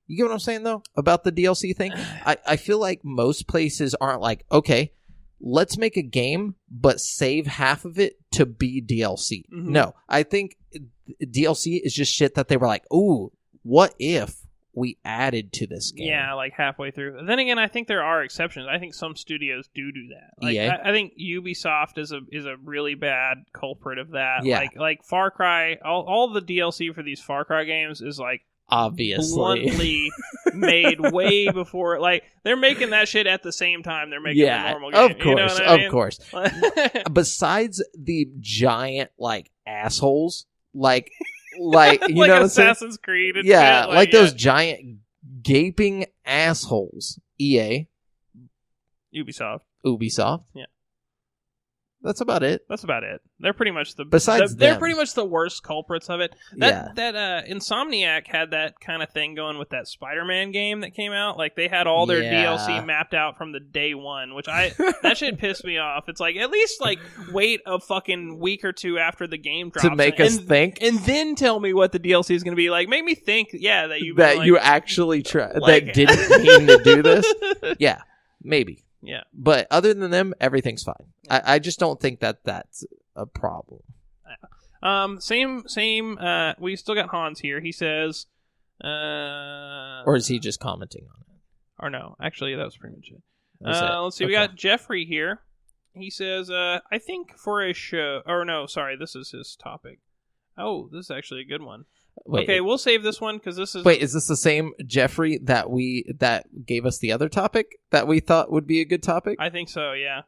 You get what I'm saying, though, about the DLC thing? I feel like most places aren't like, okay, let's make a game, but save half of it to be DLC. Mm-hmm. No, I think DLC is just shit that they were like, ooh, what if we added to this game? Yeah, like halfway through. Then again, I think there are exceptions. I think some studios do that. Like, I think Ubisoft is a really bad culprit of that. Yeah. Like Far Cry, all the DLC for these Far Cry games is like, obviously bluntly made way before, like they're making that shit at the same time they're making the normal game. Of course, you know what I mean? Of course. Besides the giant like assholes, like you like know what Assassin's Creed, and yeah, shit, like those giant gaping assholes. EA, Ubisoft, yeah. That's about it. They're pretty much they're pretty much the worst culprits of it. That Insomniac had that kind of thing going with that Spider-Man game that came out. Like, they had all their DLC mapped out from the day one, which that shit pissed me off. It's like, at least like wait a fucking week or two after the game drops to make us think, and then tell me what the DLC is going to be like. Make me think, that you actually try that didn't mean to do this. Yeah, maybe. Yeah. But other than them, everything's fine. I just don't think that's a problem. Same. We still got Hans here. He says, or is he just commenting on it? Or no, actually, that was pretty much it. Let's see. Okay. We got Jeffrey here. He says, I think for a show, or no, sorry, this is his topic. Oh, this is actually a good one. Wait, okay, we'll save this one because this is... Wait, is this the same Jeffrey that gave us the other topic that we thought would be a good topic? I think so, yeah.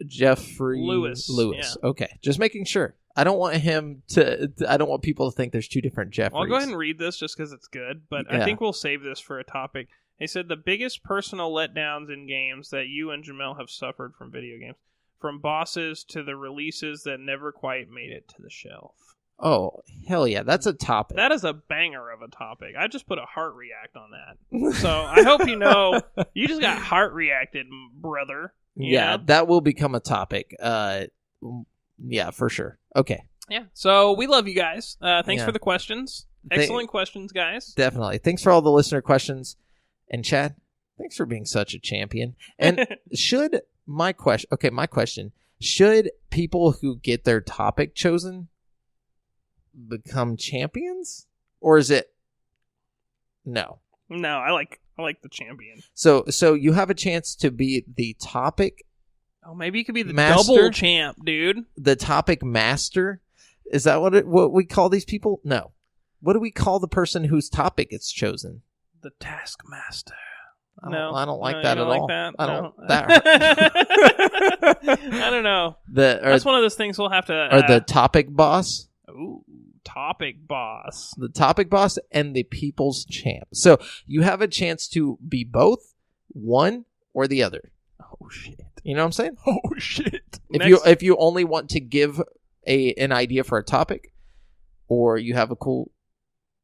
Jeffrey... Lewis. Yeah. Okay, just making sure. I don't want I don't want people to think there's two different Jeffreys. I'll go ahead and read this just because it's good, but I think we'll save this for a topic. He said, the biggest personal letdowns in games that you and Jamel have suffered from video games, from bosses to the releases that never quite made it to the shelf. Oh, hell yeah. That's a topic. That is a banger of a topic. I just put a heart react on that. So I hope you know you just got heart reacted, brother. Yeah, that will become a topic. Yeah, for sure. Okay. Yeah. So we love you guys. Thanks for the questions. Excellent questions, guys. Definitely. Thanks for all the listener questions. And Chad, thanks for being such a champion. And my question, should people who get their topic chosen become champions, or is it no? I like the champion. So you have a chance to be the topic. Oh, maybe you could be the double champ, dude. The topic master. Is that what we call these people? No. What do we call the person whose topic gets chosen? The taskmaster. I don't like that at all. That? I don't. No. That I don't know. That's one of those things we'll have to. Or the topic boss. Ooh, topic boss. The topic boss and the people's champ. So you have a chance to be both, one or the other. Oh shit! You know what I'm saying? Oh shit! If you only want to give an idea for a topic, or you have a cool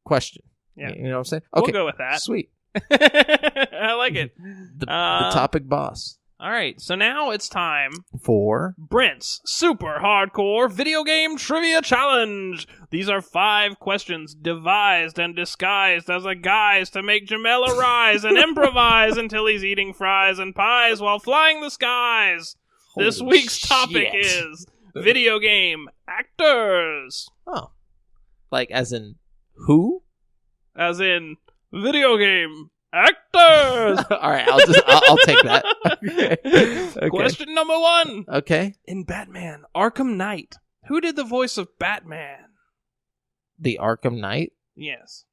question. Yeah. You know what I'm saying? Okay. We'll go with that. Sweet. I like it. The topic boss. All right, so now it's time for Brent's Super Hardcore Video Game Trivia Challenge. These are 5 questions devised and disguised as a guise to make Jamel arise and improvise until he's eating fries and pies while flying the skies. This week's topic is video game actors. Oh. Like as in who? As in video game actors. All right, I'll take that. Okay. Question number 1. Okay. In Batman Arkham Knight, who did the voice of Batman? The Arkham Knight? Yes.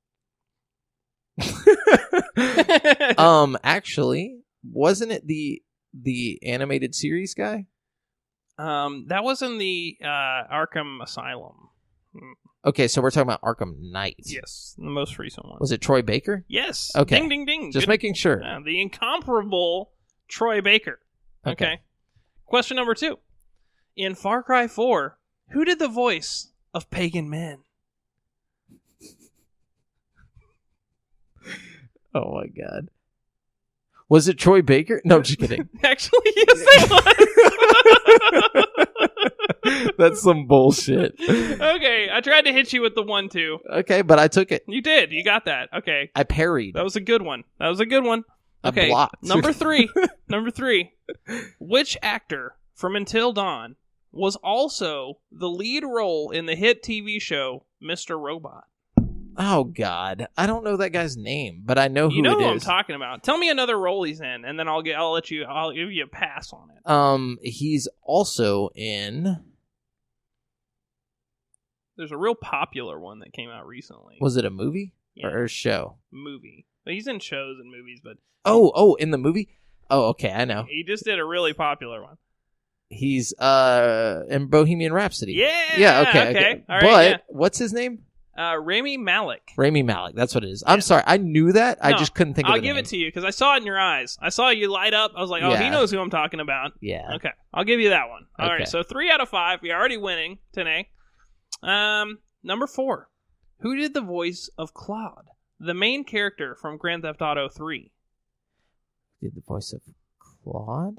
Actually, wasn't it the animated series guy? That was in the Arkham Asylum. Okay, so we're talking about Arkham Knight. Yes, the most recent one. Was it Troy Baker? Yes. Okay. Ding, ding, ding. Just making sure. The incomparable Troy Baker. Okay. Question number 2. In Far Cry 4, who did the voice of Pagan Men? Oh my god. Was it Troy Baker? No, just kidding. Actually, yes, it was. That's some bullshit. Okay, I tried to hit you with the 1-2. Okay, but I took it. You did. You got that. Okay. I parried. That was a good one. Okay, I blocked. Number 3. Number 3. Which actor from Until Dawn was also the lead role in the hit TV show Mr. Robot? Oh, God. I don't know that guy's name, but I know who it is. You know who I'm talking about. Tell me another role he's in, and then I'll give you a pass on it. He's also in... There's a real popular one that came out recently. Was it a movie or a show? Movie. But he's in shows and movies, but... Oh, in the movie? Oh, okay, I know. He just did a really popular one. He's in Bohemian Rhapsody. Yeah, okay. All right, but what's his name? Rami Malek. Rami Malek, that's what it is. I'm sorry, I knew that. I just couldn't think of it. I'll give it to you because I saw it in your eyes. I saw you light up. I was like, oh, he knows who I'm talking about. Yeah. Okay, I'll give you that one. All right, so 3 out of 5. You're already winning today. Number 4. Who did the voice of Claude, the main character from Grand Theft Auto 3? Did the voice of Claude?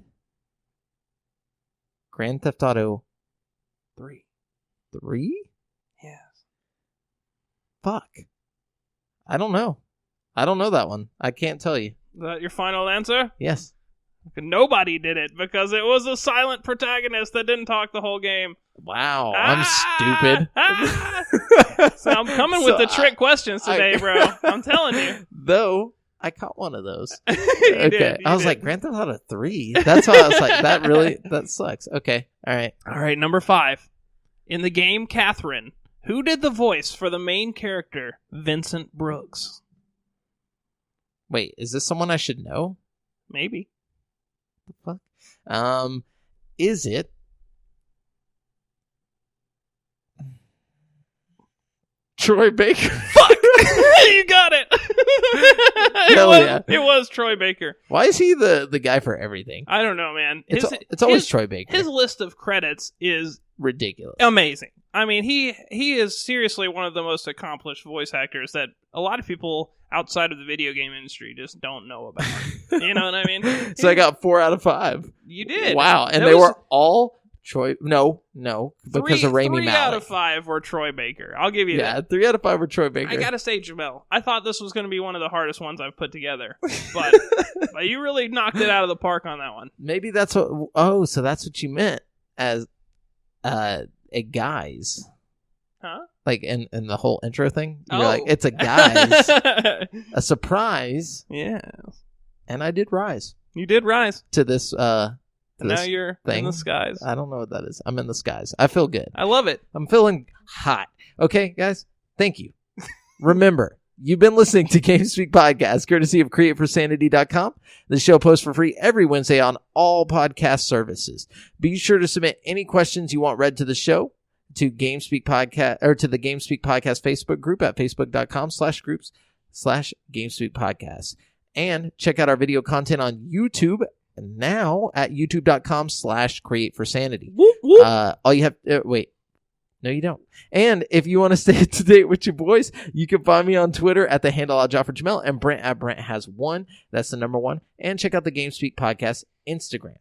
Grand Theft Auto 3. 3? Yes. Fuck. I don't know. I don't know that one. I can't tell you. Is that your final answer? Yes. Nobody did it because it was a silent protagonist that didn't talk the whole game. Wow, I'm stupid. So I'm coming with the trick questions today, bro. I'm telling you. Though, I caught one of those. You did. I was like, Grand Theft Auto 3? That's why I was like, that sucks. Okay, all right. Number 5. In the game Catherine, who did the voice for the main character, Vincent Brooks? Wait, is this someone I should know? Maybe. What the fuck? Is it? Troy Baker? Fuck! You got it! It was Troy Baker. Why is he the guy for everything? I don't know, man. It's always Troy Baker. His list of credits is ridiculous. Amazing. I mean, he is seriously one of the most accomplished voice actors that a lot of people outside of the video game industry just don't know about. You know what I mean? So I got 4 out of 5. You did. Wow. And they were all Troy. No, because of Rami Malek. 3 out of 5 were Troy Baker. I'll give you that. Yeah, 3 out of 5 were Troy Baker. I gotta say, Jamel, I thought this was going to be one of the hardest ones I've put together. But you really knocked it out of the park on that one. Maybe that's what... Oh, so that's what you meant as a guys. Huh? Like in the whole intro thing? You're like, it's a guys. A surprise. Yeah. And I did rise. You did rise. To this... now you're in the skies. I don't know what that is. I'm in the skies. I feel good. I love it. I'm feeling hot. Okay, guys? Thank you. Remember, you've been listening to GameSpeak Podcast, courtesy of CreateForSanity.com. The show posts for free every Wednesday on all podcast services. Be sure to submit any questions you want read to the show to GameSpeak Podcast or to the GameSpeak Podcast Facebook group at facebook.com/groups/GameSpeak Podcast. And check out our video content on YouTube now at youtube.com/createforsanity. All you have wait. No, you don't. And if you want to stay up to date with your boys, you can find me on Twitter at the handle @JoffreyJamel and Brent @Brent has one. That's the number 1. And check out the GameSpeak Podcast Instagram.